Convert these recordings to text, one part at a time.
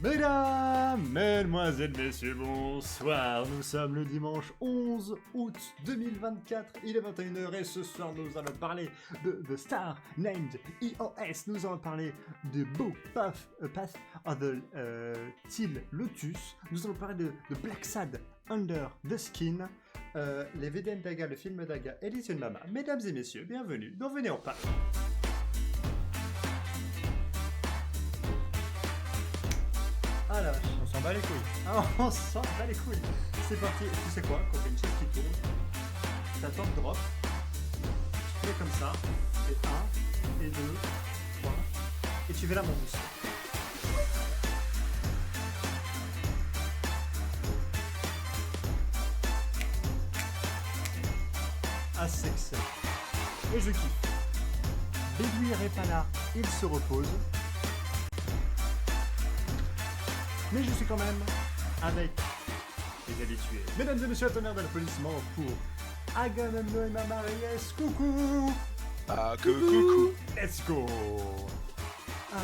Mesdames, mesdemoiselles, messieurs, bonsoir. Nous sommes le dimanche 11 août 2024, il est 21h et ce soir nous allons parler de Star Named EOS. Nous allons parler de Path of the Teal Lotus. Nous allons parler de Black Sad Under the Skin, les VDN Daga, le film Daga et les yeux de Mama. Mesdames et messieurs, bienvenue, venez on parle. Ah la vache, On s'en bat les couilles. ah, on s'en bat les couilles. C'est parti, tu sais quoi, quand t'as une chaise qui tourne, t'attends le drop, tu fais comme ça, et 1, et 2, 3, et tu fais la monte. Ah c'est excellent. Et je kiffe. Bédouir est pas là, il se repose. Mais je suis quand même avec les habitués. Mesdames et messieurs, tonnerre d'applaudissements pour Agamemnon et Mama Reyes. Coucou. Ah, coucou. Let's go. Ah,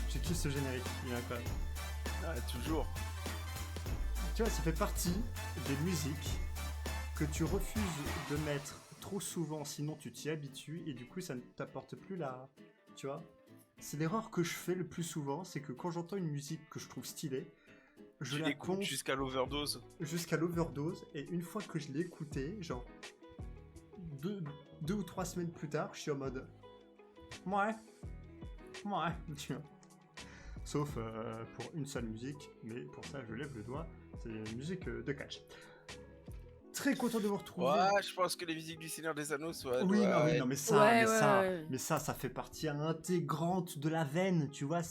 j'ai kiffé ce générique, il est incroyable. Ah, toujours. Tu vois, ça fait partie des musiques que tu refuses de mettre trop souvent, sinon tu t'y habitues et du coup ça ne t'apporte plus la... Tu vois ? C'est l'erreur que je fais le plus souvent, c'est que quand j'entends une musique que je trouve stylée, je Tu la l'écoutes compte jusqu'à l'overdose. jusqu'à l'overdose, et une fois que je l'ai écoutée, genre deux ou 3 semaines plus tard, je suis en mode ouais, tu vois. Sauf pour une seule musique, mais pour ça je lève le doigt, c'est une musique de catch. Très content de vous retrouver. Ouais, je pense que les musiques du Seigneur des Anneaux soient... Oui, non, mais ça, Ouais. mais ça fait partie intégrante de la veine, tu vois.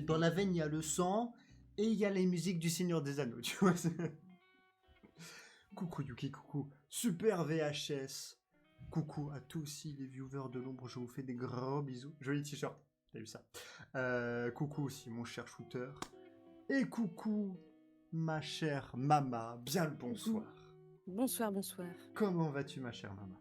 Dans la veine, il y a le sang et il y a les musiques du Seigneur des Anneaux, tu vois. Coucou Yuki, coucou. Super VHS. Coucou à tous aussi les viewers de l'ombre, je vous fais des gros bisous. Joli t-shirt, t'as vu ça. Coucou aussi mon cher shooter. Et coucou ma chère Mama, bien le bonsoir. Bonsoir. Comment vas-tu ma chère Mama?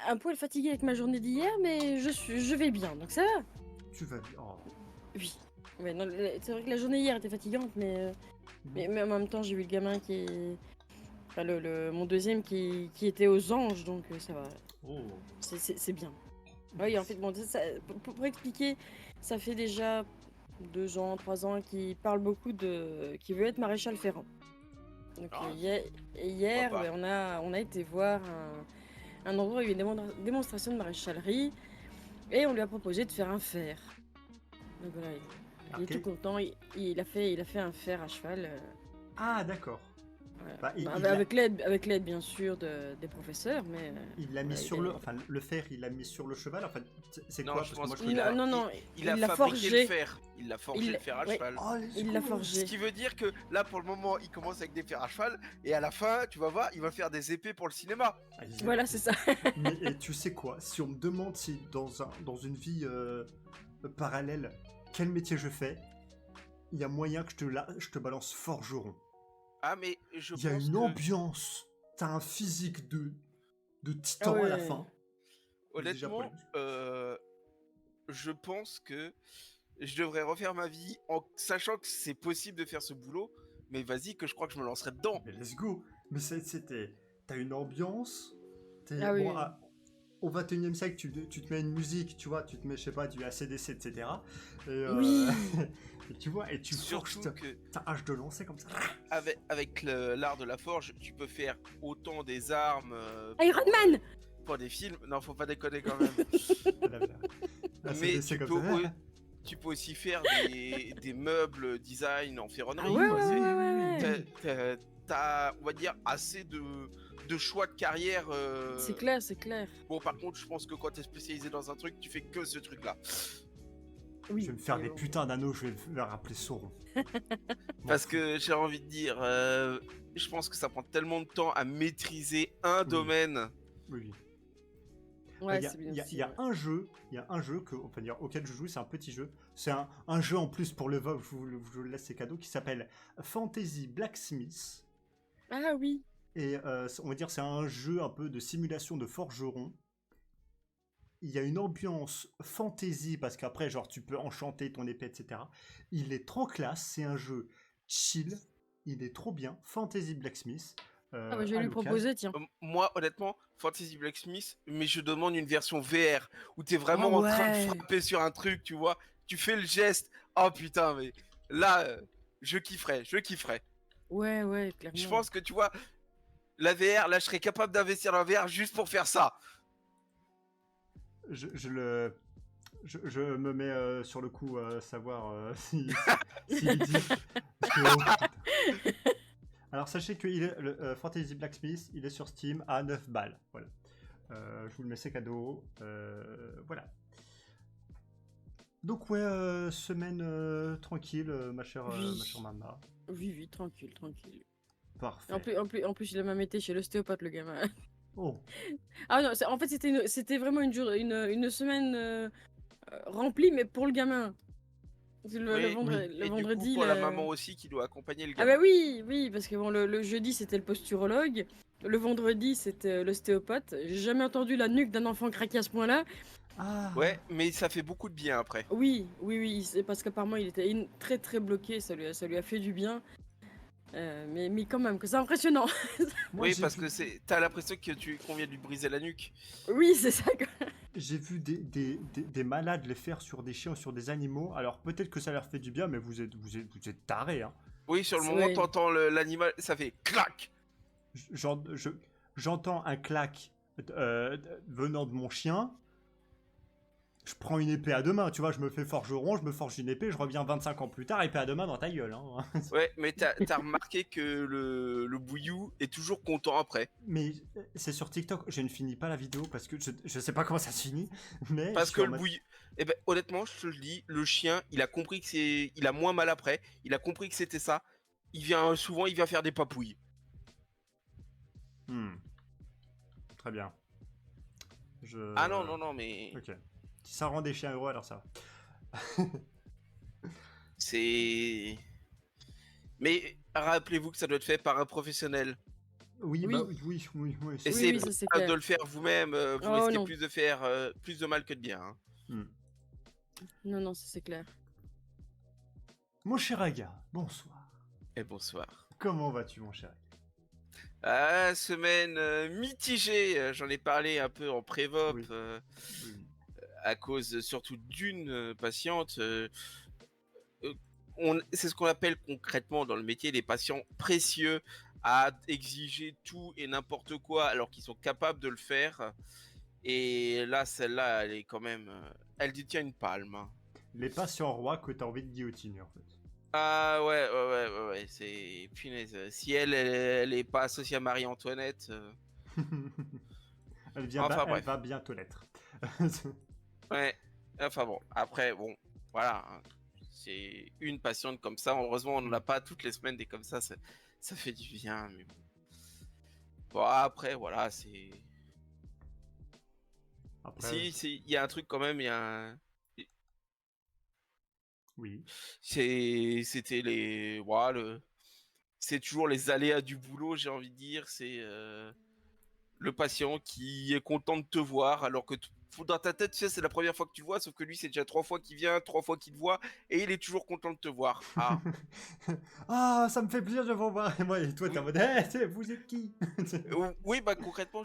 Un poil fatigué avec ma journée d'hier, mais je vais bien, donc ça va. Tu vas bien? Oh. Oui. Ouais, non, c'est vrai que la journée hier était fatigante, mais en même temps, j'ai vu le gamin qui est... Enfin, mon deuxième qui était aux anges, donc ça va. Oh. C'est bien. Oui, en fait, bon, pour expliquer, ça fait déjà 2 ans, 3 ans qu'il parle beaucoup qu'il veut être maréchal ferrant. Donc hier, Pourquoi pas. ouais, on a été voir un endroit où il y a une démonstration de maréchalerie et on lui a proposé de faire un fer. Donc voilà, il est tout content. Il a fait un fer à cheval. Ah d'accord. Voilà. Bah, Avec l'aide bien sûr des professeurs, mais il l'a mis voilà, sur le, enfin le fer, il l'a mis sur le cheval. Enfin, c'est Non, quoi? je Parce que pense moi, je qu'il connais a... pas. non, Il a il l'a fabriqué forgé. le fer. Il a forgé le fer à ouais. cheval. Oh, let's Il go. l'a forgé. Ce qui veut dire que là, pour le moment, il commence avec des fers à cheval. Et à la fin, tu vas voir, il va faire des épées pour le cinéma. Ah, Voilà, c'est ça. Mais et tu sais quoi? Si on me demande si dans une vie parallèle, quel métier je fais, il y a moyen que je te balance forgeron. Ah, mais je Il y a pense une que... ambiance. T'as un physique de titan Ah ouais. à la fin. Déjà pour Honnêtement, les- je pense que je devrais refaire ma vie en sachant que c'est possible de faire ce boulot. Mais vas-y, que je crois que je me lancerai dedans. Mais let's go. Mais t'as une ambiance. Ah oui, Bon, oui. au 21e siècle, tu te mets une musique, tu vois, tu te mets, je sais pas, du AC/DC, etc. Et, Oui. et tu vois, et tu forges Surtout que ta hache de lancer comme ça. avec l'art de la forge, tu peux faire autant des armes Iron Man. pour des films. Non, faut pas déconner quand même. Mais AC/DC tu comme peux, ça. tu peux aussi faire des meubles design en ferronnerie. Ah ouais, quoi. ouais. T'as, on va dire, assez de choix de carrière. C'est clair. Bon, par contre, je pense que quand t'es spécialisé dans un truc, tu fais que ce truc-là. Oui. Je vais me faire mais des bon. putains d'anneaux, je vais leur rappeler Sauron. Parce que j'ai envie de dire, je pense que ça prend tellement de temps à maîtriser un domaine. Oui. Ouais, Il y a- c'est bien il y a, aussi, il y a ouais. un jeu, on peut dire, auquel je joue, c'est un petit jeu. C'est un jeu en plus pour le vote, je vous le laisse, c'est cadeau, qui s'appelle Fantasy Blacksmith. Ah oui. Et on va dire c'est un jeu un peu de simulation de forgeron. il y a une ambiance fantasy parce qu'après, genre, tu peux enchanter ton épée, etc. Il est trop classe, c'est un jeu chill, il est trop bien. Fantasy Blacksmith, Ah bah, je vais à lui l'occasion. proposer, tiens. Moi, honnêtement, Fantasy Blacksmith, mais je demande une version VR où t'es Ah vraiment en train de ouais. frapper sur un truc, tu vois. Tu fais le geste. Oh putain, mais là, je kifferais, je kifferais. Ouais, ouais, Je clairement. pense que tu vois, la VR, là, je serais capable d'investir dans la VR juste pour faire ça. Je me mets sur le coup savoir s'il dit. Parce que, oh, putain. Alors sachez que le Fantasy Blacksmith, il est sur Steam à 9 balles. Voilà. Je vous le mets, c'est cadeau. Voilà. Donc ouais, semaine tranquille, ma chère Mama. Oui, tranquille, tranquille. Parfait. En plus, il a même été chez l'ostéopathe, le gamin. Oh, Ah non, en fait, c'était vraiment une semaine remplie, mais pour le gamin. Le Oui, le et du coup, vendredi, pour la maman aussi qui doit accompagner le Ah gamin. bah oui, oui, parce que bon, le jeudi, c'était le posturologue. Le vendredi, c'était l'ostéopathe. J'ai jamais entendu la nuque d'un enfant craquer à ce point-là. ah, Ouais, mais ça fait beaucoup de bien après. Oui, oui, oui, c'est parce qu'apparemment, il était très, très bloqué. Ça lui a fait du bien. Mais quand même, que c'est impressionnant. moi Oui, parce que t'as l'impression que qu'on vient de lui briser la nuque. Oui, c'est ça. j'ai vu des malades les faire sur des chiens ou sur des animaux. Alors peut-être que ça leur fait du bien, mais vous êtes tarés, hein. Oui, sur le moment, Ouais. t'entends l'animal, ça fait clac. J'en- je- J'entends un clac venant de mon chien. Je prends une épée à deux mains, tu vois, je me fais forgeron, je me forge une épée, je reviens 25 ans plus tard, épée à deux mains dans ta gueule. Hein. Ouais, mais t'as remarqué que le bouillou est toujours content après. Mais c'est sur TikTok, je ne finis pas la vidéo parce que je sais pas comment ça se finit, mais je Parce suis que en le mode... bouillou. Eh ben, honnêtement, je te le dis, le chien, il a compris que c'est. Il a moins mal après. Il a compris que c'était ça. Souvent, il vient faire des papouilles. Hmm, très bien. Ah non, non, non, mais. Ok. Si ça rend des chiens heureux, alors ça va. C'est. Mais rappelez-vous que ça doit être fait par un professionnel. Oui, Oui. bah oui. Essayez oui, ça, c'est pas clair. de le faire vous-même. Vous Oh, risquez non. plus de faire plus de mal que de bien. Hein. Hmm. Non, non, ça, c'est clair. Mon cher Aga, bonsoir. Et bonsoir. Comment vas-tu, mon cher Aga? Ah, semaine mitigée. J'en ai parlé un peu en pré-vop. Oui. Oui. À cause surtout d'une patiente. C'est ce qu'on appelle concrètement dans le métier des patients précieux à exiger tout et n'importe quoi alors qu'ils sont capables de le faire. Et là, celle-là, elle est quand même. Elle détient une palme. Hein. Les patients rois que t'as envie de guillotiner, en fait. Ah ouais, c'est. Punaise. Si elle est pas associée à Marie-Antoinette. Enfin Elle bref. va bientôt l'être. Ouais. Enfin bon. Après, bon. Voilà. Hein. C'est une patiente comme ça. Heureusement, on n'en a pas toutes les semaines des comme ça fait du bien. Mais bon. Bon, après, voilà, c'est. Après, Si, il y a un truc quand même, il y a un. oui. C'était les. Voilà, c'est toujours les aléas du boulot, j'ai envie de dire. C'est le patient qui est content de te voir alors que dans ta tête, tu sais, c'est la première fois que tu le vois, sauf que lui, c'est déjà 3 fois qu'il vient, 3 fois qu'il te voit, et il est toujours content de te voir. Ah. Ah, ça me fait plaisir de vous voir. Et moi, et toi, t'es en mode, vous êtes qui? Oui, bah concrètement,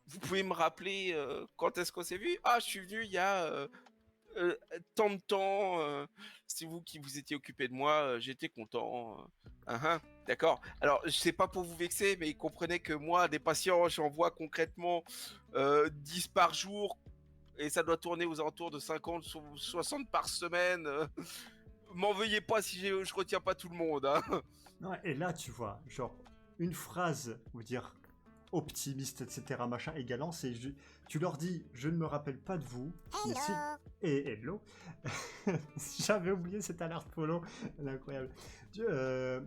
vous pouvez me rappeler quand est-ce qu'on s'est vu? Ah, je suis venu il y a tant de temps. C'est vous qui vous étiez occupé de moi. J'étais content. D'accord. Alors, je sais pas pour vous vexer, mais comprenez que moi, des patients, j'en vois concrètement 10 par jour. Et ça doit tourner aux alentours de 50, 60 par semaine. M'en veuillez pas si je retiens pas tout le monde. Hein. Non, et là, tu vois, genre, une phrase, on va dire, optimiste, etc., machin, égalant, c'est tu leur dis, je ne me rappelle pas de vous. Hello. Et hello. J'avais oublié cette alerte polo. Elle est incroyable. Je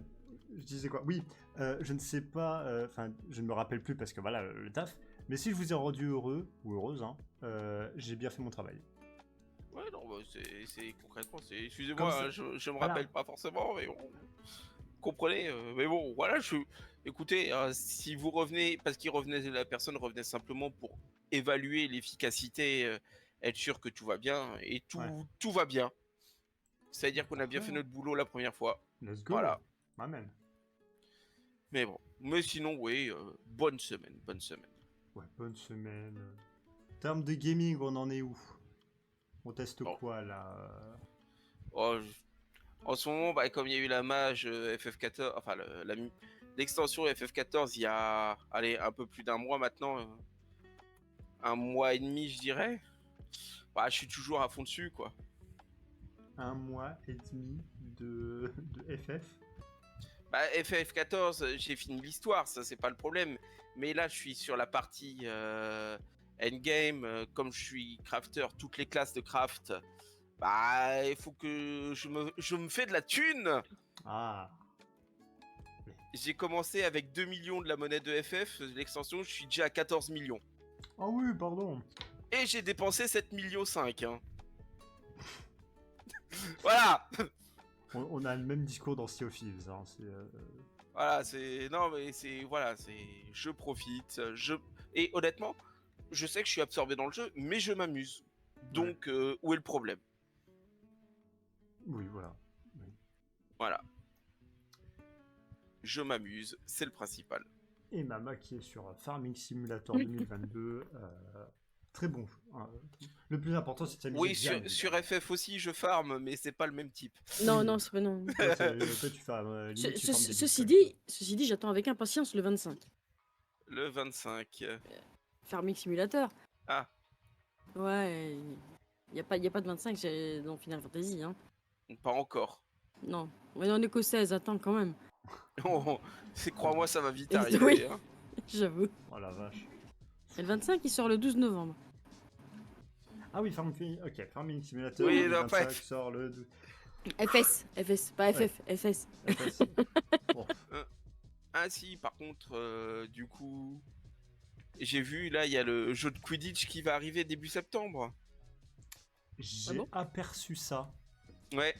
disais quoi? Oui, je ne sais pas, enfin, je ne me rappelle plus parce que voilà, le taf. Mais si je vous ai rendu heureux, ou heureuse, hein, j'ai bien fait mon travail. Ouais, non, bah, c'est concrètement, c'est. Comme Excusez-moi, ça- je me voilà. rappelle pas forcément, mais bon. Comprenez, mais bon, voilà, Écoutez, si vous revenez, parce qu'il revenait, la personne revenait simplement pour évaluer l'efficacité, être sûr que tout va bien, et Ouais. tout va bien. C'est-à-dire qu'on a bien Parfait. fait notre boulot la première fois. Let's go. Voilà. Amen. Mais bon. Mais sinon, oui, bonne semaine, bonne semaine. Ouais, bonne semaine. En termes de gaming, on en est où? On teste Bon. quoi là? Oh, en ce moment, bah, comme il y a eu la mage FF14, enfin l'extension FF14 il y a, allez, un peu plus d'un mois maintenant, un mois et demi je dirais, bah, je suis toujours à fond dessus quoi. Un mois et demi de FF? Bah, FF14, j'ai fini l'histoire, ça c'est pas le problème, mais là je suis sur la partie endgame, comme je suis crafter, toutes les classes de craft, bah il faut que je me fais de la thune. Ah, J'ai commencé avec 2 millions de la monnaie de FF, l'extension, je suis déjà à 14 millions. ah oui, pardon. Et j'ai dépensé 7 millions 5. Hein. Voilà. On a le même discours dans Sea of Thieves. Hein, Voilà, c'est... Non, mais c'est... Voilà, c'est... Je profite, Et honnêtement, je sais que je suis absorbé dans le jeu, mais je m'amuse. Donc, où est le problème? Oui, voilà. Oui. Voilà. Je m'amuse, c'est le principal. Et Mama qui est sur Farming Simulator 2022. Très bon jeu. Hein. Le plus important, c'est de s'amuser. Oui, bien, sur FF aussi, je farm, mais c'est pas le même type. Non, non, c'est pas non. Toi, tu fais, limite, tu farmes des Ceci biscuits. dit, j'attends avec impatience le 25. Le 25. Farming Simulator. Ah, Ouais, y a pas de 25 dans Final Fantasy, hein. pas encore. Non, on en est qu'au 16, attends quand même. Oh, crois-moi, ça va vite Et- arriver. oui. Hein. J'avoue. Oh la vache. Et le 25, il sort le 12 novembre. Ah oui, Farming Simulator Oui, 2025 non, sort le 12. FS, pas FF, FS. FS. Bon. Ah si, par contre, du coup, j'ai vu, là, il y a le jeu de Quidditch qui va arriver début septembre. J'ai bon aperçu ça. Ouais,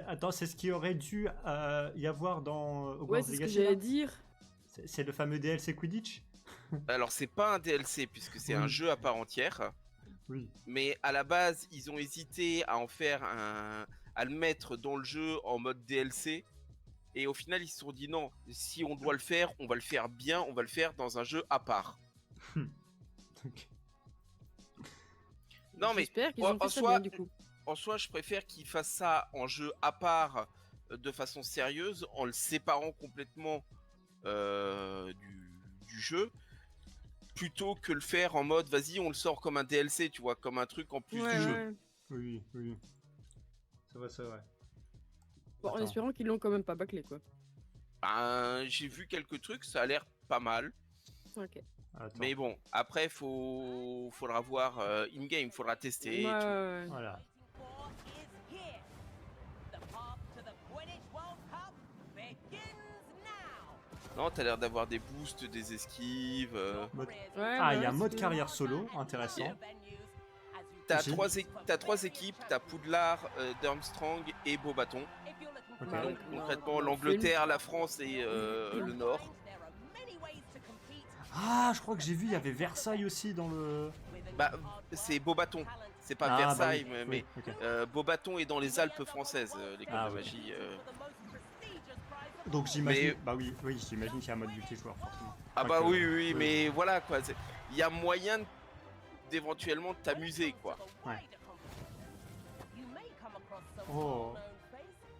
Attends, c'est ce qui aurait dû y avoir dans Hogwarts Ouais, c'est ce que Legacy, j'allais là dire. C'est le fameux DLC Quidditch? alors c'est pas un DLC puisque c'est un Oui. jeu à part entière, Oui. mais à la base, ils ont hésité à en faire à le mettre dans le jeu en mode DLC, et au final, ils se sont dit non, si on doit le faire, on va le faire bien, on va le faire dans un jeu à part. Ok. Non mais, J'espère qu'ils en- ont fait en ça soi- bien, du coup. En soi, je préfère qu'ils fassent ça en jeu à part, de façon sérieuse, en le séparant complètement du jeu, plutôt que le faire en mode vas-y, on le sort comme un DLC, tu vois, comme un truc en plus Ouais, du jeu. ouais. Oui, oui. C'est vrai, c'est vrai. Bon, en Attends. espérant qu'ils l'ont quand même pas bâclé, quoi. Ben, j'ai vu quelques trucs, ça a l'air pas mal. Ok. Attends. Mais bon, après, faudra voir in-game, faudra tester. Ouais, Et tout. ouais, ouais. Voilà. is here. The path to the Quidditch World Cup begins now. Non, t'as l'air d'avoir des boosts, des esquives. Mode- Ouais, Ah, il y a un ouais, mode c'est- carrière solo, intéressant. T'as J'ai- trois équipes, t'as Poudlard, Durmstrang et Beaubaton. Ok. Bah, Donc non, concrètement, non, l'Angleterre, la France et le Nord. Ah, je crois que j'ai vu, il y avait Versailles aussi dans le... Bah, c'est Beaubaton. C'est pas Ah, Versailles, bah oui, mais oui, ok. Beaubaton est dans les Alpes françaises, l'école Ah, de ouais. magie. Donc j'imagine... Mais- Bah oui, j'imagine qu'il y a un mode multijoueur, forcément. Ah Enfin, bah que- oui, mais voilà quoi. Il y a moyen d'éventuellement t'amuser quoi. Ouais. Oh.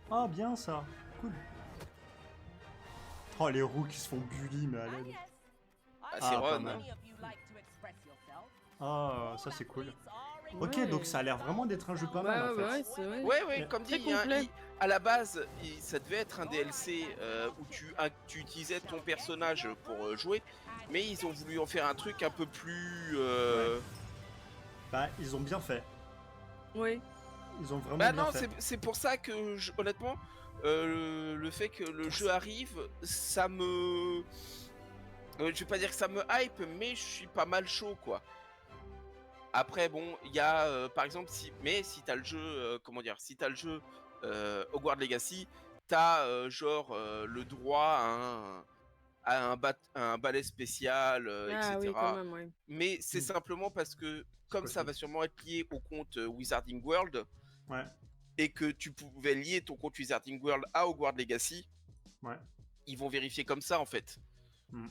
Ah, bien ça. Cool. Oh, les roues qui se font bully, mais à l'aide. Ah, c'est Ah, pas Ron. mal. Ah, ça c'est cool. Ok, Ouais. donc ça a l'air vraiment d'être un jeu pas Ouais, mal en fait. ouais, c'est vrai. Ouais, comme dit, Très complet. à la base, ça devait être un DLC où tu utilisais ton personnage pour jouer, mais ils ont voulu en faire un truc un peu plus. Bah, ils ont bien fait. Oui. Ils ont vraiment Bah bien non, fait. c'est pour ça que honnêtement, le fait que le jeu arrive, ça me. Je vais pas dire que ça me hype, mais je suis pas mal chaud quoi. Après bon, il y a par exemple si t'as le jeu, si t'as le jeu Hogwarts Legacy, t'as genre le droit un balai spécial, Ah oui, quand etc. même, ouais. Mais c'est Mm. simplement parce que, comme ça va Cosmétique. sûrement être lié au compte Wizarding World, Ouais, et que tu pouvais lier ton compte Wizarding World à Hogwarts Legacy, ouais. ils vont vérifier comme ça en fait. Mm.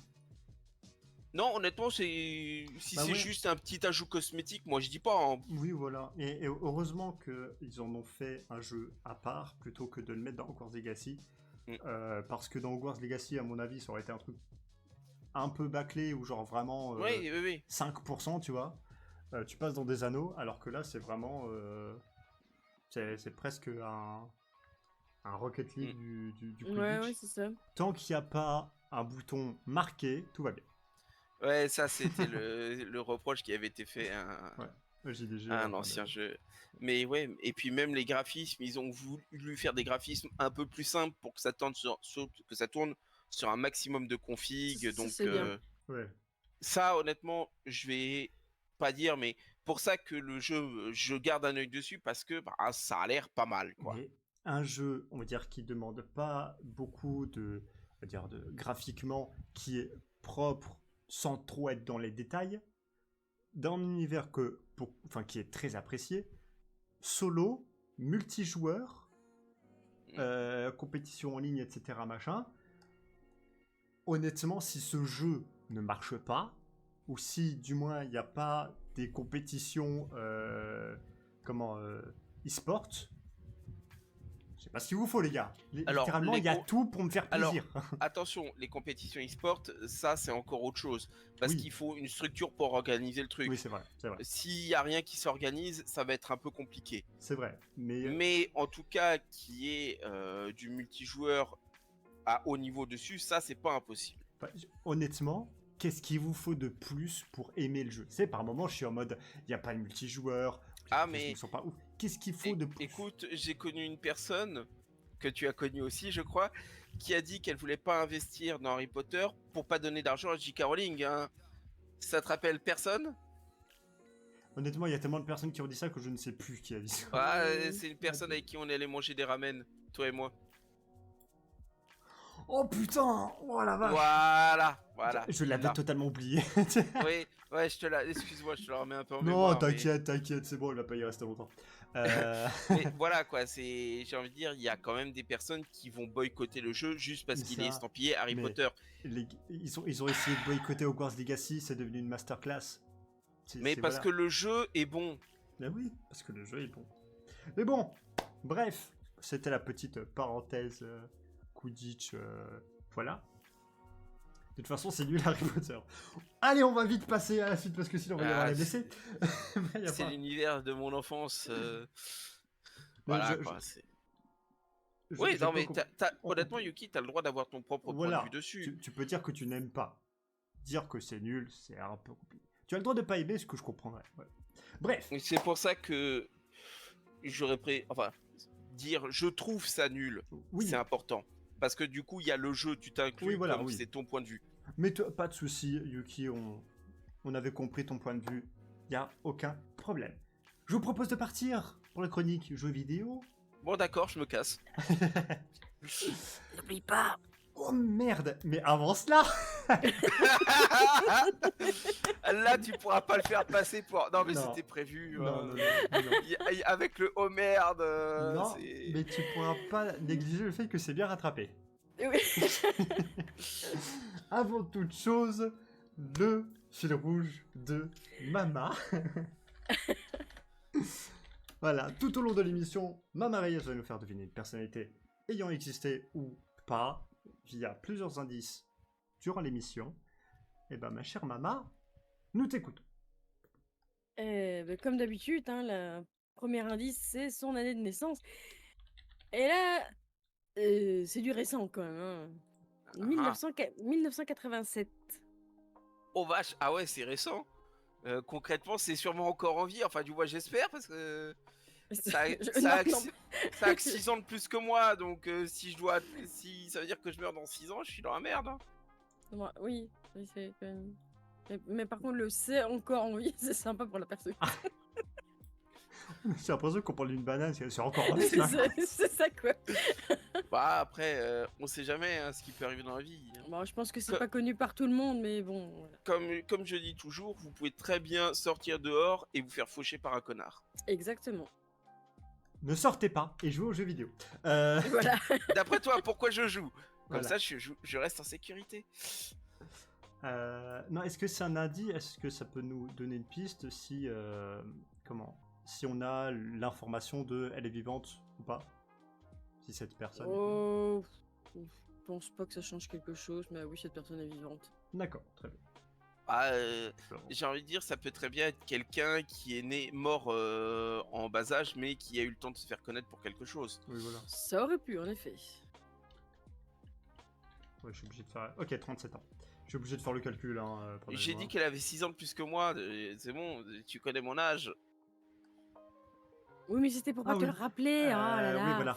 Non, honnêtement, si Bah c'est ouais, juste un petit ajout cosmétique, moi je dis pas, hein. oui, voilà. Et heureusement qu'ils en ont fait un jeu à part plutôt que de le mettre dans Hogwarts Legacy. Mm. Parce que dans Hogwarts Legacy, à mon avis, ça aurait été un truc un peu bâclé ou genre vraiment Oui, oui, oui. 5%, tu vois. Tu passes dans des anneaux, alors que là, c'est vraiment. C'est presque un Rocket League Mm. du Ouais, ouais, Quidditch. c'est ça. Tant qu'il n'y a pas un bouton marqué, tout va bien. Ouais, ça c'était le reproche qui avait été fait Ouais. Le JDG à en un train de. ancien jeu. Mais ouais, et puis même les graphismes, ils ont voulu faire des graphismes un peu plus simples pour que ça tourne que ça tourne sur un maximum de configs. Ça, Donc c'est bien. Ouais. ça, honnêtement, je vais pas dire, mais pour ça que le jeu, je garde un œil dessus parce que bah, ça a l'air pas mal, quoi. Mais un jeu, on va dire, qui demande pas beaucoup on va dire, de graphiquement, qui est propre sans trop être dans les détails, dans un univers enfin, qui est très apprécié, solo, multijoueur, Mm. compétition en ligne, etc. Machin. Honnêtement, si ce jeu ne marche pas, ou si du moins il n'y a pas des compétitions e-sport, je sais pas ce qu'il vous faut, les gars. Alors, Littéralement, il y a tout pour me faire Alors, plaisir. attention, les compétitions e-sport, ça c'est encore autre chose. Parce Oui. qu'il faut une structure pour organiser le Oui, truc. c'est vrai, c'est vrai, S'il n'y a rien qui s'organise, ça va être un peu compliqué. c'est vrai. Mais Mais en tout cas, qui est du multijoueur à haut niveau dessus, ça c'est pas impossible. honnêtement, qu'est-ce qu'il vous faut de plus pour aimer le jeu? C'est par moment, je suis en mode, il n'y a pas de multijoueur, les Ah graphismes mais ne sont pas ouf. Qu'est-ce qu'il faut de plus? écoute, j'ai connu une personne que tu as connue aussi, je crois, qui a dit qu'elle voulait pas investir dans Harry Potter pour pas donner d'argent à J.K. Rowling, hein. Ça te rappelle personne? Honnêtement, il y a tellement de personnes qui ont dit ça que je ne sais plus qui a dit ça. Ah, c'est une personne avec qui on allait manger des ramen, toi et moi. Oh putain! Oh la vache! Voilà. Je l'avais Là. totalement oublié. Oui, ouais, excuse-moi, je te la remets un peu en Non, mémoire. t'inquiète, c'est bon, il va pas y rester longtemps. Mais voilà quoi, j'ai envie de dire, il y a quand même des personnes qui vont boycotter le jeu juste parce qu'il est Ça, estampillé Harry mais Potter. ils ont essayé de boycotter Hogwarts Legacy, c'est devenu une masterclass. Mais parce Voilà. que le jeu est bon. Ben oui, parce que le jeu est bon. Mais bon, bref, c'était la petite parenthèse Quidditch, voilà. De toute façon, c'est nul Harry Potter. Allez, on va vite passer à la suite parce que sinon on va y avoir les blessés. C'est l'univers de mon enfance. Non, Voilà quoi. Oui, je non peux mais on- honnêtement Yuki, t'as le droit d'avoir ton propre point de Voilà, vue dessus. tu peux dire que tu n'aimes pas. Dire que c'est nul, c'est un peu compliqué. Tu as le droit de pas aimer, ce que je comprendrais. Ouais. Bref, C'est pour ça que j'aurais enfin, dire je trouve ça nul, oui, c'est important. Parce que du coup, il y a le jeu, tu t'inclus Oui, voilà, comme oui. c'est ton point de vue. mais pas de souci, Yuki, on avait compris ton point de vue. Il n'y a aucun problème. Je vous propose de partir pour la chronique jeux vidéo. Bon d'accord, je me casse. N'oublie pas. Oh merde, mais avant cela. Là, tu pourras pas le faire passer pour... Non mais Non. c'était prévu. Non. Avec le oh merde. Non, mais tu pourras pas négliger le fait que c'est bien rattrapé. Oui. Avant toute chose, le fil rouge de Mama. Voilà, tout au long de l'émission, Mama Reyes va nous faire deviner une personnalité ayant existé ou pas, via plusieurs indices durant l'émission. Et ben ma chère Mama, nous t'écoutons. Comme d'habitude, hein, le premier indice, c'est son année de naissance. Et là, c'est du récent quand même. Hein. 1987. Oh vache, ah ouais, c'est récent. Concrètement, c'est sûrement encore en vie. Enfin, du moins, j'espère parce que ça a que 6 ans de plus que moi. Donc, si ça veut dire que je meurs dans 6 ans, je suis dans la merde. Hein. Oui, c'est quand même... Mais par contre, le c'est encore en vie, c'est sympa pour la personne. J'ai l'impression qu'on parle d'une banane, c'est encore en C'est vie, là. ça, c'est ça, quoi. Bah après, on sait jamais hein, ce qui peut arriver dans la vie. Hein. Bon, je pense que c'est Co- pas connu par tout le monde, mais bon, voilà. Comme je dis toujours, vous pouvez très bien sortir dehors et vous faire faucher par un connard. Exactement. Ne sortez pas et jouez aux jeux vidéo. Voilà. D'après toi, pourquoi je joue? Comme Voilà. ça, je reste en sécurité. Non, est-ce que c'est un indice? Est-ce que ça peut nous donner une piste si, si on a l'information de elle est vivante ou pas? Si cette personne. Oh, je pense pas que ça change quelque chose, mais oui, cette personne est vivante. D'accord, très bien. Ah, j'ai envie de dire, ça peut très bien être quelqu'un qui est né mort en bas âge, mais qui a eu le temps de se faire connaître pour quelque chose. Oui, voilà. Ça aurait pu, en effet. Ouais, je suis obligé de faire. Ok, 37 ans. Je suis obligé de faire le calcul. Hein, J'ai dit qu'elle avait 6 ans de plus que moi. C'est bon, tu connais mon âge. Oui, mais c'était pour pas Ah te oui. le rappeler. Oh là là. Oui, voilà.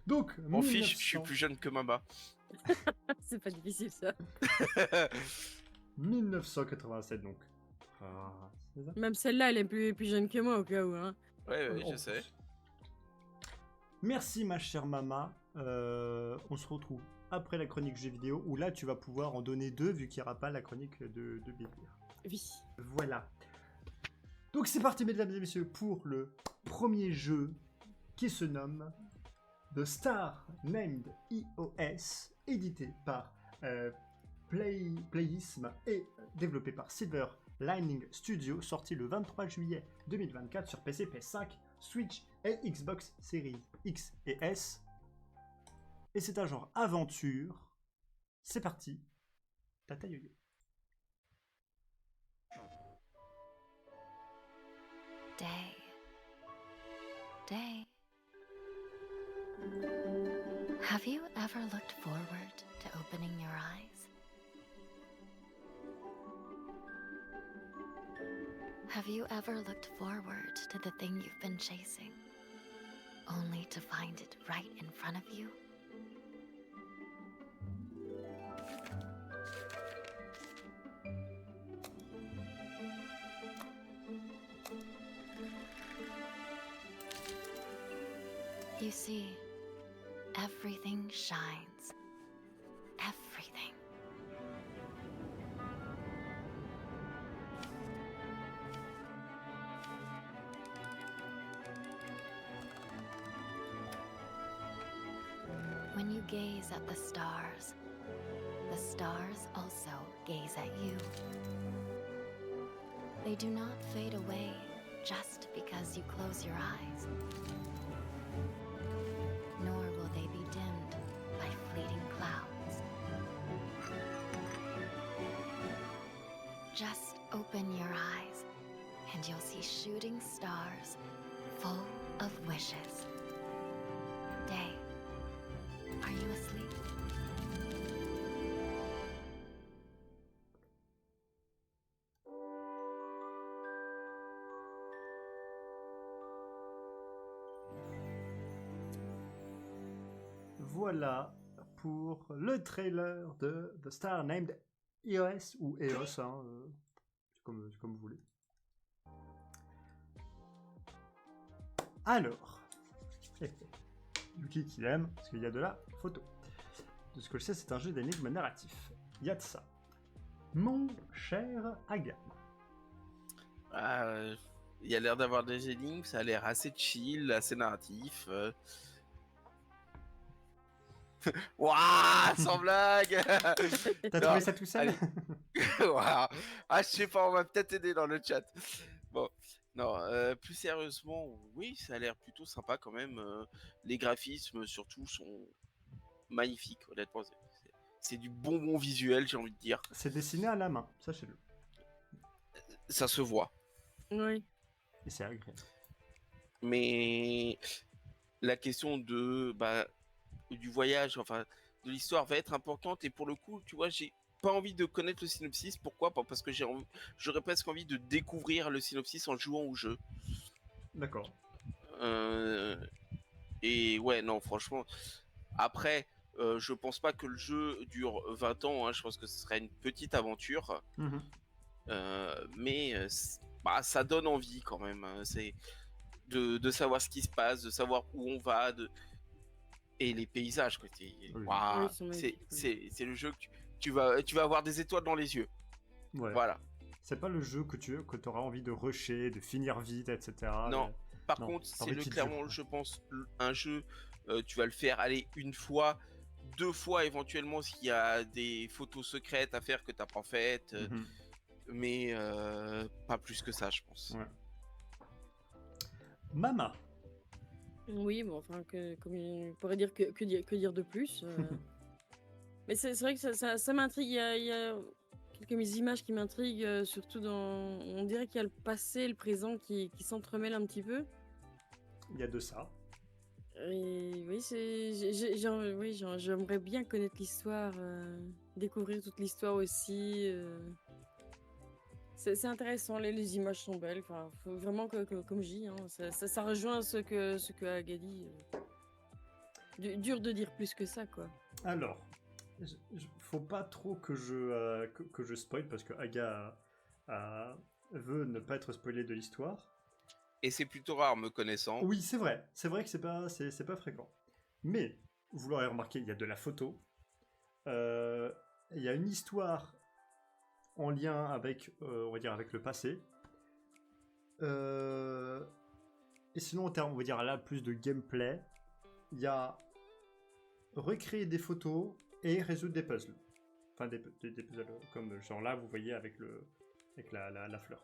Donc, M'en fiche, je 1900 suis plus jeune que Mamba. C'est pas difficile, ça. 1987, donc. Ah, c'est ça. Même celle-là, elle est plus jeune que moi, au cas où, hein. Ouais, En je sais. plus. Merci, ma chère Mama. On se retrouve après la chronique jeux vidéo, où là, tu vas pouvoir en donner deux, vu qu'il n'y aura pas la chronique de Bébir. Oui. Voilà. Donc c'est parti, mesdames et messieurs, pour le premier jeu qui se nomme The Star Named EOS, édité par Playism et développé par Silver Lining Studio, sorti le 23 juillet 2024 sur PC, PS5, Switch et Xbox Series X et S. Et c'est un genre aventure. C'est parti. Tata yo-yo. Day. Have you ever looked forward to opening your eyes? Have you ever looked forward to the thing you've been chasing, only to find it right in front of you? You see, everything shines. Everything. When you gaze at the stars also gaze at you. They do not fade away just because you close your eyes. Nor will they be dimmed by fleeting clouds. Just open your eyes, and you'll see shooting stars full of wishes. Day, are you asleep? Voilà pour le trailer de The Star Named EOS ou EOS, hein, c'est comme vous voulez. Alors, Yuki qui l'aime, parce qu'il y a de la photo. De ce que je sais, c'est un jeu d'énigmes narratif. Il y a de ça. Mon cher Agam. Il y a l'air d'avoir des énigmes, ça a l'air assez chill, assez narratif. Waouh, sans blague. T'as Non, trouvé ça tout seul? allez. Waouh. Ah, je sais pas, on va peut-être aider dans le chat. Bon, non, plus sérieusement, oui, ça a l'air plutôt sympa quand même. Les graphismes, surtout, sont magnifiques, honnêtement. C'est du bonbon visuel, j'ai envie de dire. C'est dessiné à la main, sachez-le. Ça se voit. Oui. Et c'est agréable. Mais la question du voyage, enfin, de l'histoire va être importante. Et pour le coup, tu vois, j'ai pas envie de connaître le synopsis. Pourquoi? Parce que j'aurais presque envie de découvrir le synopsis en jouant au jeu. D'accord. Et ouais, non, franchement. Après, je pense pas que le jeu dure 20 ans. Hein, je pense que ce serait une petite aventure. Mhm. Mais ça donne envie quand même. Hein, c'est de savoir ce qui se passe, de savoir où on va. Et les paysages, quoi. Oui. Waouh, Oui, ils sont magnifiques, c'est le jeu que tu vas avoir des étoiles dans les yeux. Ouais. Voilà. C'est pas le jeu que tu auras envie de rusher, de finir vite, etc. Non. mais- Par non, contre, t'as c'est envie qu'il dure, clairement, quoi. je pense, un jeu, tu vas le faire aller une fois, 2 fois éventuellement s'il y a des photos secrètes à faire que t'as pas faites, Mhm. mais pas plus que ça, je pense. Ouais. Mama. Oui, bon, enfin, comme on pourrait dire que dire de plus. Mais c'est vrai que ça m'intrigue. Il y a quelques images qui m'intriguent, surtout dans. On dirait qu'il y a le passé et le présent qui s'entremêlent un petit peu. Il y a de ça. Et oui, j'aimerais bien connaître l'histoire, découvrir toute l'histoire aussi. C'est intéressant, les images sont belles. Enfin, faut vraiment comme je dis, hein, ça rejoint ce que Aga dit. Dur de dire plus que ça, quoi. Alors, faut pas trop que je spoil parce que Aga veut ne pas être spoilé de l'histoire. Et c'est plutôt rare, me connaissant. Oui, c'est vrai. C'est vrai que c'est pas fréquent. Mais, vous l'aurez remarqué, il y a de la photo. Il y a une histoire en lien avec, on va dire, avec le passé. Et sinon, en termes, on va dire là, plus de gameplay, il y a recréer des photos et résoudre des puzzles. Enfin, des puzzles comme genre là, vous voyez avec la fleur.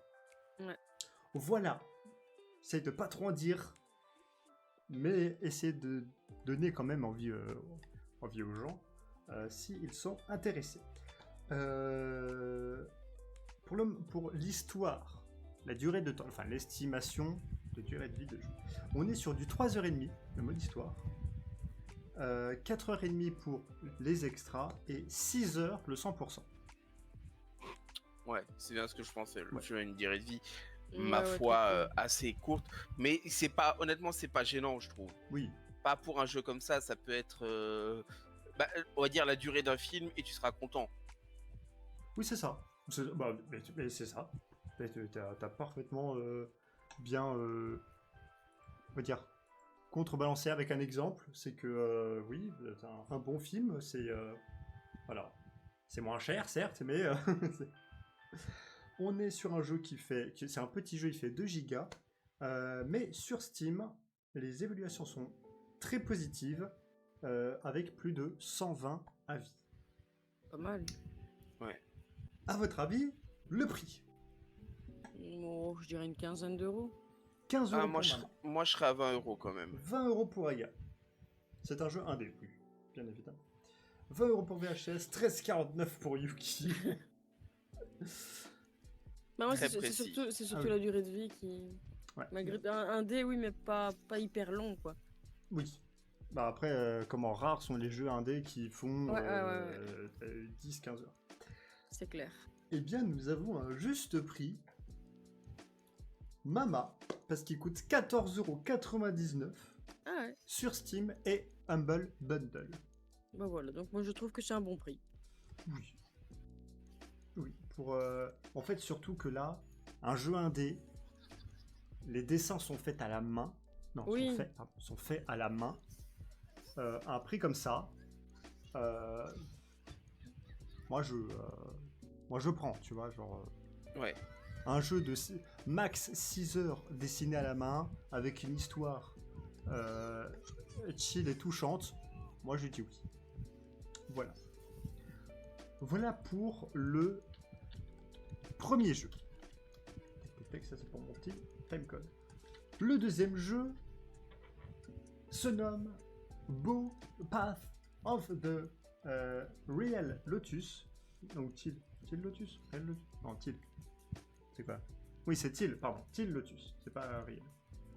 Ouais. Voilà. Essayez de pas trop en dire, mais essayez de donner quand même envie aux gens s'ils sont intéressés. Pour l'histoire, la durée de temps, enfin l'estimation de durée de vie de jeu, on est sur du 3h30, le mode histoire. 4h30 pour les extras et 6h le 100%. Ouais, c'est bien ce que je pensais. Le Ouais. jeu a une durée de vie, Ouais, ma ouais, foi, très cool. assez courte. Mais honnêtement, c'est pas gênant, je trouve. Oui, Pas pour un jeu comme ça peut être, on va dire la durée d'un film et tu seras content. oui c'est ça. Mais c'est ça. T'as parfaitement bien, on va dire, contrebalancé avec un exemple. C'est que oui, t'as un bon film, c'est voilà, c'est moins cher certes, mais on est sur un jeu c'est un petit jeu, il fait 2 gigas, mais sur Steam, les évaluations sont très positives, avec plus de 120 avis. Pas mal. À votre avis, le prix? Oh, je dirais une quinzaine d'euros. 15 euros moi, pour Mama. moi, je serais à 20 € quand même. 20 euros pour Aga. C'est un jeu indé, oui, bien évidemment. 20 euros pour VHS, 13,49 pour Yuki. Bah, moi, Très c'est précis. surtout oui. la durée de vie qui. Ouais. Malgré un dé, oui, mais pas hyper long, quoi. Oui. Bah après, comment rares sont les jeux indés qui font Ouais. 10-15 heures. C'est clair. Eh bien, nous avons un juste prix. Mama, parce qu'il coûte 14,99 € Ah ouais. sur Steam et Humble Bundle. Bah voilà, donc moi je trouve que c'est un bon prix. Oui. Oui, en fait, surtout que là, un jeu indé, les dessins sont faits à la main. Non, Oui. sont faits à la main. Un prix comme ça, moi je prends, tu vois, genre... Ouais. Un jeu de max 6 heures dessiné à la main, avec une histoire chill et touchante, moi je dis oui. Voilà. Voilà pour le premier jeu. Ça c'est pour mon petit timecode. Le deuxième jeu se nomme Beau Path of the Real Lotus. Donc Till Lotus? Real Lotus? Non, Till. C'est quoi? Oui, c'est Till, pardon. Till Lotus. C'est pas Real.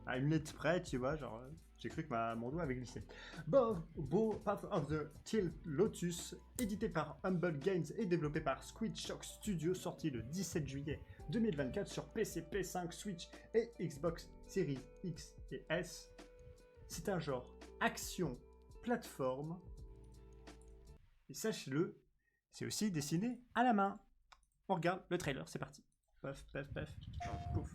À une lettre près, tu vois, genre... J'ai cru que mon doigt avait glissé. Beau Path of the Till Lotus, édité par Humble Games et développé par Squid Shock Studio, sorti le 17 juillet 2024 sur PC, PS5, Switch et Xbox Series X et S. C'est un genre action, plateforme. Et sachez-le, c'est aussi dessiné à la main. On regarde le trailer, c'est parti. Paf, paf, paf, pouf.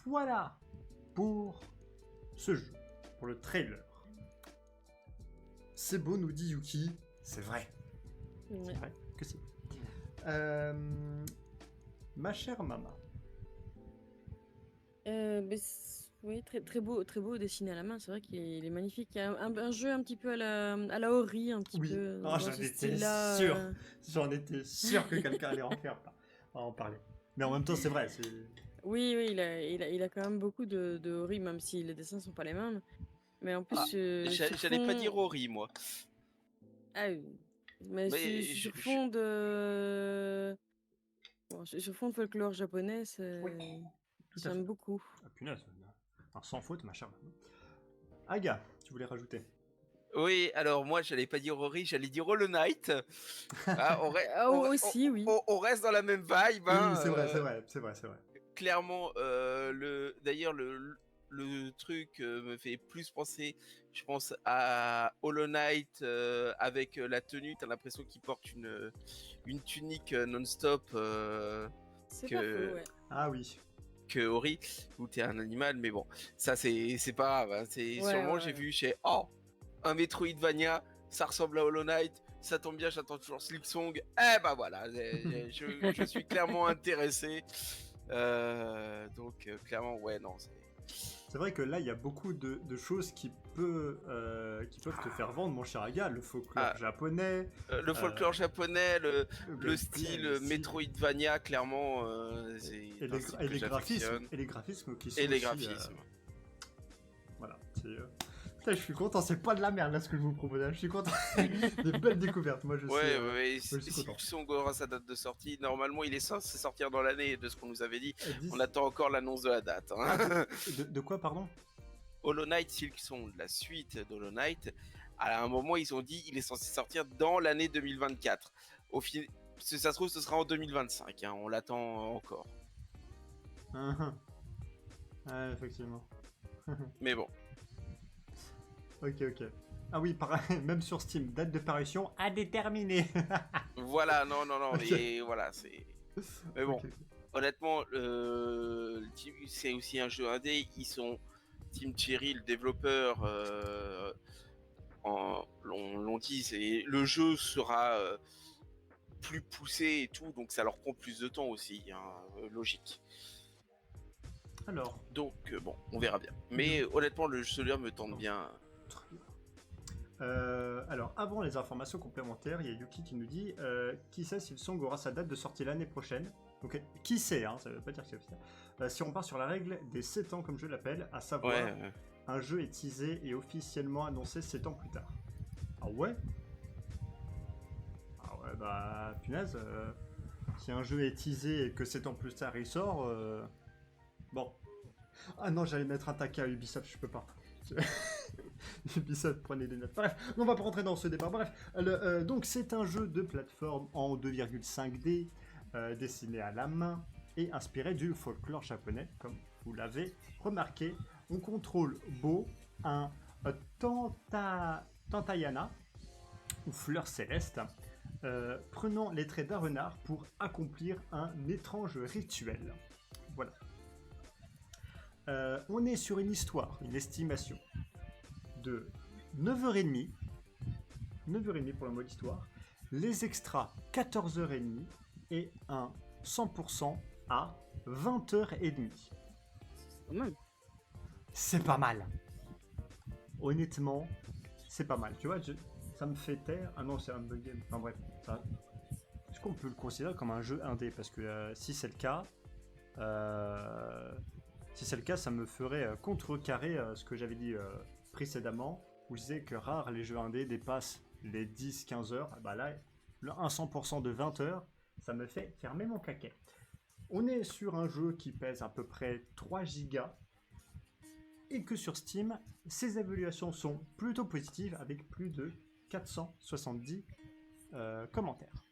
voilà pour ce jeu, pour le trailer. C'est beau, nous dit Yuki. C'est vrai. Ouais. C'est vrai que c'est. Ma chère maman. Oui, très beau dessiné à la main. C'est vrai qu'il est magnifique. Il y a un jeu un petit peu à la Ori, un petit Oui. peu Oh, dans j'en ce étais style-là. sûr. J'en étais sûr que quelqu'un allait en parler. Mais en même temps, c'est vrai. Oui, il a quand même beaucoup de Ori, même si les dessins sont pas les mêmes. Mais en plus, Ah, sur J'allais pas fond... dire Ori, moi. Ah, mais Mais sur fond de... Bon, sur fond de folklore japonais, Oui, tout à j'aime fait. beaucoup. Ah, punaise. Sans faute, ma chère maman. Aga, tu voulais rajouter. Oui, alors moi, j'allais pas dire Ori, j'allais dire Hollow Knight. Ah, Ah, aussi, oui. on reste dans la même vibe. Oui, Hein, c'est vrai, c'est vrai, c'est vrai, c'est vrai. clairement, d'ailleurs, le truc me fait plus penser, je pense, à Hollow Knight avec la tenue. T'as l'impression qu'il porte une tunique non-stop C'est pas faux, ouais. Ah oui. que Ori, où t'es un animal. Mais bon, ça, c'est pas grave. Hein. C'est Ouais, sûrement, ouais, j'ai ouais. vu chez un Metroidvania, ça ressemble à Hollow Knight. Ça tombe bien, j'attends toujours Silksong. Eh ben voilà, je suis clairement intéressé. Donc clairement, ouais, non. C'est vrai que là, il y a beaucoup de choses qui peuvent te faire vendre, mon cher Aga. Le folklore Ah, japonais, le folklore japonais, le gameplay, style le style, Metroidvania, clairement, c'est et un style et que les graphismes, j'affectionne. et les graphismes qui sont Et les aussi, graphismes. voilà. Putain, je suis content, c'est pas de la merde là ce que je vous propose. Hein. Je suis content. Des belles découvertes. Moi, je Ouais, suis, ouais, je suis content. Silksong aura sa date de sortie. Normalement, il est censé sortir dans l'année de ce qu'on nous avait dit. 10. On attend encore l'annonce de la date. Ah, Hein. de quoi, pardon? Hollow Knight Silksong, la suite d'Hollow Knight, à un moment, ils ont dit il est censé sortir dans l'année 2024. Si ça se trouve, ce sera en 2025. Hein, on l'attend encore. Ouais, effectivement. Mais bon. Ok. Ah oui, même sur Steam, date de parution à déterminer. Voilà, non, Ok. mais voilà, c'est. Mais bon, Ok. honnêtement, c'est aussi un jeu indé. Ils sont Team Cherry, le développeur, l'ont dit, le jeu sera plus poussé et tout, donc ça leur prend plus de temps aussi, hein, logique. Alors, Donc bon, on verra bien. Mais honnêtement, celui-là me tente bien. très bien. Alors, avant les informations complémentaires, il y a Yuki qui nous dit qui sait si le song aura sa date de sortie l'année prochaine. Donc, qui sait, hein, ça veut pas dire que c'est officiel. Si on part sur la règle des 7 ans, comme je l'appelle, à savoir Ouais. un jeu est teasé et officiellement annoncé 7 ans plus tard. Ah ouais? Ah ouais, bah, punaise, si un jeu est teasé et que 7 ans plus tard il sort, bon. Ah non, j'allais mettre un taquet à Ubisoft, je peux pas. Ubisoft, prenez des notes. Bref, on va pas rentrer dans ce débat. Bref, donc c'est un jeu de plateforme en 2,5D, dessiné à la main et inspiré du folklore japonais, comme vous l'avez remarqué. On contrôle Bo, un Tantayana, ou fleur céleste, prenant les traits d'un renard pour accomplir un étrange rituel. Voilà. On est sur une histoire, une estimation de 9h30 pour le mode histoire, les extras 14h30 et un 100% à 20h30. Quand même. C'est pas mal. Honnêtement, c'est pas mal. Tu vois, ça me fait taire. Ah non, c'est un bug game. Enfin bref, est-ce qu'on peut le considérer comme un jeu indé? Parce que si c'est le cas, ça me ferait contrecarrer ce que j'avais dit précédemment, où je disais que rare les jeux indés dépassent les 10-15 heures. Bah là, un 100% de 20 heures, ça me fait fermer mon caquet. On est sur un jeu qui pèse à peu près 3 gigas, et que sur Steam, ses évaluations sont plutôt positives, avec plus de 470 commentaires.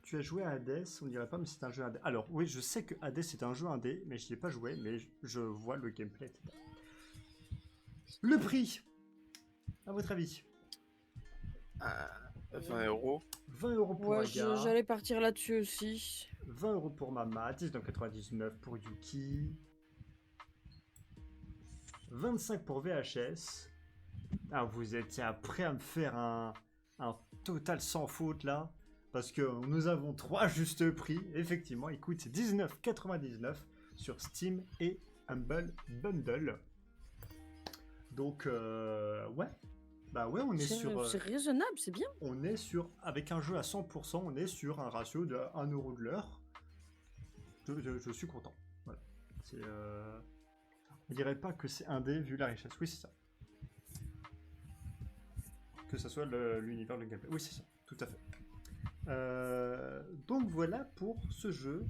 Tu as joué à Hades, on dirait pas, mais c'est un jeu indé. Alors, oui, je sais que Hades c'est un jeu indé, mais je n'y ai pas joué, mais je vois le gameplay, etc. Le prix, à votre avis? 20 €. 20 € pour Ouais, Aga. j'allais partir là-dessus aussi. 20 € pour Mama. 19,99 pour Yuki. 25 pour VHS. Ah, vous étiez prêt à me faire un total sans faute là. Parce que nous avons 3 justes prix. Effectivement, il coûte 19,99 sur Steam et Humble Bundle. Donc, ouais. Bah ouais, on est sur... C'est raisonnable, c'est bien. on est sur... Avec un jeu à 100%, on est sur un ratio de 1 € de l'heure. Je suis content. Voilà. C'est... On dirait pas que c'est indé vu la richesse. Oui, c'est ça. Que ça soit l'univers, le gameplay. Oui, c'est ça. Tout à fait. Donc voilà pour ce jeu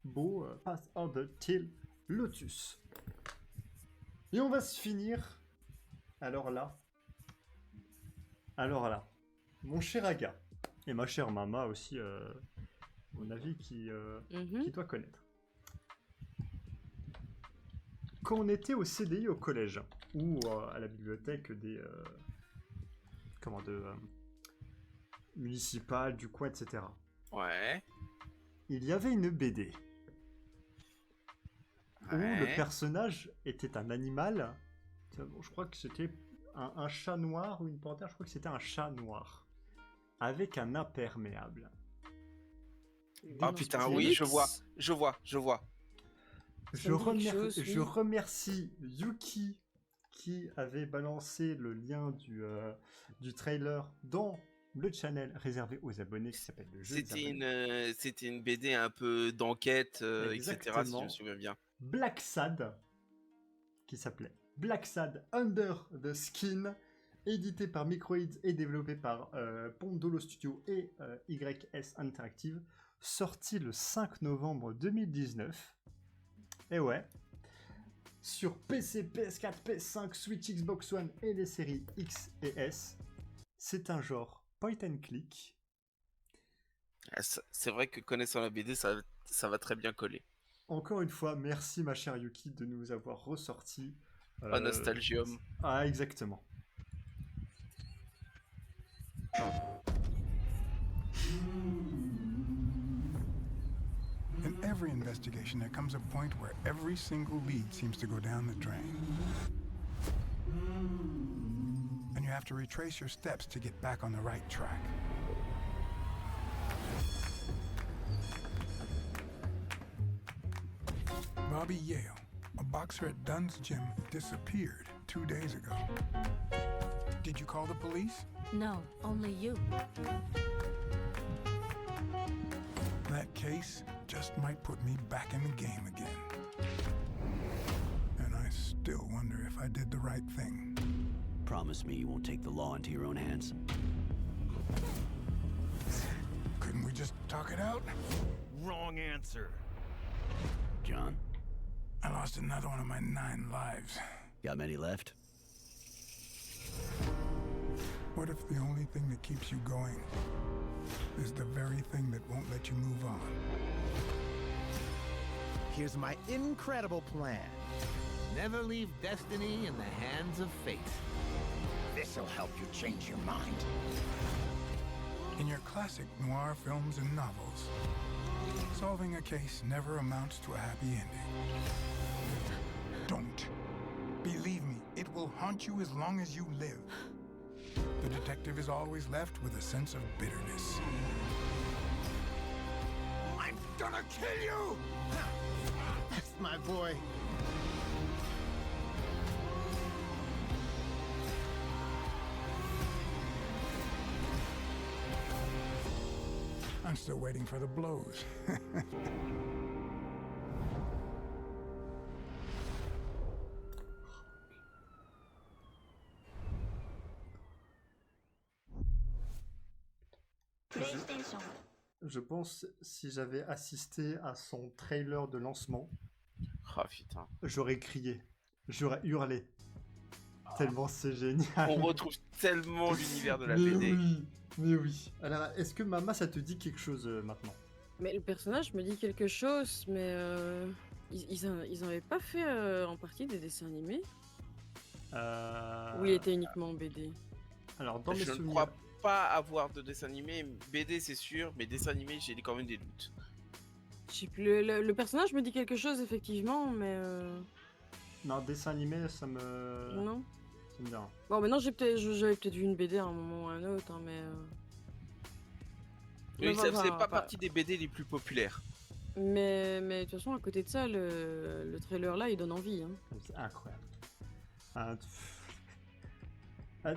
beau Path of the Teal Lotus. Et on va se finir. Alors là, mon cher Aga et ma chère Mama aussi, mon avis qui doit connaître. Quand on était au CDI au collège ou à la bibliothèque des municipales du coin, etc. Ouais. Il y avait une BD où Ouais. le personnage était un animal. Je crois que c'était un chat noir ou une panthère. Je crois que c'était un chat noir avec un imperméable. Ah putain, c'est oui, Lux. je vois. Je, Ça me dit quelque chose, je oui. remercie Yuki qui avait balancé le lien du trailer dans le channel réservé aux abonnés qui s'appelle le jeu des abonnés. C'était une BD un peu d'enquête, etc. Si je Exactement. me souviens bien. Black Sad, qui s'appelait Black Sad Under the Skin, édité par Microids et développé par Pondolo Studio et YS Interactive, sorti le 5 novembre 2019. Et ouais, sur PC, PS4, PS5, Switch, Xbox One et les séries X et S, c'est un genre point and click. Ah, c'est vrai que connaissant la BD, ça va très bien coller. Encore une fois, merci ma chère Yuki de nous avoir ressorti. Un Nostalgium. Ah, exactement. In every investigation, there comes a point where every single lead seems to go down the drain. And you have to retrace your steps to get back on the right track. Bobby Yale, a boxer at Dunn's gym, disappeared 2 days ago. Did you call the police? No, only you. That case just might put me back in the game again. And I still wonder if I did the right thing. Promise me you won't take the law into your own hands. Couldn't we just talk it out? Wrong answer. John, I lost another one of my 9 lives. got many left? What if the only thing that keeps you going is the very thing that won't let you move on? Here's my incredible plan. Never leave destiny in the hands of fate. This'll help you change your mind. In your classic noir films and novels, solving a case never amounts to a happy ending. Don't. Believe me, it will haunt you as long as you live. The detective is always left with a sense of bitterness. I'm gonna kill you! That's my boy. I'm still waiting for the blows. Je pense si j'avais assisté à son trailer de lancement, Ah putain. j'aurais crié, j'aurais hurlé. Tellement c'est génial. On retrouve tellement l'univers de la mais BD. oui, mais oui. Alors, est-ce que Mama, ça te dit quelque chose maintenant? Mais le personnage me dit quelque chose, mais ils en avaient pas fait en partie des dessins animés? Ou il était uniquement en BD? Alors, dans mes Je ne souvenirs, crois pas avoir de dessin animé. BD, c'est sûr, mais dessin animé, j'ai quand même des doutes. Je sais plus, le personnage me dit quelque chose, effectivement, mais. Non, dessin animé, ça me... Non. Ça me dit rien. Bon, maintenant, j'avais peut-être vu une BD à un moment ou à un autre, hein, mais. Oui, Mais ça enfin, faisait pas enfin, partie des BD les plus populaires. Mais de toute façon, à côté de ça, le trailer là, il donne envie. Hein. C'est incroyable.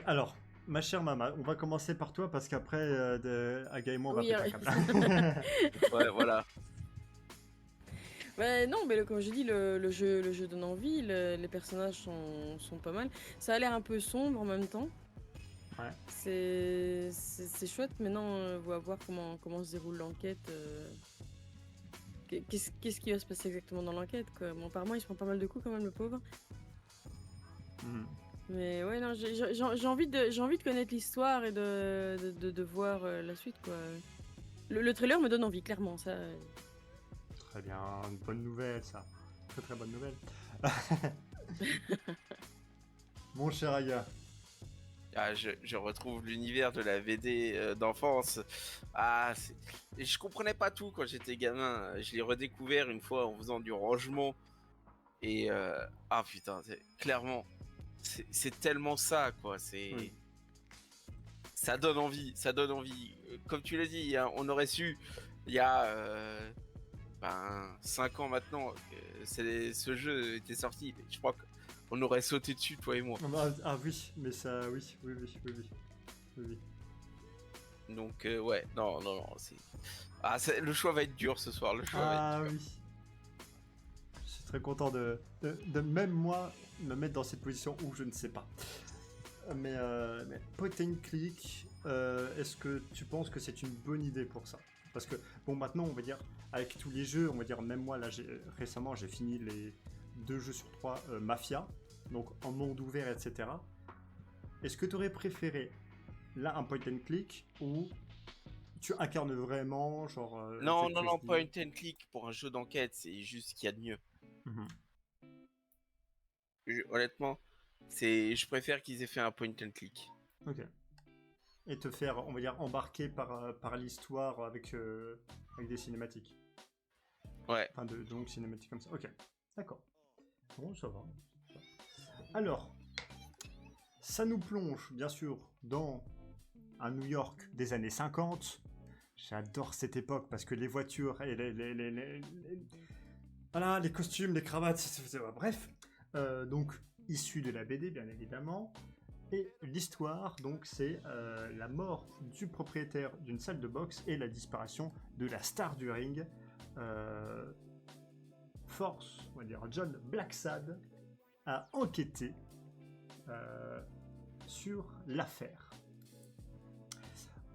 Alors, ma chère Mama, on va commencer par toi parce qu'après, Aga et moi, on va Oui, péter un câble. Ouais, voilà. Ouais, non, mais comme je dis, le jeu donne envie, les personnages sont pas mal. Ça a l'air un peu sombre en même temps. Ouais. C'est chouette. Maintenant, on va voir comment se déroule l'enquête. Qu'est-ce qui va se passer exactement dans l'enquête, quoi. Bon, apparemment, il se prend pas mal de coups quand même, le pauvre. Mhm. Mais ouais, non, j'ai envie de connaître l'histoire et de voir la suite, quoi. Le trailer me donne envie, clairement, ça. Très bien, une bonne nouvelle, ça. Très très bonne nouvelle. Mon cher Aga. Ah, je retrouve l'univers de la VD d'enfance. Ah, et je comprenais pas tout quand j'étais gamin. Je l'ai redécouvert une fois en faisant du rangement. Et ah putain, clairement, c'est tellement ça, quoi. Oui. Ça donne envie, ça donne envie. Comme tu l'as dit, hein, on aurait su il y a 5 ans maintenant ce jeu était sorti. Je crois qu'on aurait sauté dessus, toi et moi. Ah oui, mais ça, oui. Donc ouais, non, le choix va être dur ce soir. Le choix va être dur. Oui. Je suis très content de même moi me mettre dans cette position où je ne sais pas. Mais point and click, est-ce que tu penses que c'est une bonne idée pour ça? Parce que bon, maintenant on va dire avec tous les jeux, on va dire même moi là récemment j'ai fini les 2 jeux sur 3 Mafia, donc en monde ouvert, etc. Est-ce que tu aurais préféré là un point and click ou tu incarnes vraiment genre Non, point and click pour un jeu d'enquête, c'est juste ce qu'il y a de mieux. Mhm. Honnêtement, je préfère qu'ils aient fait un point and click. Ok. Et te faire, on va dire, embarquer par l'histoire avec des cinématiques. Ouais. Enfin, donc cinématiques comme ça. Ok. D'accord. Bon, ça va. Alors, ça nous plonge, bien sûr, dans un New York des années 50. J'adore cette époque parce que les voitures et voilà, les costumes, les cravates, bref. Donc, issu de la BD, bien évidemment. Et l'histoire, donc, c'est la mort du propriétaire d'une salle de boxe et la disparition de la star du ring. Force, on va dire, John Blacksad a enquêté sur l'affaire.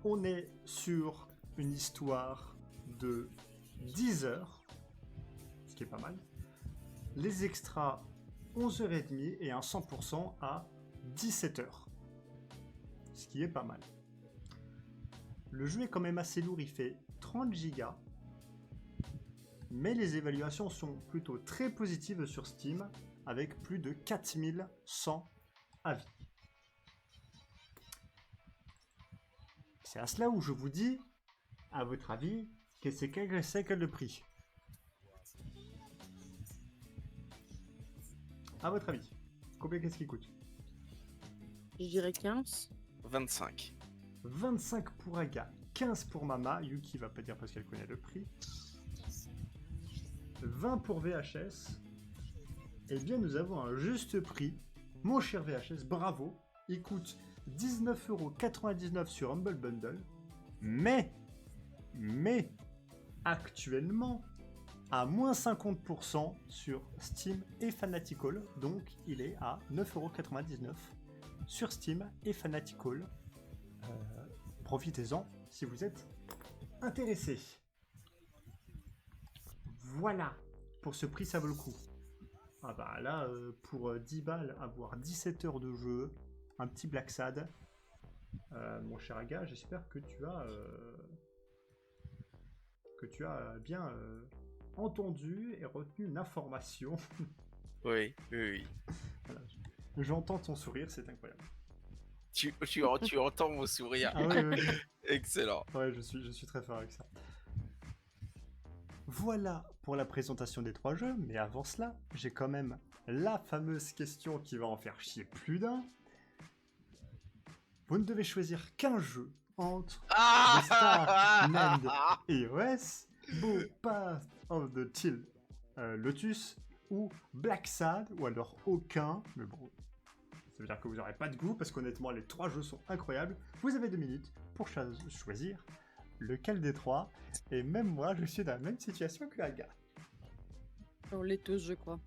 On est sur une histoire de 10 heures, ce qui est pas mal. Les extras 11h30 et un 100% à 17h, ce qui est pas mal. Le jeu est quand même assez lourd, il fait 30 gigas, mais les évaluations sont plutôt très positives sur Steam, avec plus de 4100 avis. C'est à cela où je vous dis, à votre avis, qu'est-ce que c'est que le prix? À votre avis, combien qu'est-ce qu'il coûte? Je dirais 15. 25. 25 pour Aga, 15 pour Mama, Yuki va pas dire parce qu'elle connaît le prix. 20 pour VHS. Eh bien, nous avons un juste prix. Mon cher VHS, bravo. Il coûte 19,99€ sur Humble Bundle. Mais, actuellement, à moins 50% sur Steam et Fanatical. Donc, il est à 9,99€ sur Steam et Fanatical. Profitez-en si vous êtes intéressé. Voilà, pour ce prix ça vaut le coup. Ah bah là, pour 10 balles, avoir 17 heures de jeu, un petit Blacksad. Mon cher Aga, j'espère que tu as bien entendu et retenu l'information. Oui. Voilà. J'entends ton sourire, c'est incroyable. tu entends mon sourire. Ah oui, oui, oui. Excellent. Ouais, je suis très fort avec ça. Voilà pour la présentation des 3 jeux, mais avant cela, j'ai quand même la fameuse question qui va en faire chier plus d'un. Vous ne devez choisir qu'un jeu entre The Star Named EOS, Beau Path of the Teal Lotus ou Black Sad, ou alors aucun, mais bon, ça veut dire que vous n'aurez pas de goût, parce qu'honnêtement, les 3 jeux sont incroyables. Vous avez 2 minutes pour choisir lequel des 3, et même moi, je suis dans la même situation que Aga. Pour les tous, je crois.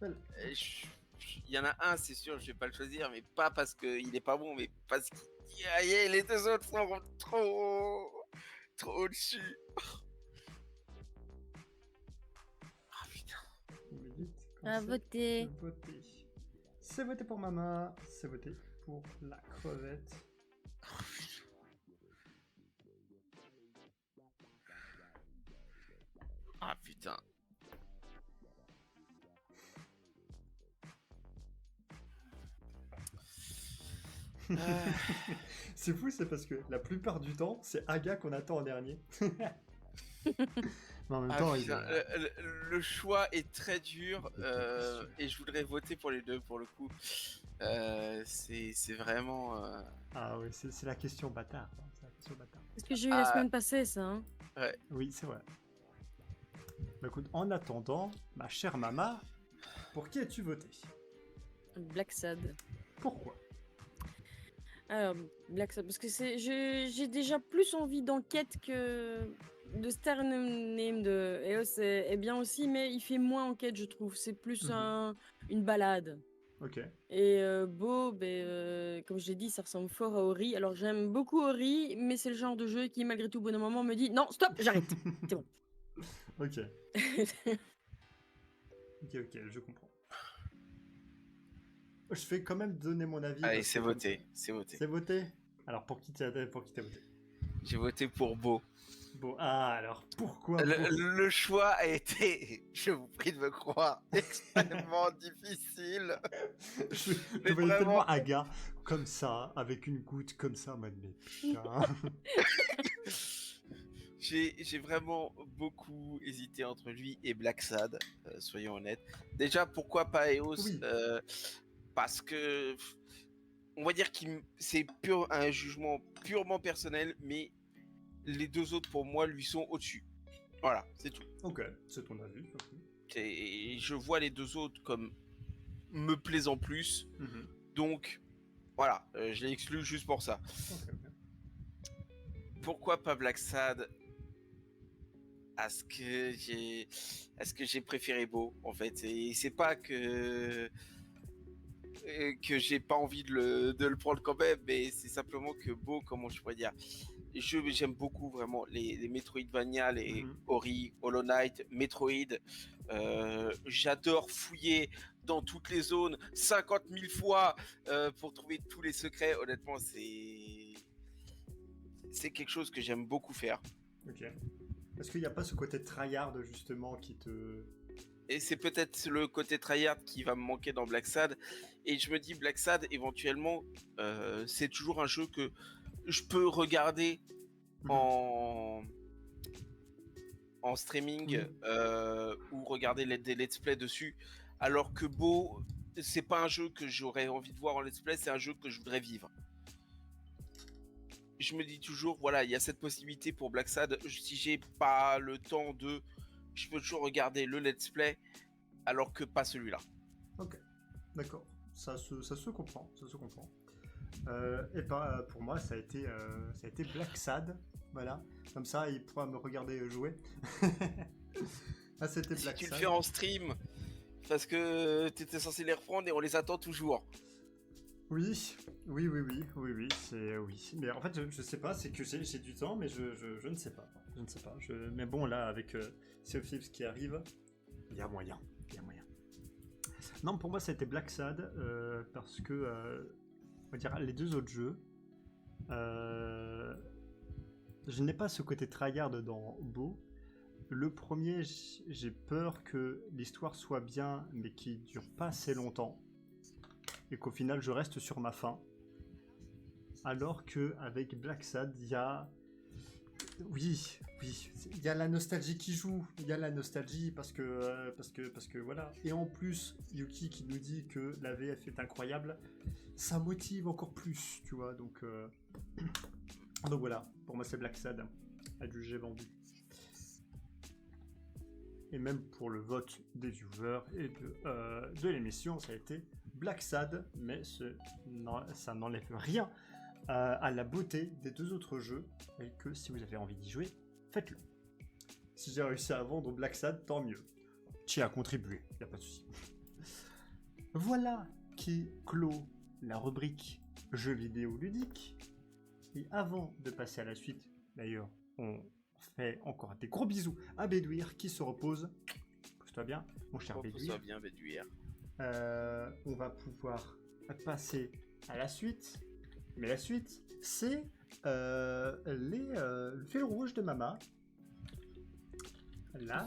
Il y en a un, c'est sûr, je vais pas le choisir, mais pas parce qu'il est pas bon, mais parce que les 2 autres sont trop au-dessus. Ah putain. 2 minutes, À commencez voter. de voter. C'est voté pour Mama, c'est voté pour la crevette. Ah putain. C'est fou, c'est parce que la plupart du temps, c'est Aga qu'on attend en dernier. Mais en même temps, il putain, est... le choix est très dur et je voudrais voter pour les deux pour le coup. C'est vraiment. Ah oui, c'est la question bâtard. Hein, c'est la question bâtard. C'est ce que j'ai eu la semaine passée, ça. Hein. Oui, c'est vrai. Bah écoute, en attendant, ma chère Mama, pour qui as-tu voté? Black Sad. Pourquoi? Alors, Black Sad, parce que j'ai déjà plus envie d'enquête que de Star Name de EOS est bien aussi, mais il fait moins enquête, je trouve. C'est plus une balade. Ok. Et Beau, comme je l'ai dit, ça ressemble fort à Ori. Alors j'aime beaucoup Ori, mais c'est le genre de jeu qui, malgré tout, au bout d'un moment, me dit non, stop, j'arrête. C'est bon. Ok. Ok, je comprends. Je vais quand même donner mon avis. Allez, parce c'est que voté. C'est voté. C'est voté? Alors, pour qui t'as voté? J'ai voté pour Beau. Bon, alors, pourquoi Le choix a été, je vous prie de me croire, extrêmement difficile. Je Mais voyais vraiment... tellement Aga comme ça, avec une goutte comme ça, en mode, mais putain. J'ai vraiment beaucoup hésité entre lui et Black Sad, soyons honnêtes. Déjà, pourquoi pas EOS? Oui. Parce que, on va dire que c'est un jugement purement personnel, mais les 2 autres, pour moi, lui sont au-dessus. Voilà, c'est tout. Ok, c'est ton avis. Et je vois les 2 autres comme me plaisant plus. Donc, voilà, je l'ai exclu juste pour ça. Okay. Pourquoi pas Black Sad? Est-ce que j'ai préféré Beau, en fait. Et c'est pas que j'ai pas envie de le prendre quand même, mais c'est simplement que Beau, comment je pourrais dire, j'aime beaucoup vraiment les Metroidvania, les Ori, Hollow Knight, Metroid. J'adore fouiller dans toutes les zones 50 000 fois pour trouver tous les secrets. Honnêtement, c'est quelque chose que j'aime beaucoup faire. Ok. Est-ce qu'il n'y a pas ce côté tryhard justement qui te... Et c'est peut-être le côté tryhard qui va me manquer dans Black Sad. Et je me dis, Black Sad, éventuellement, c'est toujours un jeu que je peux regarder en streaming ou regarder des let's play dessus. Alors que Beau, c'est pas un jeu que j'aurais envie de voir en let's play, c'est un jeu que je voudrais vivre. Je me dis toujours, voilà, il y a cette possibilité pour Black Sad. Si j'ai pas le temps je peux toujours regarder le let's play, alors que pas celui-là. Ok, d'accord. Ça se comprend, ça se comprend. Et pour moi, ça a été Black Sad. Voilà, comme ça, il pourra me regarder jouer. Ah, c'était Black Sad. Si tu le fais en stream, parce que tu étais censé les reprendre et on les attend toujours. Oui, c'est oui. Mais en fait, je sais pas, c'est que j'ai du temps, mais je ne sais pas. Je ne sais pas. Mais bon, là, avec Sea of Thieves qui arrive, il y a moyen. Non, pour moi, c'était Black Sad, parce que, on va dire, les 2 autres jeux, je n'ai pas ce côté tryhard dans Beau. Le premier, j'ai peur que l'histoire soit bien, mais qu'il dure pas assez longtemps. Et qu'au final, je reste sur ma faim. Alors que avec Black Sad, il y a... Oui, il y a la nostalgie qui joue. Il y a la nostalgie parce que voilà. Et en plus, Yuki qui nous dit que la VF est incroyable, ça motive encore plus, tu vois. Donc voilà, pour moi c'est Black Sad, adjugé vendu. Et même pour le vote des viewers et de l'émission, ça a été Black Sad, mais ça n'enlève rien à la beauté des deux autres jeux, et que si vous avez envie d'y jouer, faites-le. Si j'ai réussi à vendre Black Sad, tant mieux. Tu as contribué, y a pas de souci. Voilà qui clôt la rubrique jeux vidéo ludiques. Et avant de passer à la suite, d'ailleurs, on fait encore des gros bisous à Bédouir qui se repose. Pose-toi bien, mon cher Bédouir. Pose-toi bien, Bédouir. On va pouvoir passer à la suite. Mais la suite, c'est le fil rouge de Mama. Là,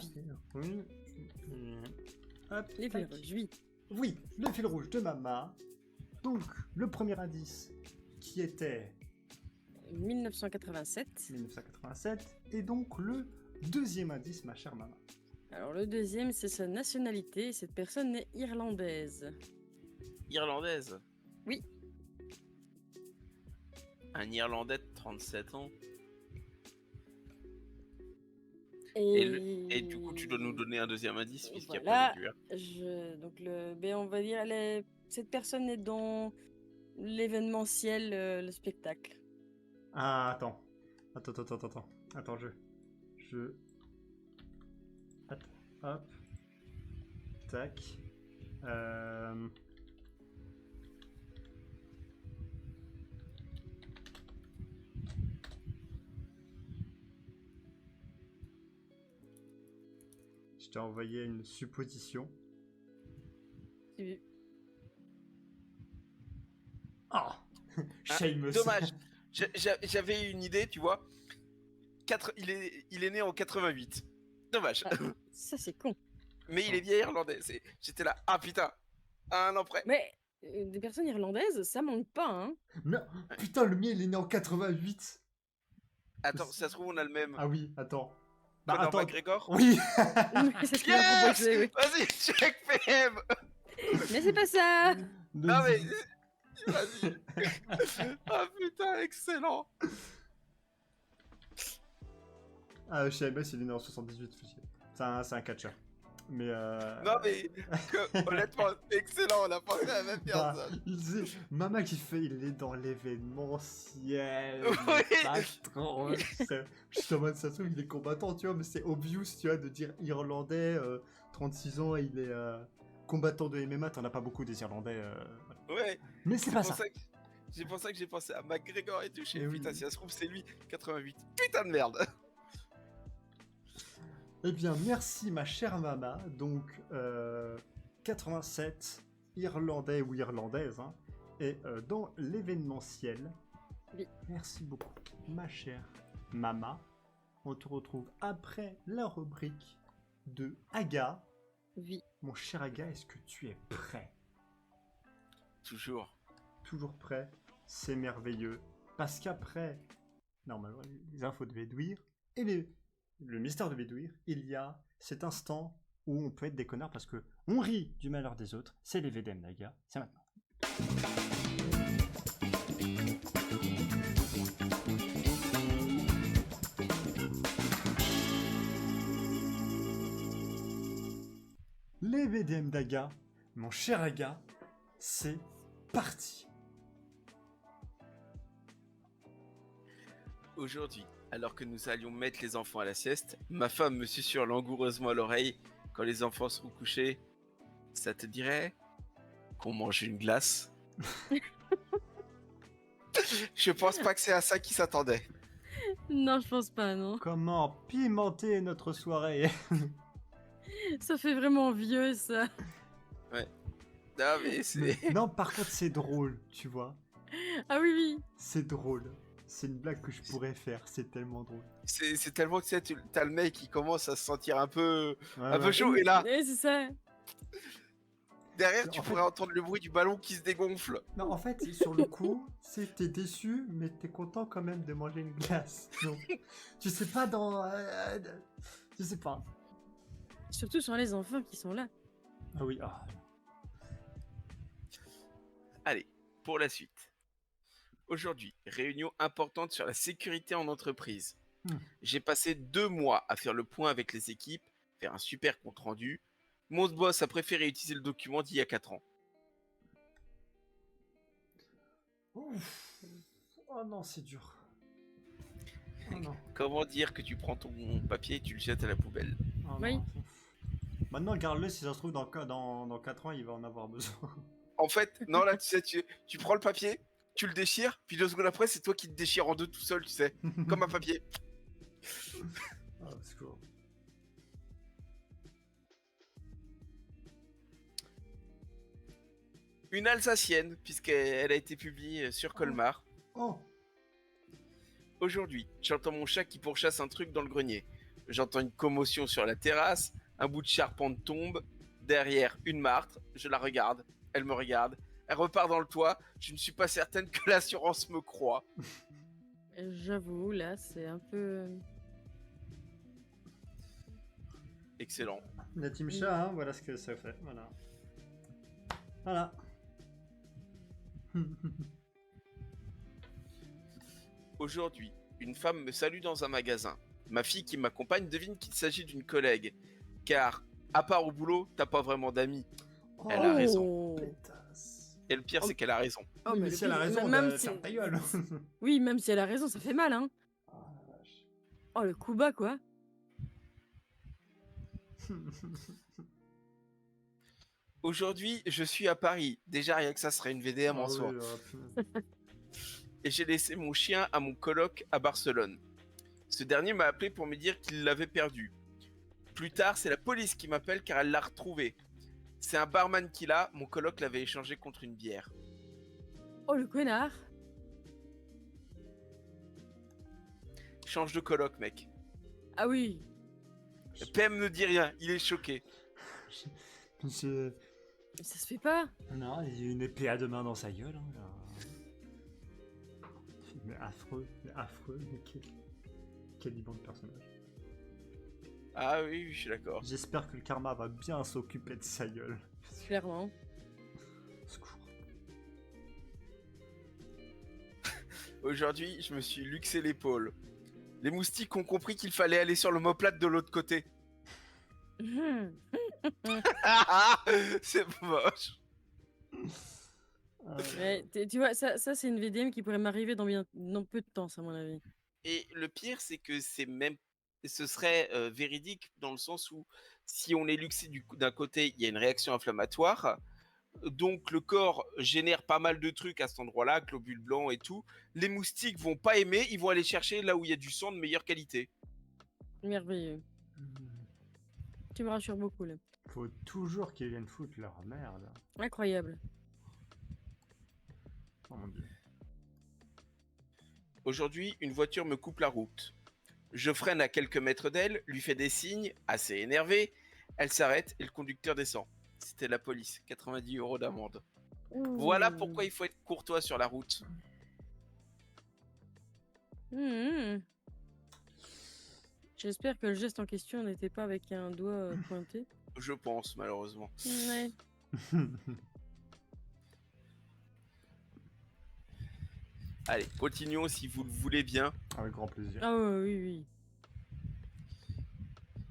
hop, Les tac. fils rouges, oui. Oui, le fil rouge de Mama. Donc, le premier indice qui était 1987. 1987. Et donc, le deuxième indice, ma chère Mama. Alors le deuxième, c'est sa nationalité. Cette personne est irlandaise. Irlandaise. Oui. Un Irlandais de 37 ans. Et du coup, tu dois nous donner un deuxième indice, puisqu'il n'y a pas Bédouir. Donc on va dire, cette personne est dans l'événementiel, le spectacle. Ah, attends. Attends, hop. Tac. Je t'ai envoyé une supposition. Oui. Ah, Shameless. Dommage. J'avais une idée, tu vois. Il est né en 88. Dommage. Ah, ça c'est con. Mais il est bien irlandais. J'étais là. Ah putain. Un an près. Mais des personnes irlandaises, ça manque pas, hein. Mais, putain, le mien il est né en 88. Attends, ça se trouve, on a le même. Ah oui, attends. Conor attends. McGregor. Oui. C'est ce qu'il a proposé, oui. Vas-y, check PM. Mais c'est pas ça. Non mais. Vas-y. Ah putain, excellent. Ah, Shameless il est né en 78. C'est un catcheur. Mais Non mais honnêtement, excellent, on a parlé à la même personne. Mama il est dans l'événementiel. Oui. Je suis en mode, ça se trouve, il est combattant, tu vois, mais c'est obvious, tu vois, de dire irlandais, 36 ans, il est combattant de MMA, t'en as pas beaucoup des irlandais. Ouais. Mais c'est pas ça. C'est pour ça que j'ai pensé à McGregor et tout. Et putain, oui. si ça se trouve, c'est lui, 88. Putain de merde. Eh bien, merci ma chère Mama. Donc, 87, irlandais ou irlandaise, hein, et dans l'événementiel. Oui. Merci beaucoup, ma chère Mama. On te retrouve après la rubrique de Aga. Oui. Mon cher Aga, est-ce que tu es prêt? Toujours. Toujours prêt, c'est merveilleux. Parce qu'après, normalement, les infos de Bédouir et le mystère de Bédouir, il y a cet instant où on peut être des connards parce que on rit du malheur des autres. C'est les VDM Naga, c'est maintenant. Les VDM d'Aga, mon cher Aga, c'est parti. Aujourd'hui, alors que nous allions mettre les enfants à la sieste, ma femme me susurre langoureusement à l'oreille quand les enfants seront couchés. Ça te dirait qu'on mange une glace? Je pense pas que c'est à ça qu'ils s'attendaient. Non, je pense pas, non. Comment pimenter notre soirée? Ça fait vraiment vieux, ça. Non mais c'est... Non, par contre, c'est drôle, tu vois. Ah oui, oui. C'est drôle. C'est une blague que je pourrais faire, c'est tellement drôle. C'est tellement que tu sais, t'as le mec qui commence à se sentir un peu Ouais. chaud et là... Ouais, c'est ça. Derrière, tu En fait- pourrais entendre le bruit du ballon qui se dégonfle. Non, en fait, sur le coup, t'es déçu, mais t'es content quand même de manger une glace. Donc, tu sais pas dans... je sais pas. Surtout sur les enfants qui sont là. Ah oui, ah. Allez, pour la suite. Aujourd'hui, réunion importante sur la sécurité en entreprise. Hmm. J'ai passé 2 mois à faire le point avec les équipes, faire un super compte rendu. Mon boss a préféré utiliser le document d'il y a 4 ans. Ouf. Oh non, c'est dur. Oh non. Comment dire que tu prends ton papier et tu le jettes à la poubelle? Oh Oui. non. Maintenant, garde-le, si ça se trouve, dans 4 ans, il va en avoir besoin. En fait, non, là, tu sais, tu prends le papier, tu le déchires, puis 2 secondes après, c'est toi qui te déchires en deux tout seul, tu sais, comme un papier. Ah, au secours. Une Alsacienne, puisqu'elle a été publiée sur Colmar. Oh. Aujourd'hui, j'entends mon chat qui pourchasse un truc dans le grenier. J'entends une commotion sur la terrasse, un bout de charpente tombe, derrière une martre, je la regarde, elle me regarde, elle repart dans le toit, je ne suis pas certaine que l'assurance me croit. J'avoue, là, c'est un peu... Excellent. La team chat, hein, voilà ce que ça fait. Voilà. Voilà. Aujourd'hui, une femme me salue dans un magasin. Ma fille qui m'accompagne devine qu'il s'agit d'une collègue. Car, à part au boulot, t'as pas vraiment d'amis. Elle a raison. Oh. Pétasse. Et le pire, c'est qu'elle a raison. Oh, Oui, mais le si elle a pire, raison, même de si- ferme ta gueule. Oui, même si elle a raison, ça fait mal, hein. Oh la vache. Oh, le coup bas, quoi. Aujourd'hui, je suis à Paris. Déjà, rien que ça serait une VDM en Ah soi. oui, punaise. Et j'ai laissé mon chien à mon coloc à Barcelone. Ce dernier m'a appelé pour me dire qu'il l'avait perdu. Plus tard, c'est la police qui m'appelle car elle l'a retrouvé. C'est un barman qui l'a, mon coloc l'avait échangé contre une bière. Oh, le connard. Change de coloc, mec. Ah oui. PM ne dit rien, il est choqué. Je- Mais ça se fait pas. Non, il y a une épée à deux mains dans sa gueule. Hein, là. Mais affreux, mais quel immense personnage. Ah oui, je suis d'accord. J'espère que le karma va bien s'occuper de sa gueule. Clairement. Au secours. Aujourd'hui, je me suis luxé l'épaule. Les moustiques ont compris qu'il fallait aller sur l'omoplate de l'autre côté. C'est moche. Ouais, tu vois, ça c'est une VDM qui pourrait m'arriver dans peu de temps, ça, à mon avis. Et le pire, c'est que ce serait véridique dans le sens où si on est luxé d'un côté, il y a une réaction inflammatoire. Donc le corps génère pas mal de trucs à cet endroit-là, globules blancs et tout. Les moustiques vont pas aimer, ils vont aller chercher là où il y a du sang de meilleure qualité. Merveilleux. Tu me rassures beaucoup, là. Faut toujours qu'ils viennent foutre leur merde. Incroyable. Oh mon dieu. Aujourd'hui, une voiture me coupe la route. Je freine à quelques mètres d'elle, lui fais des signes, assez énervé. Elle s'arrête et le conducteur descend. C'était la police, 90 € d'amende. Voilà pourquoi il faut être courtois sur la route. Mmh. J'espère que le geste en question n'était pas avec un doigt pointé. Je pense, malheureusement. Ouais. Allez, continuons si vous le voulez bien. Avec grand plaisir. Ah ouais, oui, oui.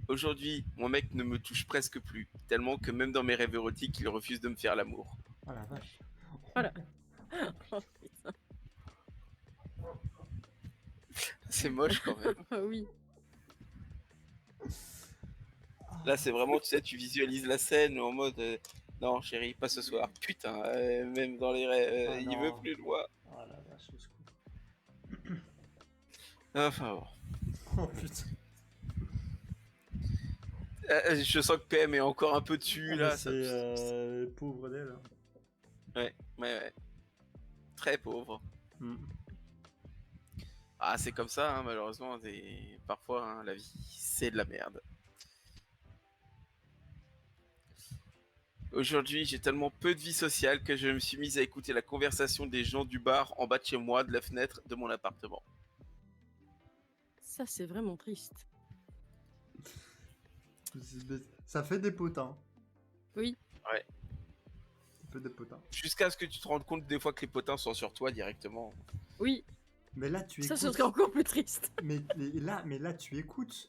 Aujourd'hui, mon mec ne me touche presque plus, tellement que même dans mes rêves érotiques, il refuse de me faire l'amour. Oh la vache. Voilà. Oh, putain. C'est moche quand même. Ah oui. Là, c'est vraiment, tu sais, tu visualises la scène en mode non, chérie, pas ce soir. Putain, même dans les rêves, Ah il non. veut plus de moi. Oh la vache, au secours. Enfin bon. Oh putain. Je sens que PM est encore un peu dessus Ah, là. mais ça- c'est pauvre d'elle. Hein. Ouais. Très pauvre. Mm. Ah, c'est comme ça, hein, malheureusement. Parfois, hein, la vie, c'est de la merde. Aujourd'hui, j'ai tellement peu de vie sociale que je me suis mise à écouter la conversation des gens du bar en bas de chez moi, de la fenêtre de mon appartement. Ça, c'est vraiment triste. Ça fait des potins. Oui. Ouais. Ça fait des potins. Jusqu'à ce que tu te rendes compte des fois que les potins sont sur toi directement. Oui. Mais là, tu Ça, écoutes. ce serait encore plus triste. Mais là, tu écoutes.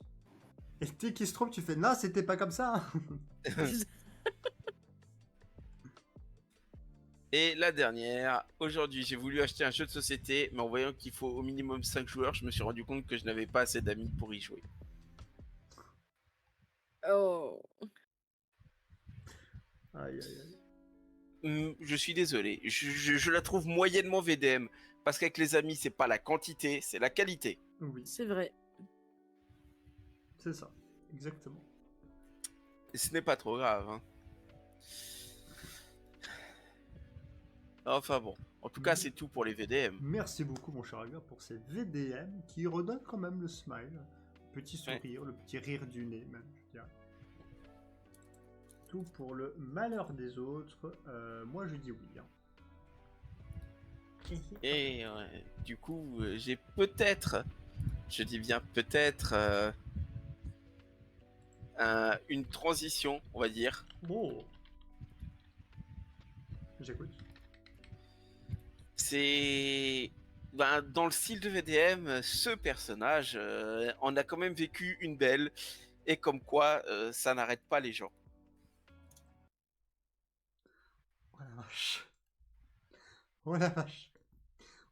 Et dès qu'il se trompe, tu fais non, c'était pas comme ça. Et la dernière, aujourd'hui j'ai voulu acheter un jeu de société, mais en voyant qu'il faut au minimum 5 joueurs, je me suis rendu compte que je n'avais pas assez d'amis pour y jouer. Oh. Aïe, aïe, aïe. Je suis désolé, je la trouve moyennement VDM, parce qu'avec les amis c'est pas la quantité, c'est la qualité. Oui, C'est vrai. c'est ça. Exactement. Et ce n'est pas trop grave. Hein. Enfin bon, en tout cas c'est tout pour les VDM. Merci beaucoup, mon cher Agar, pour ces VDM qui redonnent quand même le smile. Le petit sourire, le petit rire du nez, même, je dirais. Tout pour le malheur des autres. Moi, je dis oui. Hein. Et du coup, j'ai peut-être, je dis bien peut-être, une transition, on va dire. Oh. J'écoute. C'est dans le style de VDM, ce personnage en a quand même vécu une belle, et comme quoi ça n'arrête pas les gens. Oh la vache. Oh la vache.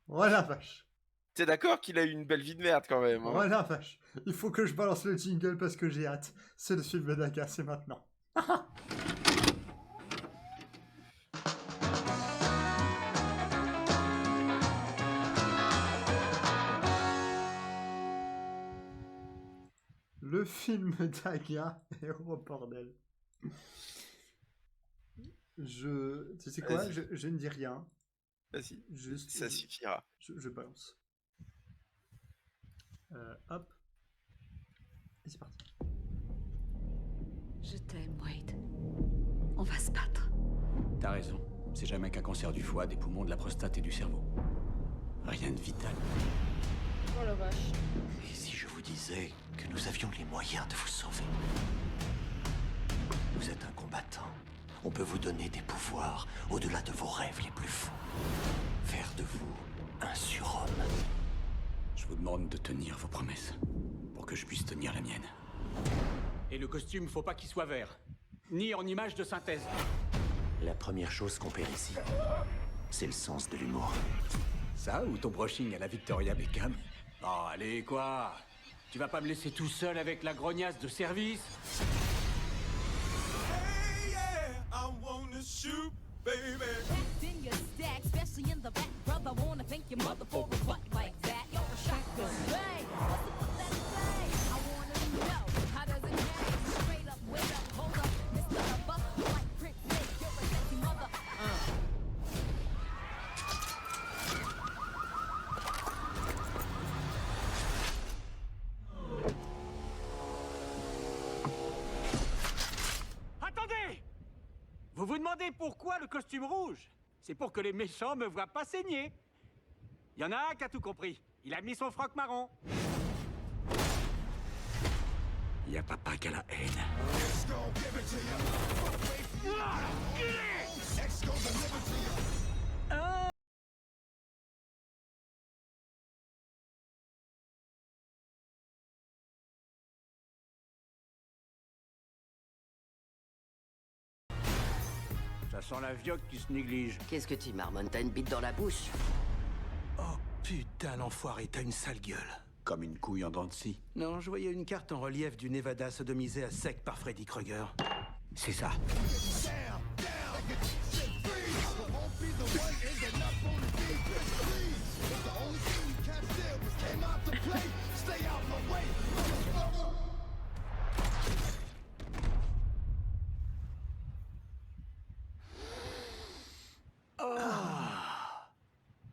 Oh la vache. T'es d'accord qu'il a eu une belle vie de merde quand même, hein. Oh la vache. Il faut que je balance le jingle parce que j'ai hâte. C'est le film Daga, c'est maintenant. Le film Daga et oh bordel. Tu sais quoi, Vas-y. je ne dis rien. Vas-y, Juste, ça suffira. je balance. Hop. Et c'est parti. Je t'aime, Wade. On va se battre. T'as raison. C'est jamais qu'un cancer du foie, des poumons, de la prostate et du cerveau. Rien de vital. Oh la vache. Et si je vous disais que nous avions les moyens de vous sauver? Vous êtes un combattant. On peut vous donner des pouvoirs au-delà de vos rêves les plus fous. Faire de vous un surhomme. Je vous demande de tenir vos promesses pour que je puisse tenir la mienne. Et le costume, faut pas qu'il soit vert, ni en image de synthèse. La première chose qu'on perd ici, c'est le sens de l'humour. Ça ou ton brushing à la Victoria Beckham? Oh, allez, quoi? Tu vas pas me laisser tout seul avec la grognasse de service? Attendez! Vous vous demandez pourquoi le costume rouge? C'est pour que les méchants me voient pas saigner. Il y en a un qui a tout compris. Il a mis son froc marron. Il y a papa qui a la haine. Ça sent la vioque qui se néglige. Qu'est-ce que tu marmonnes? T'as une bite dans la bouche? Oh putain, l'enfoiré, t'as une sale gueule. Comme une couille en dents de scie. Non, je voyais une carte en relief du Nevada sodomisé à sec par Freddy Krueger. C'est ça.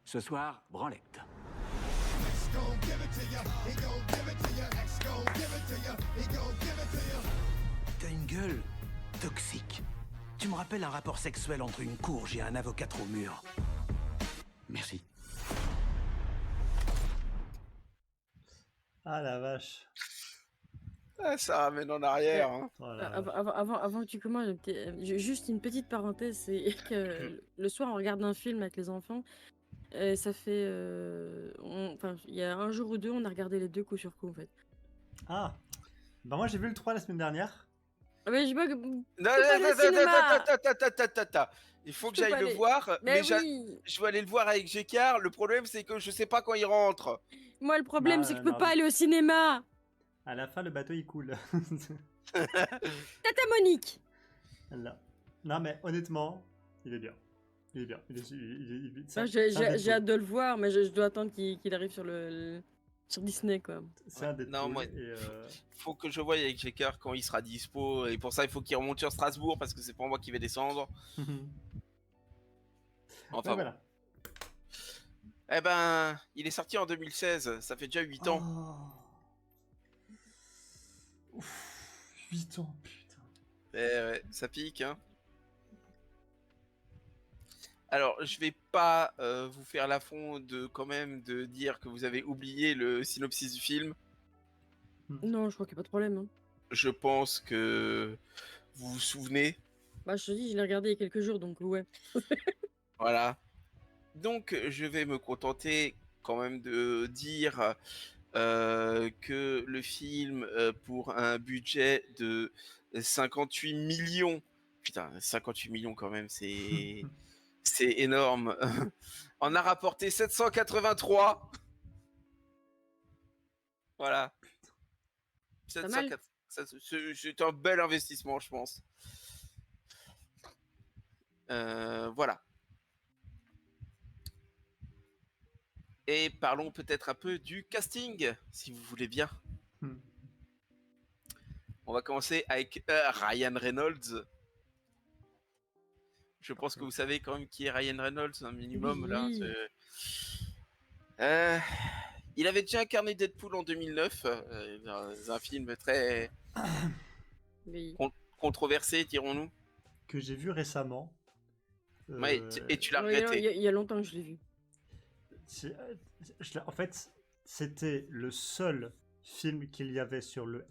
Ce soir, branlette. T'as une gueule toxique. Tu me rappelles un rapport sexuel entre une courge et un avocat trop mûr. Merci. Ah la vache. Ah, ça ramène en arrière. Hein. Oh la Avant, vache. avant que tu commences, juste une petite parenthèse, c'est que le soir on regarde un film avec les enfants. Ça fait, enfin, il y a un jour ou deux, on a regardé les deux coup sur coup en fait. Ah. Bah moi j'ai vu le 3 la semaine dernière. Ah, mais je vois que Non, peux pas aller au cinéma. Il faut Je que peux j'aille pas le aller. voir, Mais mais oui. je vais aller le voir avec Gécard. Le problème, c'est que je sais pas quand il rentre. Moi, le problème, Bah, c'est que je peux non. pas aller au cinéma. À la fin le bateau il coule. Tata Monique. Là. Non mais honnêtement, il est bien. Il est bien. J'ai hâte de le voir, mais je dois attendre qu'il arrive sur Disney quoi. C'est un Deadpool. Non, moi, et, faut que je voie avec Gécard quand il sera dispo. Et pour ça, il faut qu'il remonte sur Strasbourg parce que c'est pas moi qui vais descendre. Enfin, ouais, voilà. Eh ben, il est sorti en 2016. Ça fait déjà 8 ans. Oh. Ouf, 8 ans, putain. Eh ouais, ça pique, hein. Alors, je vais pas vous faire l'affront quand même de dire que vous avez oublié le synopsis du film. Non, je crois qu'il n'y a pas de problème. Hein. Je pense que vous vous souvenez. Bah, je te dis, je l'ai regardé il y a quelques jours, donc ouais. Voilà. Donc, je vais me contenter quand même de dire que le film, pour un budget de 58 millions, putain, 58 millions quand même, c'est énorme, en a rapporté 783. Voilà. Pas mal. C'est un bel investissement, je pense. Voilà. Et parlons peut-être un peu du casting, si vous voulez bien. On va commencer avec Ryan Reynolds. Je pense que vous savez quand même qui est Ryan Reynolds, un minimum. Oui. Là, il avait déjà incarné Deadpool en 2009, dans un film très controversé, dirons-nous. Que j'ai vu récemment. Ouais, et tu l'as Ouais, regretté. il y a longtemps que je l'ai vu. En fait, c'était le seul film qu'il y avait sur le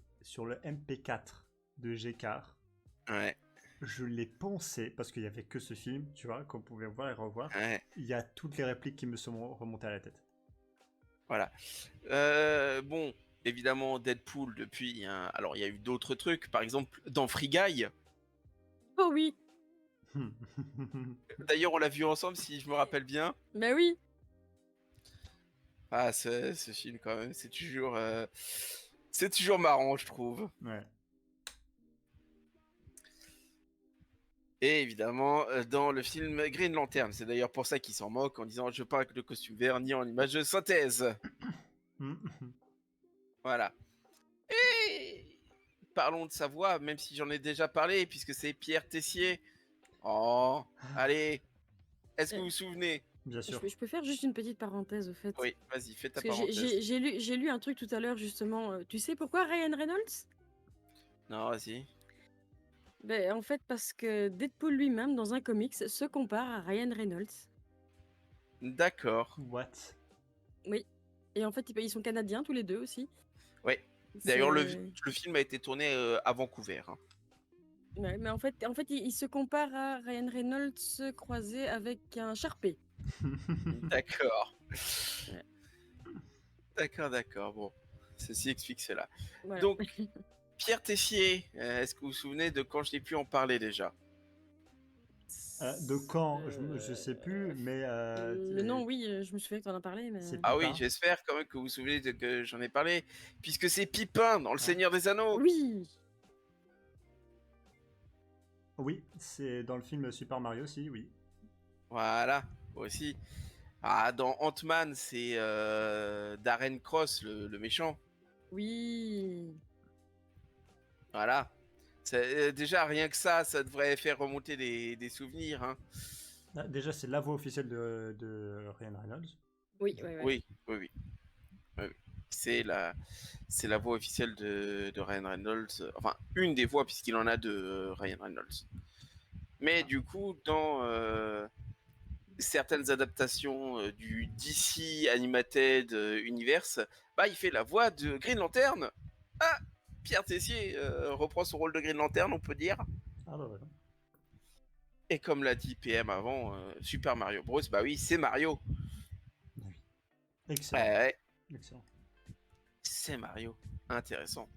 MP4 de Gécard. Ouais. Je l'ai poncé parce qu'il y avait que ce film, tu vois, qu'on pouvait voir et revoir. Ouais. Il y a toutes les répliques qui me sont remontées à la tête. Voilà. Bon, évidemment, Deadpool depuis. Hein, alors, il y a eu d'autres trucs. Par exemple, dans Free Guy. Oh oui. D'ailleurs, on l'a vu ensemble, si je me rappelle bien. Bah oui. Ah, ce film, quand même, c'est toujours marrant, je trouve. Ouais. Et évidemment, dans le film Green Lantern, c'est d'ailleurs pour ça qu'il s'en moque en disant je veux pas avec le costume vert ni en image de synthèse. Voilà. Et parlons de sa voix, même si j'en ai déjà parlé, puisque c'est Pierre Tessier. Oh, allez. Est-ce que vous vous souvenez? Bien sûr. Je peux faire juste une petite parenthèse au fait. Oui, vas-y, fais ta Parce que parenthèse. j'ai lu un truc tout à l'heure justement. Tu sais pourquoi Ryan Reynolds? Non, vas-y. Ben, en fait, parce que Deadpool lui-même, dans un comics, se compare à Ryan Reynolds. D'accord. What? Oui. Et en fait, ils sont canadiens tous les deux aussi. Oui. D'ailleurs, le film a été tourné à Vancouver. Hein. Ouais, mais en fait, il se compare à Ryan Reynolds croisé avec un Sharpie. D'accord. Ouais. D'accord. Bon, ceci explique cela. Voilà. Donc, Pierre Tessier, est-ce que vous vous souvenez de quand je n'ai pu en parler déjà? De quand je sais plus, mais... Le nom, oui, je me souviens que tu en as parlé. Mais... Ah oui, j'espère quand même que vous vous souvenez que j'en ai parlé, puisque c'est Pipin dans Le Seigneur des Anneaux. Oui. Oui, c'est dans le film Super Mario aussi, oui. Voilà, aussi. Ah, dans Ant-Man, c'est Darren Cross, le méchant. Oui. Voilà. Déjà, rien que ça devrait faire remonter des souvenirs. Hein. Déjà, c'est la voix officielle de Ryan Reynolds. Oui. C'est la voix officielle de Ryan Reynolds. Enfin, une des voix, puisqu'il en a de Ryan Reynolds. Mais du coup, dans certaines adaptations du DC Animated Universe, bah, il fait la voix de Green Lantern. Ah, Pierre Tessier reprend son rôle de Green Lantern, on peut dire. Ah bah voilà. Et comme l'a dit PM avant, Super Mario Bros, bah oui, c'est Mario. Oui. Excellent. Ouais, Excellent. c'est Mario. Intéressant.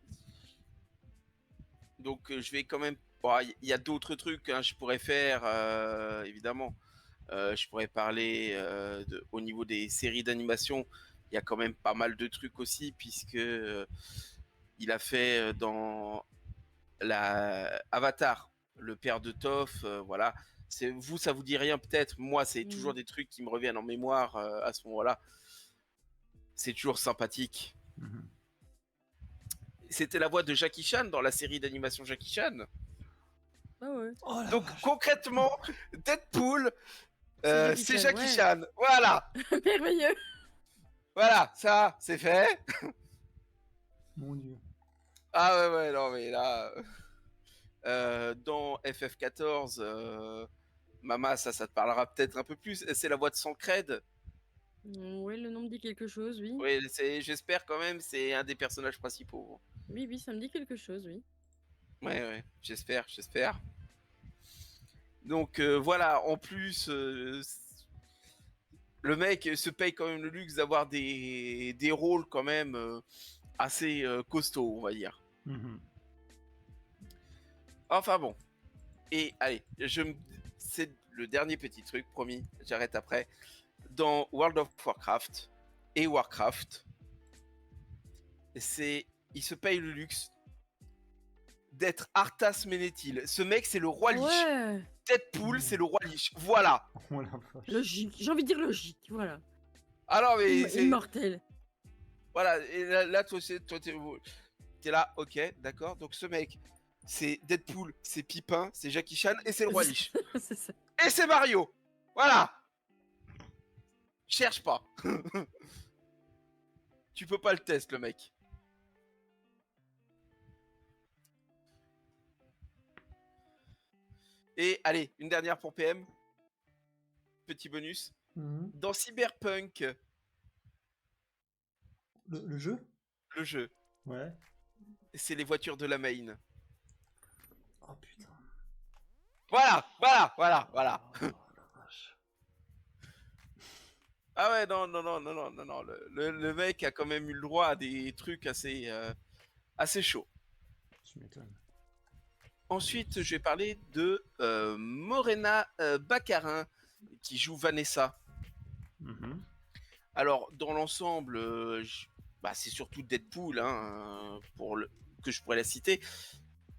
Donc je vais quand même... Bon, il y a d'autres trucs, hein, je pourrais faire, évidemment. Je pourrais parler au niveau des séries d'animation. Il y a quand même pas mal de trucs aussi, puisque il a fait dans la Avatar, le père de Toph, voilà. Vous, ça vous dit rien peut-être. Moi, c'est toujours des trucs qui me reviennent en mémoire à ce moment-là. C'est toujours sympathique. Mhm. C'était la voix de Jackie Chan dans la série d'animation Jackie Chan. Ah ouais. Oh la Donc vache. concrètement, Deadpool, c'est Jackie ouais. Chan. Voilà, Merveilleux. voilà, ça, c'est fait. Mon Dieu. Ah ouais, non mais là, dans FF14, Mama, ça te parlera peut-être un peu plus. C'est la voix de Sancred. Ouais, le nom me dit quelque chose, oui. Oui, j'espère quand même, c'est un des personnages principaux. Oui, oui, ça me dit quelque chose, oui. Ouais, j'espère. Donc voilà, en plus, le mec se paye quand même le luxe d'avoir des rôles quand même assez costauds, on va dire. Mhm. Enfin bon. Et allez, c'est le dernier petit truc, promis, j'arrête après. Dans World of Warcraft et Warcraft, il se paye le luxe d'être Arthas Menethil. Ce mec, c'est le roi Lich. Ouais. Deadpool, c'est le roi Lich. Voilà. Oh la vache. Logique. J'ai envie de dire logique, voilà. Alors, mais c'est... Immortel. Voilà, et là toi, t'es là, ok, d'accord. Donc ce mec, c'est Deadpool, c'est Pipin, c'est Jackie Chan et c'est le roi Lich. C'est ça. Et c'est Mario. Voilà. Cherche pas. Tu peux pas le tester, le mec. Et allez, une dernière pour PM. Petit bonus. Mhm. Dans Cyberpunk, Le jeu? le jeu, Ouais. c'est les voitures de la main. Oh putain. Voilà. Oh la vache. Ah ouais, non. Le mec a quand même eu le droit à des trucs assez chauds. Tu m'étonnes. Ensuite, je vais parler de Morena Baccarin, qui joue Vanessa. Mhm. Alors, dans l'ensemble, c'est surtout Deadpool, hein, que je pourrais la citer.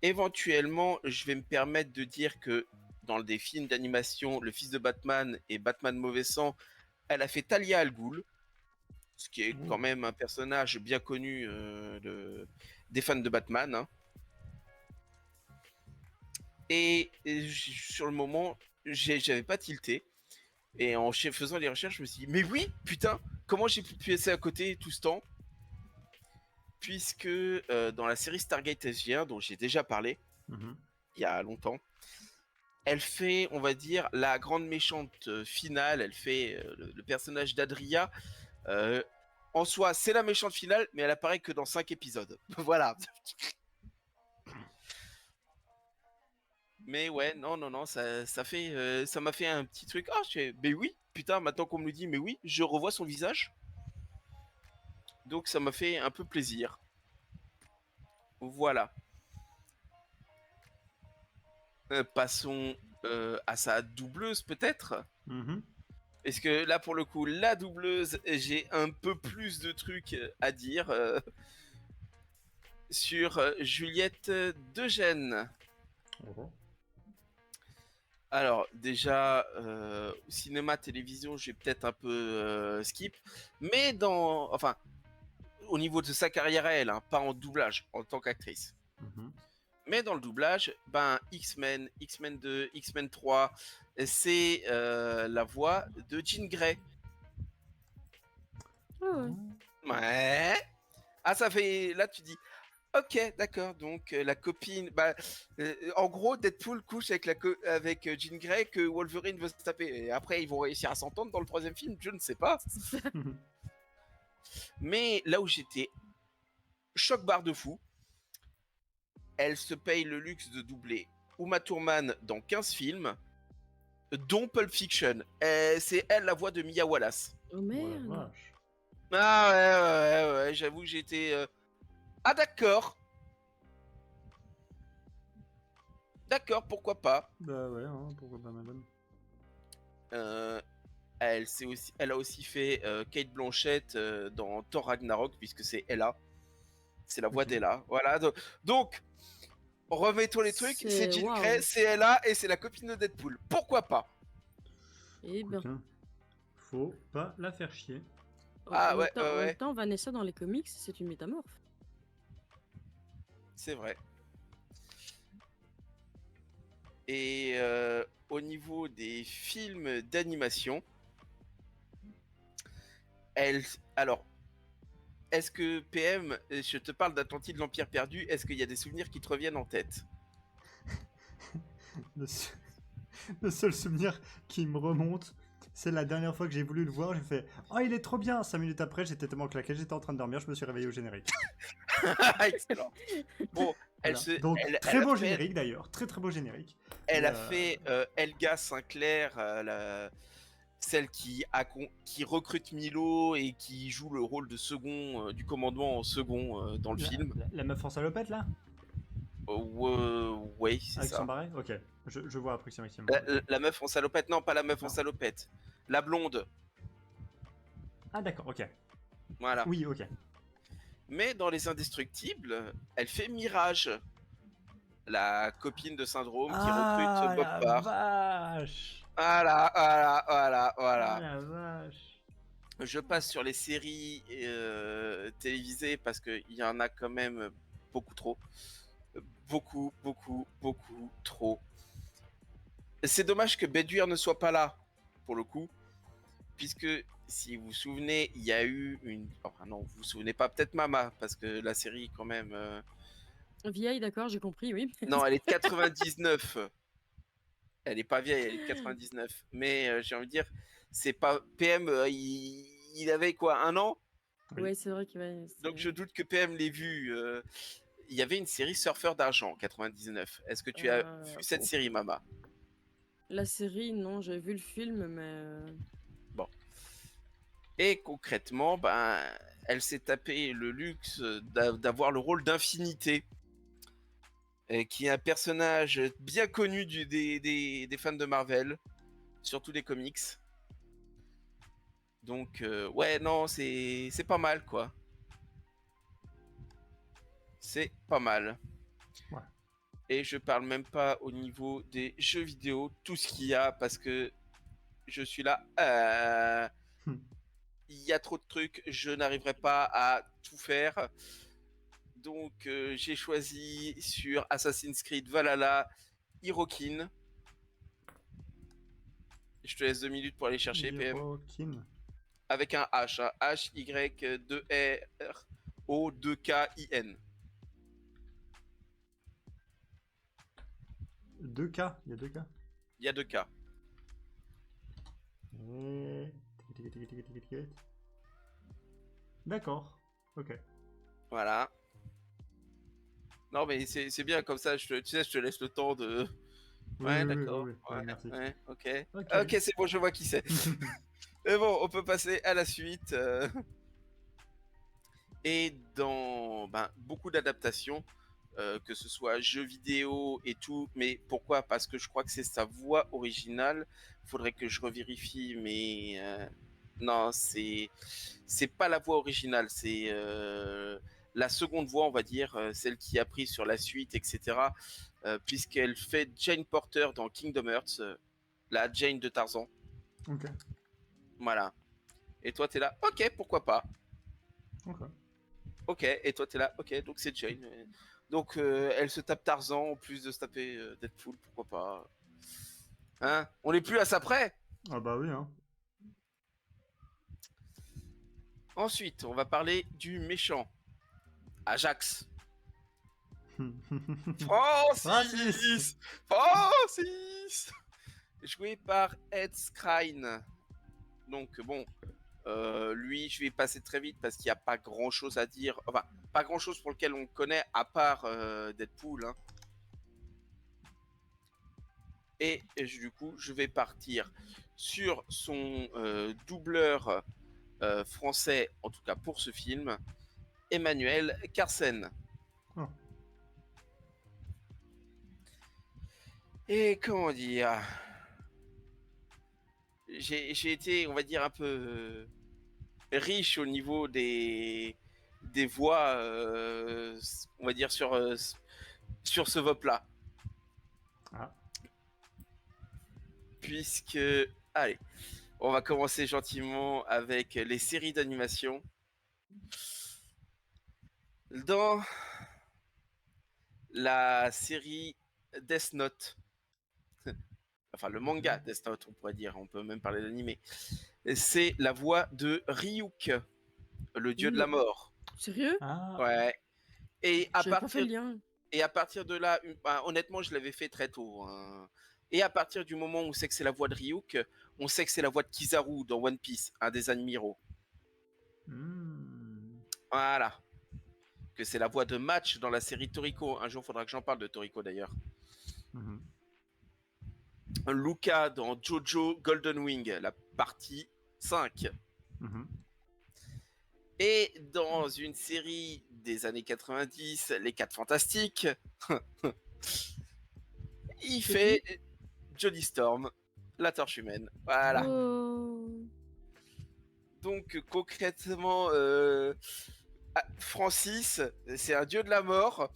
Éventuellement, je vais me permettre de dire que dans des films d'animation, Le Fils de Batman et Batman Mauvais Sang, elle a fait Talia al Ghul, ce qui est quand même un personnage bien connu des fans de Batman. Hein. Et sur le moment, j'avais pas tilté. Et en faisant les recherches, je me suis dit, mais oui, putain, comment j'ai pu passer à côté tout ce temps? Puisque dans la série Stargate SG1, dont j'ai déjà parlé, il y a longtemps, elle fait, on va dire, la grande méchante finale, elle fait le personnage d'Adria. En soi, c'est la méchante finale, mais elle apparaît que dans 5 épisodes. Voilà. Mais ouais, non, ça m'a fait un petit truc. Ah, mais oui, putain, maintenant qu'on me le dit, mais oui, je revois son visage. Donc ça m'a fait un peu plaisir. Voilà. Passons à sa doubleuse peut-être. Est-ce que là pour le coup, la doubleuse, j'ai un peu plus de trucs à dire sur Juliette Degène. Alors déjà, cinéma, télévision, j'ai peut-être un peu skip, mais au niveau de sa carrière à elle, hein, pas en doublage, en tant qu'actrice. Mais dans le doublage, X-Men, X-Men 2, X-Men 3, c'est la voix de Jean Grey. Ouais. Ah, ça fait... Là, tu dis... Ok, d'accord. Donc la copine, en gros, Deadpool couche avec Jean Grey que Wolverine veut se taper. Et après, ils vont réussir à s'entendre dans le troisième film. Je ne sais pas. Mais là où j'étais choc barre de fou, elle se paye le luxe de doubler Uma Thurman dans 15 films, dont Pulp Fiction. C'est elle la voix de Mia Wallace. Oh Oh la merde. vache. Ah ouais, j'avoue que j'étais... Ah d'accord. D'accord, pourquoi pas. Bah ouais, hein, pourquoi pas, madame. Elle a aussi fait Kate Blanchett dans Thor Ragnarok, puisque c'est Ella. C'est la voix Ok. d'Ella. Voilà. Donc, remettons les trucs. C'est Jean waouh. Grey, c'est Ella et c'est la copine de Deadpool. Pourquoi pas? Eh ben. Putain. Faut pas la faire chier. Ah En ouais, même temps, en ouais. même temps, Vanessa dans les comics, c'est une métamorphe. C'est vrai. Et au niveau des films d'animation, alors, est-ce que PM, je te parle d'Atlantide, l'Empire perdu, est-ce qu'il y a des souvenirs qui te reviennent en tête? Le seul souvenir qui me remonte, c'est la dernière fois que j'ai voulu le voir, j'ai fait « Oh, il est trop bien !» 5 minutes après, j'étais tellement claqué, j'étais en train de dormir, je me suis réveillé au générique. Excellent. Bon, Voilà. Donc, très beau générique d'ailleurs, très très beau générique. Elle Et, a fait Helga Sinclair, celle qui recrute Milo et qui joue le rôle de second, du commandement en second dans le film. La meuf en salopette là Ouais, c'est Avec ça. son barret Ok, je vois approximativement. La meuf en salopette, non, pas la meuf en salopette. La blonde. Ah d'accord, ok. Voilà. Oui, ok. Mais dans Les Indestructibles, elle fait Mirage, la copine de Syndrome qui recrute Bob la Parr. vache Voilà. Ah la vache. Je passe sur les séries télévisées parce qu'il y en a quand même beaucoup trop. Beaucoup trop. C'est dommage que Bedouin ne soit pas là, pour le coup. Puisque, si vous vous souvenez, il y a eu une... Enfin non, vous vous souvenez pas, peut-être Mama, parce que la série quand même... Vieille, d'accord, j'ai compris, oui. Non, elle est de 99. Elle est pas vieille, elle est de 99. Mais j'ai envie de dire, c'est pas... PM, il avait quoi, 1 an? Ouais, c'est vrai qu'il va. Donc je doute que PM l'ait vu. Il y avait une série Surfeur d'argent en 99. Est-ce que tu as vu cette série, Mama? La série, non, j'avais vu le film, mais. Bon. Et concrètement, elle s'est tapé le luxe d'avoir le rôle d'Infinité, qui est un personnage bien connu des fans de Marvel, surtout des comics. Donc, ouais, non, c'est pas mal, quoi. C'est pas mal. Ouais. Et je parle même pas au niveau des jeux vidéo, tout ce qu'il y a, parce que je suis là. Il y a trop de trucs, je n'arriverai pas à tout faire. Donc j'ai choisi sur Assassin's Creed Valhalla, Hirokin. Je te laisse 2 minutes pour aller chercher, PM. Hirokin. Avec un H, hein. H-Y-2-R-O-2-K-I-N. 2K, il y a 2K. Il y a 2 K. D'accord, ok. Voilà. Non mais c'est bien comme ça, tu sais, je te laisse le temps de... Ouais, d'accord. Ouais, merci. Ouais, ok. Ok. Ok, c'est bon, je vois qui c'est. Mais bon, on peut passer à la suite. Et dans beaucoup d'adaptations, que ce soit jeux vidéo et tout, mais pourquoi? Parce que je crois que c'est sa voix originale. Faudrait que je revérifie, mais non, c'est pas la voix originale, c'est la seconde voix, on va dire, celle qui a pris sur la suite, etc. Puisqu'elle fait Jane Porter dans Kingdom Hearts, la Jane de Tarzan. Ok. Voilà. Et toi, t'es là, ok, pourquoi pas. Ok. Ok, et toi, t'es là, ok, donc c'est Jane. Donc, elle se tape Tarzan, en plus de se taper Deadpool, pourquoi pas. Hein? On n'est plus à ça près. Ah bah oui, hein. Ensuite, on va parler du méchant. Ajax. Francis. Francis. Joué par Ed Skrein. Donc bon, lui, je vais passer très vite parce qu'il n'y a pas grand-chose à dire. Enfin, pas grand-chose pour lequel on le connaît à part Deadpool. Hein. Et du coup, je vais partir sur son doubleur français, en tout cas pour ce film, Emmanuel Carsen. Oh. Et comment dire, j'ai été, on va dire, un peu riche au niveau des voix, on va dire, sur ce VOP-là. Ah. Puisque, allez, on va commencer gentiment avec les séries d'animation. Dans la série Death Note, enfin le manga Death Note, on pourrait dire, on peut même parler d'animé, c'est la voix de Ryuk, le dieu de la mort. Sérieux? Ouais. Et à J'avais pas fait le lien. Et à partir de là, honnêtement, je l'avais fait très tôt. Hein. Et à partir du moment où on sait que c'est la voix de Ryuk, on sait que c'est la voix de Kizaru dans One Piece, un des admiraux. Voilà. Que c'est la voix de Match dans la série Toriko. Un jour, il faudra que j'en parle de Toriko d'ailleurs. Luca dans Jojo Golden Wing, la partie 5. Et dans une série des années 90, Les 4 Fantastiques, il fait Jodie Storm, la torche humaine. Voilà. Donc concrètement, Francis, c'est un dieu de la mort,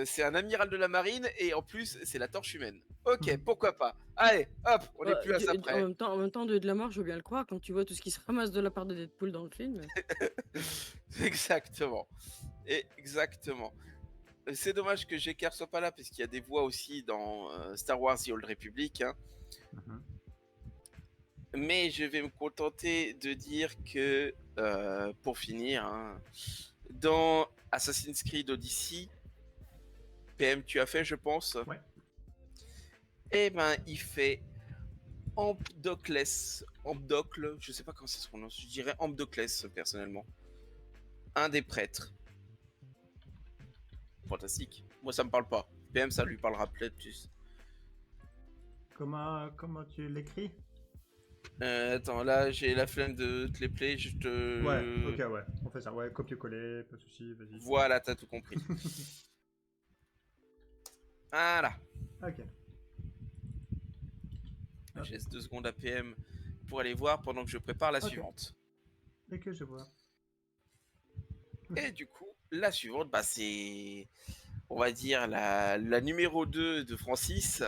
c'est un amiral de la marine et en plus c'est la torche humaine. Ok, pourquoi pas. Allez, hop, on est plus à ça près. En même temps, de la mort, je veux bien le croire quand tu vois tout ce qui se ramasse de la part de Deadpool dans le film. Exactement. Exactement. C'est dommage que J.K. soit pas là parce qu'il y a des voix aussi dans Star Wars The Old Republic. Hein. Mais je vais me contenter de dire que, pour finir, hein, dans Assassin's Creed Odyssey, PM tu as fait je pense. Ouais. Eh ben il fait Amdocle, je sais pas comment ça se prononce, je dirais Amdoclès personnellement. Un des prêtres. Fantastique. Moi ça me parle pas. PM ça lui parlera peut-être plus. Comment tu l'écris? Attends, là j'ai la flemme de te les play, je te... Ouais, ok, ouais, on fait ça, ouais, copier-coller, pas de soucis, vas-y. Voilà, t'as tout compris. Voilà. Ok. Je laisse 2 secondes à PM pour aller voir pendant que je prépare la suivante. Ok, je vois. Et du coup, la suivante, bah, c'est, on va dire, la numéro 2 de Francis,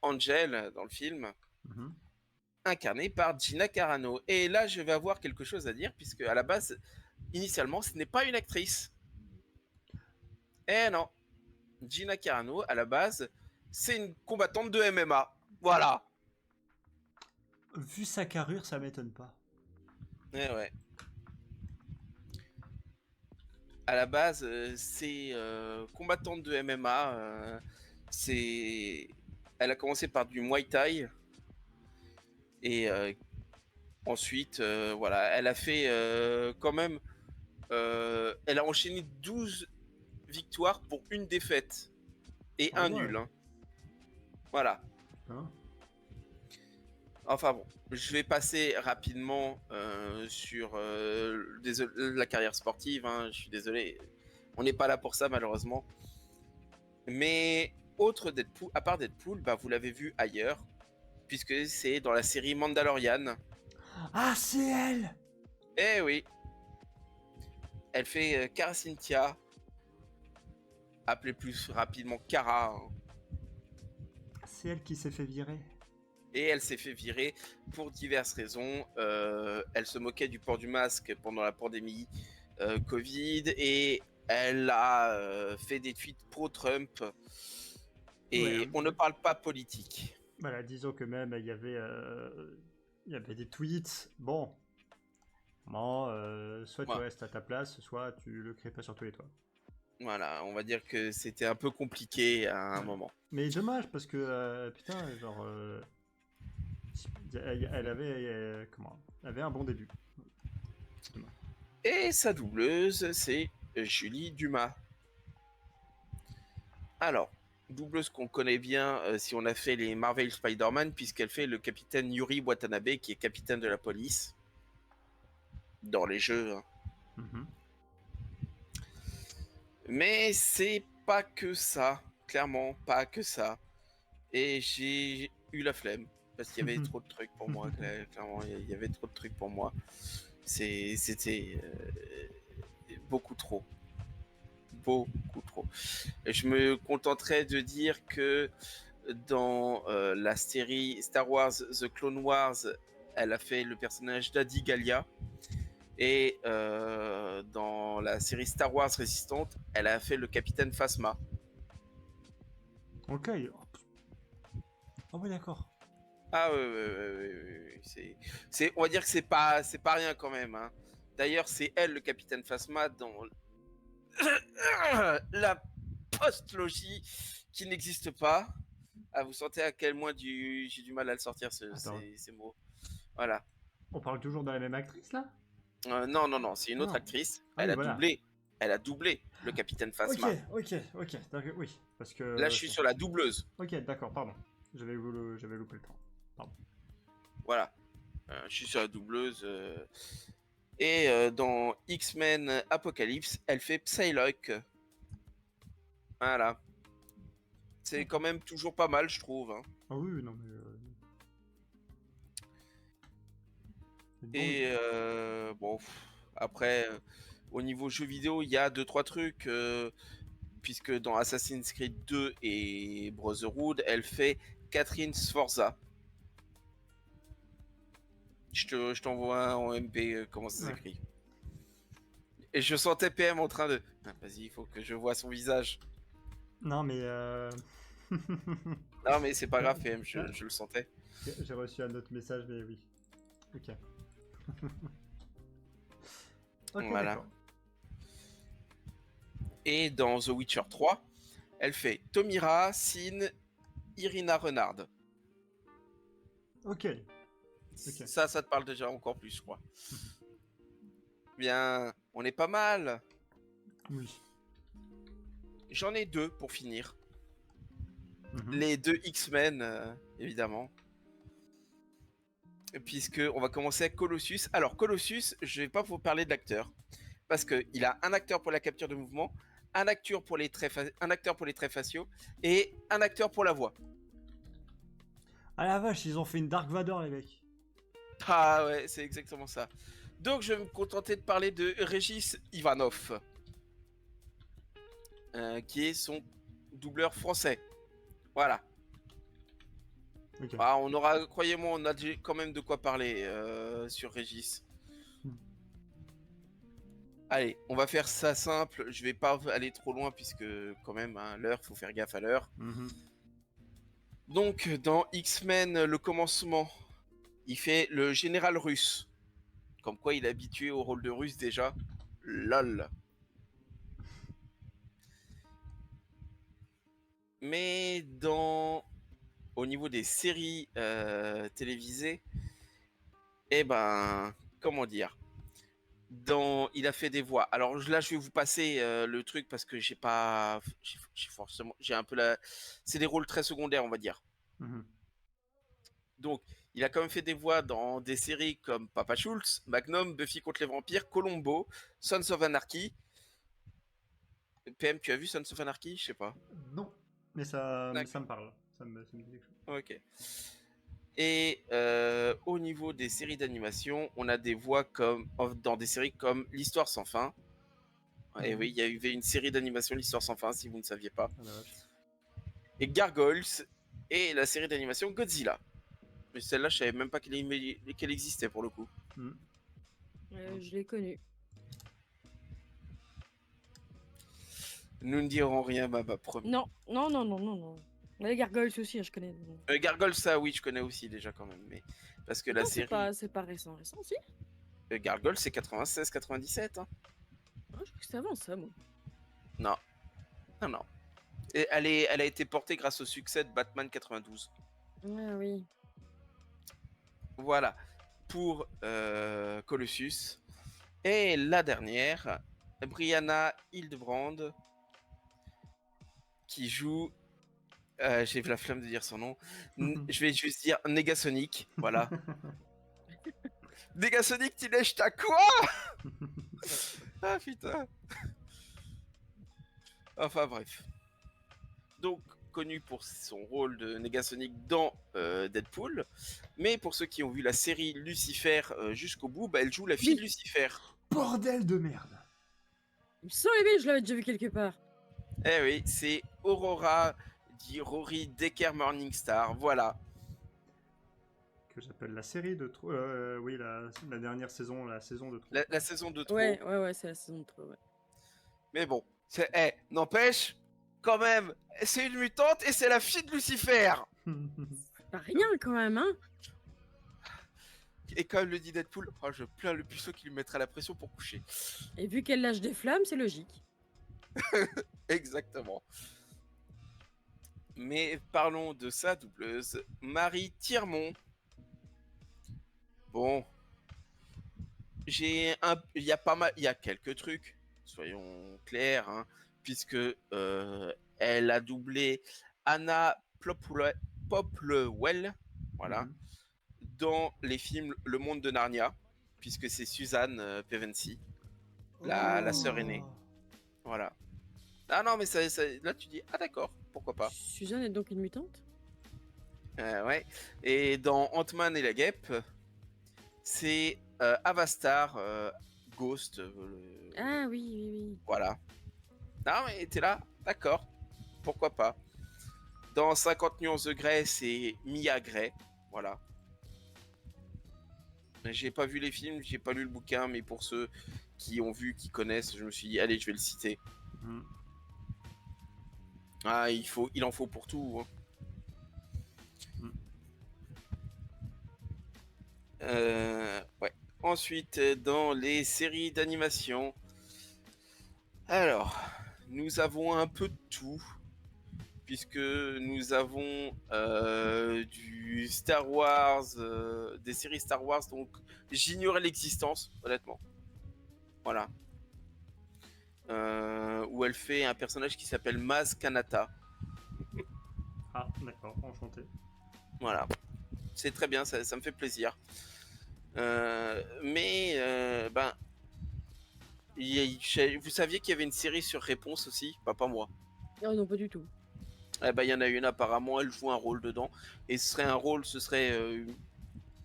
Angel, dans le film, incarnée par Gina Carano. Et là, je vais avoir quelque chose à dire, puisque à la base, initialement, ce n'est pas une actrice. Eh non. Gina Carano, à la base, c'est une combattante de MMA. Voilà. Vu sa carrure, ça m'étonne pas. Eh ouais. À la base, c'est combattante de MMA. Elle a commencé par du Muay Thai. Et ensuite, voilà, elle a fait quand même... elle a enchaîné 12 victoires pour une défaite. Et un nul. Hein. Voilà. Enfin bon, je vais passer rapidement sur la carrière sportive. Hein, je suis désolé, on n'est pas là pour ça malheureusement. Mais autre Deadpool, à part Deadpool, bah, vous l'avez vu ailleurs, puisque c'est dans la série Mandalorian. Ah, c'est elle! Eh oui. Elle fait Cara Cynthia, appelée plus rapidement Cara. Hein. C'est elle qui s'est fait virer. Et elle s'est fait virer pour diverses raisons. Elle se moquait du port du masque pendant la pandémie Covid et elle a fait des tweets pro-Trump. Et Ouais. on ne parle pas politique. Voilà, disons que même il y avait des tweets. Bon, soit tu restes à ta place, soit tu le crées pas sur tous les toits. Voilà, on va dire que c'était un peu compliqué à un moment. Mais dommage parce que putain, genre, elle avait elle avait un bon début. C'est dommage. Et sa doubleuse, c'est Julie Dumas. Alors, doubleuse qu'on connaît bien si on a fait les Marvel Spider-Man, puisqu'elle fait le capitaine Yuri Watanabe, qui est capitaine de la police dans les jeux. Hein. Mhm. Mais c'est pas que ça, clairement pas que ça. Et j'ai eu la flemme parce qu'il y avait trop de trucs pour moi. Clairement, il y avait trop de trucs pour moi. C'était beaucoup trop. Beaucoup trop. Et je me contenterai de dire que dans la série Star Wars The Clone Wars, elle a fait le personnage d'Adi Gallia. Et dans la série Star Wars Résistante, elle a fait le capitaine Phasma. Ok. Ah ouais, d'accord. Ah oui. On va dire que c'est pas rien quand même. Hein. D'ailleurs, c'est elle le capitaine Phasma dans la post-logie qui n'existe pas. Ah, vous sentez à quel point j'ai du mal à le sortir ces mots. Voilà. On parle toujours de la même actrice là? Non, c'est une autre actrice. Ah, Elle oui, a doublé le capitaine Phasma. Ok, d'accord, oui, parce que... Là, je suis sur la doubleuse. Ok, d'accord, pardon. J'avais loupé le temps. Pardon. Voilà. Je suis sur la doubleuse. Et dans X-Men Apocalypse, elle fait Psylocke. Voilà. C'est quand même toujours pas mal, je trouve. Hein. Ah oui, non mais... Et bon, après, au niveau jeux vidéo, il y a 2-3 trucs. Puisque dans Assassin's Creed 2 et Brotherhood, elle fait Catherine Sforza. Je t'envoie un en MP comment ça s'écrit. Et je sentais PM en train de... Ah, vas-y, il faut que je vois son visage. Non mais... Non mais c'est pas grave PM, je le sentais. J'ai reçu un autre message, mais oui. Ok. Ok, voilà. d'accord. Et dans The Witcher 3, elle fait Tomira, Sin, Irina Renard. Ok. Ça te parle déjà encore plus, je crois. Bien, on est pas mal. Oui. J'en ai 2 pour finir. Mhm. Les 2 X-Men, évidemment. Puisque on va commencer avec Colossus. Alors, Colossus, je vais pas vous parler de l'acteur. Parce qu'il a un acteur pour la capture de mouvement, un acteur pour les traits faciaux et un acteur pour la voix. Ah la vache, ils ont fait une Dark Vador, les mecs. Ah ouais, c'est exactement ça. Donc je vais me contenter de parler de Régis Ivanov, qui est son doubleur français. Voilà. Okay. Ah, on aura, croyez-moi, on a quand même de quoi parler sur Régis. Allez, on va faire ça simple. Je vais pas aller trop loin puisque quand même, hein, l'heure, faut faire gaffe à l'heure. Donc dans X-Men, le commencement, il fait le général russe. Comme quoi il est habitué au rôle de russe déjà. Lol. Mais au niveau des séries télévisées, eh ben, comment dire, il a fait des voix. Alors là, je vais vous passer le truc parce que j'ai un peu c'est des rôles très secondaires, on va dire. Donc, il a quand même fait des voix dans des séries comme Papa Schultz, Magnum, Buffy contre les vampires, Columbo, Sons of Anarchy. PM, tu as vu Sons of Anarchy? Je sais pas. Non, mais ça me parle. Ça me dit quelque chose. Ok. Et au niveau des séries d'animation, on a des voix dans des séries comme L'Histoire sans fin. Et oui, il y a eu une série d'animation L'Histoire sans fin, si vous ne saviez pas. Et Gargoyles et la série d'animation Godzilla. Mais celle-là, je savais même pas qu'elle existait pour le coup. Je l'ai connue. Nous ne dirons rien, Baba, promis. Non. Les Gargoyles aussi, je connais. Gargoyles, ça, oui, je connais aussi déjà quand même. Mais parce que la série. C'est pas récent, si. Gargoyles, c'est 96-97. Hein. Je crois que c'est avant ça, moi. Non, Non, non. Et elle a été portée grâce au succès de Batman 92. Ah oui. Voilà. Pour Colossus. Et la dernière, Brianna Hildebrand, qui joue... j'ai la flemme de dire son nom. Je vais juste dire Negasonic. Voilà. Negasonic, tu lèches ta quoi? Ah putain. Enfin bref. Donc, connu pour son rôle de Negasonic dans Deadpool. Mais pour ceux qui ont vu la série Lucifer jusqu'au bout, bah, elle joue la fille de Lucifer. Bordel de merde. Il me semblait bien que je l'avais déjà vu quelque part. Eh oui, c'est Aurora dit Rory Decker Morningstar. Voilà. Que j'appelle la série de trop. Oui, la dernière saison, la saison de trop. La saison de trop. Ouais, c'est la saison de trop, ouais. Mais bon, n'empêche, quand même, c'est une mutante et c'est la fille de Lucifer. Pas rien quand même, hein. Et comme le dit Deadpool, oh, je plains le puceau qui lui mettra la pression pour coucher. Et vu qu'elle lâche des flammes, c'est logique. Exactement. Mais parlons de sa doubleuse, Marie Thiermont. Bon, il y a pas mal, il y a quelques trucs, soyons clairs, hein, puisque elle a doublé Anna Popplewell, voilà, dans les films Le Monde de Narnia, puisque c'est Suzanne Pevensey, la sœur aînée, voilà. Ah non, mais là tu dis, ah d'accord, pourquoi pas. Suzanne est donc une mutante? Ouais. Et dans Ant-Man et la Guêpe, c'est Avastar Ghost. Ah oui. Voilà. Non, mais t'es là, d'accord, pourquoi pas. Dans 50 nuances de Grey, c'est Mia Grey, voilà. J'ai pas vu les films, j'ai pas lu le bouquin, mais pour ceux qui ont vu, qui connaissent, je me suis dit, allez, je vais le citer. Ah, il en faut pour tout. Hein. Ouais. Ensuite, dans les séries d'animation, alors, nous avons un peu de tout, puisque nous avons du Star Wars, des séries Star Wars, donc j'ignorais l'existence, honnêtement. Voilà. Où elle fait un personnage qui s'appelle Maz Kanata. Ah, d'accord, enchanté. Voilà. C'est très bien, ça me fait plaisir. Mais, vous saviez qu'il y avait une série sur Réponse aussi? Bah, pas moi. Oh non, pas du tout. Eh ben, il y en a une apparemment, elle joue un rôle dedans. Et ce serait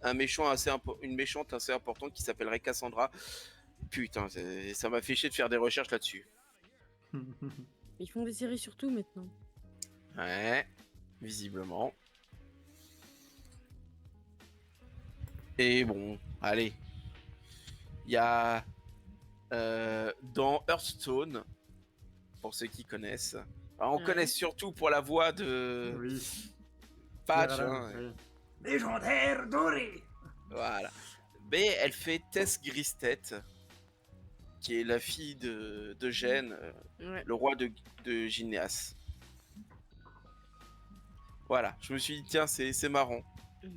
un méchant une méchante assez importante qui s'appellerait Cassandra. Putain, ça m'a fait chier de faire des recherches là-dessus. Ils font des séries sur tout maintenant. Ouais, visiblement. Et bon, allez. Il y a dans Hearthstone, pour ceux qui connaissent. Alors, on connaît surtout pour la voix de Patch. Hein. Légendaire doré. Voilà. Mais elle fait Tess Gristet, qui est la fille de Gênes, le roi de Gineas. Voilà, je me suis dit, tiens, c'est marrant.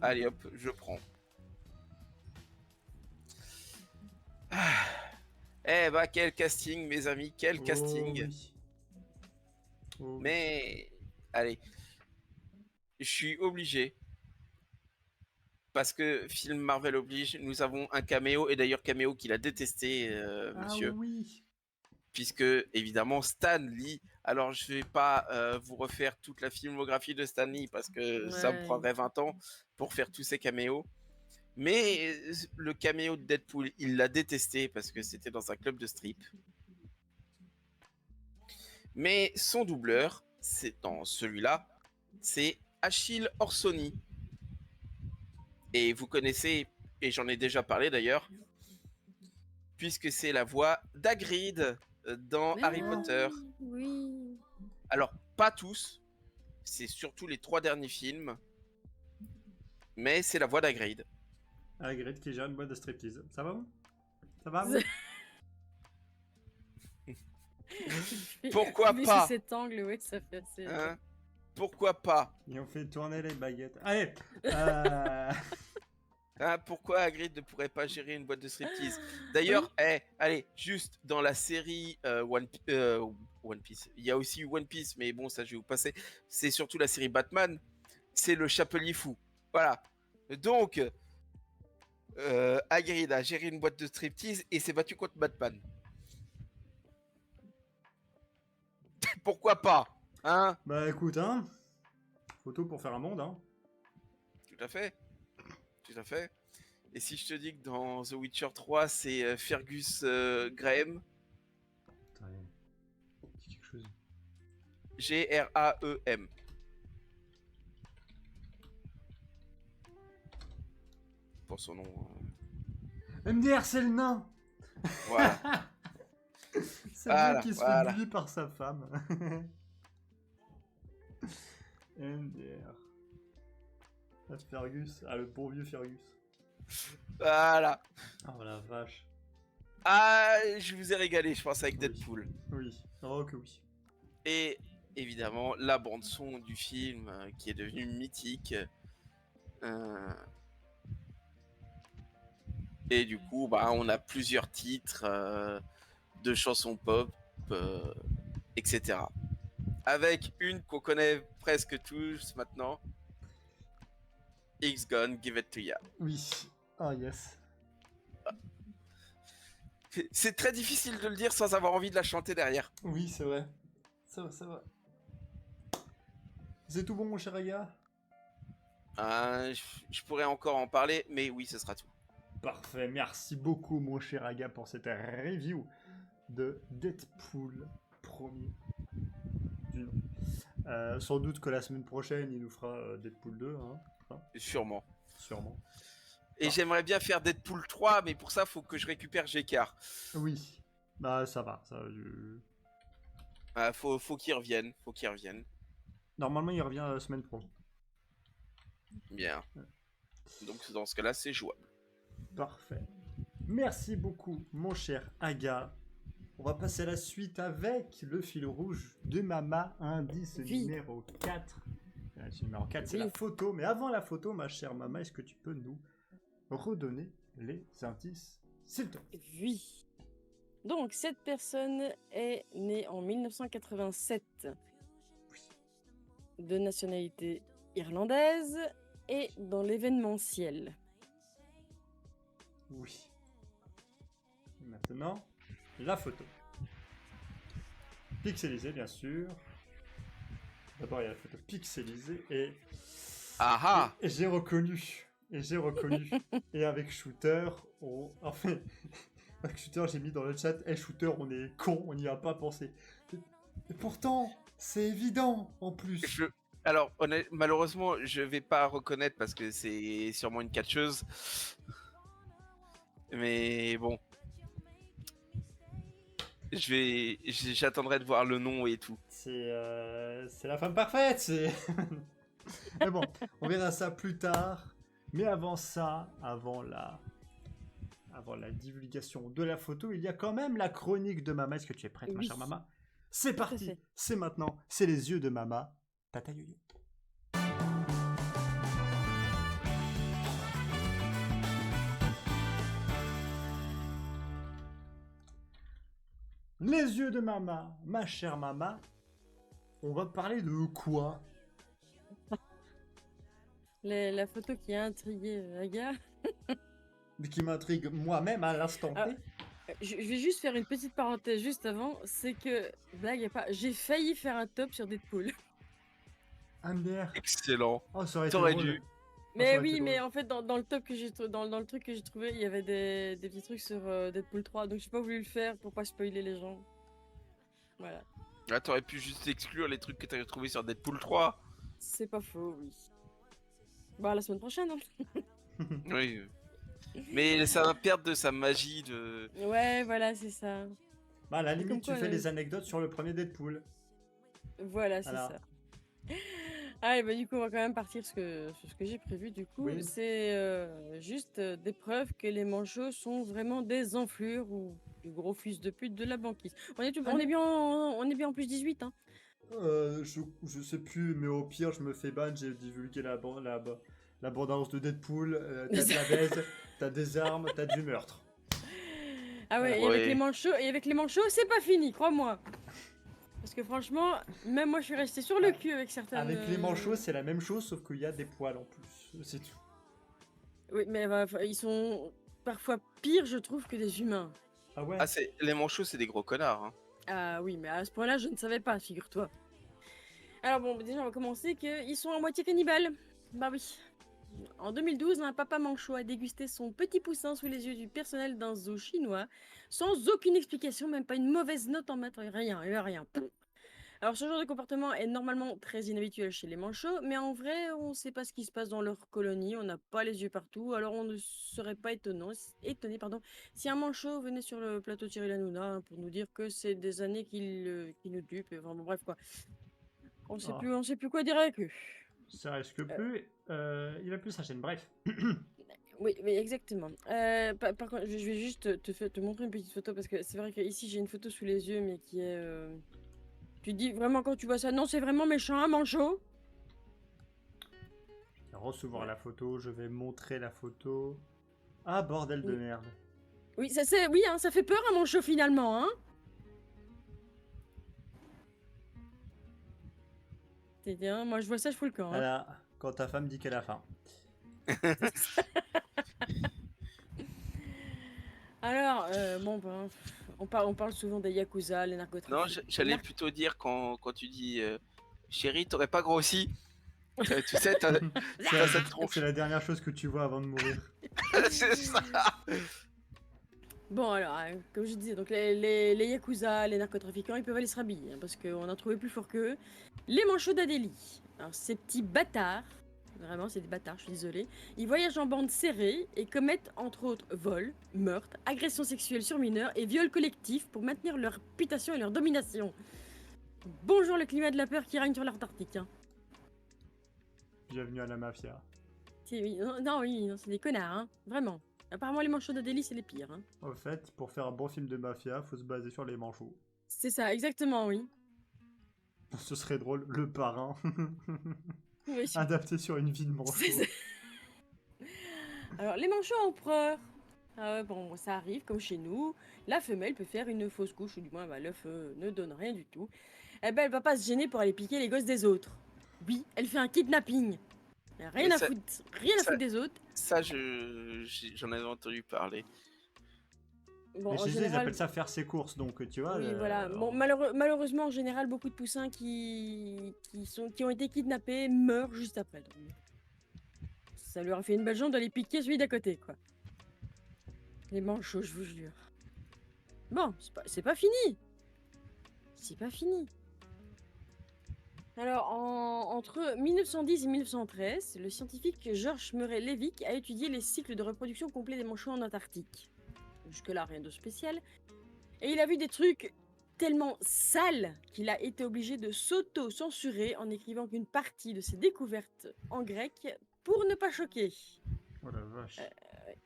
Allez hop, je prends. Ah. Eh bah, quel casting, mes amis, quel casting. Oui. Mais, allez, je suis obligé. Parce que film Marvel oblige, nous avons un caméo, et d'ailleurs caméo qu'il a détesté, monsieur. Oui. Puisque, évidemment, Stan Lee, alors je vais pas vous refaire toute la filmographie de Stan Lee, parce que ça me prendrait 20 ans pour faire tous ces caméos. Mais le caméo de Deadpool, il l'a détesté, parce que c'était dans un club de strip. Mais son doubleur, c'est dans celui-là, c'est Achille Orsoni. Et vous connaissez, et j'en ai déjà parlé d'ailleurs, puisque c'est la voix d'Hagrid dans Harry Potter. Oui. Alors, pas tous, c'est surtout les 3 derniers films, mais c'est la voix d'Hagrid. Hagrid qui gère une boîte de striptease. Ça va? Ça va? Pourquoi Vu pas sous cet angle, ouais, ça fait assez. Hein? Pourquoi pas? Et on fait tourner les baguettes. Allez Hein, pourquoi Hagrid ne pourrait pas gérer une boîte de striptease? D'ailleurs, allez, juste dans la série One Piece, il y a aussi One Piece, mais bon, ça je vais vous passer. C'est surtout la série Batman, c'est le Chapelier Fou. Voilà. Donc, Hagrid a géré une boîte de striptease et s'est battu contre Batman. Pourquoi pas? Hein? Bah écoute, hein. Photo pour faire un monde, hein. Tout à fait. Tout à fait. Et si je te dis que dans The Witcher 3, c'est Fergus Graham, Attends, dis quelque chose. Graem. Pour son nom. MDR, c'est le nain. Voilà. C'est le Voilà, mec qui se voilà. fait bully par sa femme. MDR. Ah, Fergus. Ah, le bon vieux Fergus. Voilà. Oh la vache. Ah, je vous ai régalé, je pense, avec Deadpool. Oui. Oh que oui. Et évidemment, la bande-son du film qui est devenue mythique. Et du coup, bah, on a plusieurs titres de chansons pop, etc. Avec une qu'on connaît presque tous maintenant. X Gone, Give It To Ya. Oui. Ah yes. C'est très difficile de le dire sans avoir envie de la chanter derrière. Oui, c'est vrai. Ça va, ça va. C'est tout bon, mon cher Aga? Je pourrais encore en parler, mais oui, ce sera tout. Parfait, merci beaucoup, mon cher Aga, pour cette review de Deadpool premier du nom. Sans doute que la semaine prochaine, il nous fera Deadpool 2. Hein. Sûrement. Sûrement. Et j'aimerais bien faire Deadpool 3, mais pour ça, faut que je récupère Gécard. Oui. Bah, ça va. Faut qu'il revienne. Faut qu'il revienne. Normalement, il revient semaine pro. Bien. Donc, dans ce cas-là, c'est jouable. Parfait. Merci beaucoup, mon cher Aga. On va passer à la suite avec le fil rouge de Mama, indice numéro 4. L'indice numéro 4, c'est la photo. Mais avant la photo, ma chère Mama, est-ce que tu peux nous redonner les indices, s'il te plaît? Oui. Donc, cette personne est née en 1987. De nationalité irlandaise et dans l'événementiel. Oui. Maintenant, la photo. Pixelisée, bien sûr. D'abord, il y a la photo pixelisée et... Ah et j'ai reconnu. Et j'ai reconnu. Et avec Shooter, enfin... avec Shooter, j'ai mis dans le chat, hey, Shooter, on est con, on n'y a pas pensé. Et pourtant, c'est évident, en plus. Alors, malheureusement, je vais pas reconnaître parce que c'est sûrement une catcheuse. Mais bon. J'attendrai de voir le nom et tout. C'est la femme parfaite, c'est... Mais bon, on verra ça plus tard. Mais avant ça, avant la divulgation de la photo, il y a quand même la chronique de Mama. Est-ce que tu es prête, ma chère Mama? C'est parti, c'est maintenant, c'est les yeux de Mama. Tata Yo-Yo. Les yeux de Mama, ma chère Mama. On va parler de quoi? La photo qui a intrigué Aga. Mais qui m'intrigue moi-même à l'instant T. Je vais juste faire une petite parenthèse juste avant. C'est que, blague à pas, j'ai failli faire un top sur Deadpool. MDR. Excellent. Oh, ça aurait été T'aurais drôle. dû. Mais oui, mais en fait, dans le top que j'ai dans le truc que j'ai trouvé, il y avait des petits trucs sur Deadpool 3, donc j'ai pas voulu le faire pour pas spoiler les gens. Voilà. Ah, t'aurais pu juste exclure les trucs que t'avais trouvé sur Deadpool 3. C'est pas faux, oui. Bah, la semaine prochaine, hein. Oui. Mais ça va perdre de sa magie de... Ouais, voilà, c'est ça. Bah, à la Mais limite, comme quoi, tu fais les anecdotes sur le premier Deadpool. Voilà, c'est Alors. ça. Ah, bah du coup, on va quand même partir sur ce que j'ai prévu. Du coup, Oui. c'est juste des preuves que les manchots sont vraiment des enflures ou des gros fils de pute de la banquise. On est bien, on est bien en plus 18, hein. Je sais plus, mais au pire, je me fais ban, j'ai divulgué la bande-annonce de Deadpool, t'as de la baise, t'as des armes, t'as du meurtre. Ah ouais, et avec les manchots, c'est pas fini, crois-moi. Parce que franchement, même moi, je suis restée sur le cul avec certaines. Avec les manchots, c'est la même chose, sauf qu'il y a des poils en plus, c'est tout. Oui, mais ils sont parfois pires, je trouve, que des humains. Ah ouais. Ah, les manchots, c'est des gros connards. Hein. Ah oui, mais à ce point-là, je ne savais pas, figure-toi. Alors bon, déjà, on va commencer qu'ils sont à moitié cannibales. Bah oui. En 2012, un papa manchot a dégusté son petit poussin sous les yeux du personnel d'un zoo chinois, sans aucune explication, même pas une mauvaise note en maths, rien, rien. Alors ce genre de comportement est normalement très inhabituel chez les manchots, mais en vrai, on ne sait pas ce qui se passe dans leur colonie, on n'a pas les yeux partout, alors on ne serait pas étonné, si un manchot venait sur le plateau de Cyril Hanouna pour nous dire que c'est des années qu'il nous dupe, enfin bon, bref quoi. On sait plus quoi dire avec eux. Ça risque plus, il a plus sa chaîne, bref. Oui, exactement. Par contre, je vais juste te montrer une petite photo parce que c'est vrai qu'ici j'ai une photo sous les yeux, mais qui est. Tu te dis vraiment quand tu vois ça, non, c'est vraiment méchant, un manchot. Je vais recevoir la photo, je vais montrer la photo. Ah, bordel de merde. Oui, oui, hein, ça fait peur un manchot finalement, hein. T'es bien, moi je vois ça, je fous le camp. Hein. Voilà, quand ta femme dit qu'elle a faim. Alors, bon, ben, on parle souvent des yakuza, les narcotrafiquants. Non, j'allais plutôt dire quand tu dis chérie, t'aurais pas grossi. Tu sais, t'as cette tronche. C'est la dernière chose que tu vois avant de mourir. C'est ça. Bon, alors, comme je disais, donc les yakuza, les narcotrafiquants, ils peuvent aller se rhabiller, hein, parce qu'on a trouvé plus fort qu'eux. Les manchots d'Adélie. Alors, ces petits bâtards, vraiment, c'est des bâtards, je suis désolée. Ils voyagent en bande serrée et commettent, entre autres, vols, meurtres, agressions sexuelles sur mineurs et viols collectifs pour maintenir leur réputation et leur domination. Bonjour le climat de la peur qui règne sur l'Antarctique. Hein. Bienvenue à la mafia. Oui, non, c'est des connards, hein, vraiment. Apparemment, les manchots d'Adélie, c'est les pires. Hein. En fait, pour faire un bon film de mafia, faut se baser sur les manchots. C'est ça, exactement, oui. Ce serait drôle, le parrain. Oui, adapté sur une vie de manchot. Alors, les manchots empereurs. Bon, ça arrive, comme chez nous. La femelle peut faire une fausse couche, ou du moins, l'œuf ne donne rien du tout. Eh ben, elle va pas se gêner pour aller piquer les gosses des autres. Oui, elle fait un kidnapping. Rien à foutre des autres. Ça, j'en avais entendu parler. Bon, mais chez eux, ils appellent ça faire ses courses, donc tu vois. Oui, voilà. Bon, malheureusement, en général, beaucoup de poussins qui ont été kidnappés meurent juste après. Donc. Ça leur a fait une belle jambe d'aller piquer celui d'à côté, quoi. Les manchots, je vous jure. Bon, c'est pas fini. C'est pas fini. Alors, entre 1910 et 1913, le scientifique George Murray Levick a étudié les cycles de reproduction complets des manchots en Antarctique. Jusque-là, rien de spécial. Et il a vu des trucs tellement sales qu'il a été obligé de s'auto-censurer en écrivant qu'une partie de ses découvertes en grec pour ne pas choquer. Oh la vache.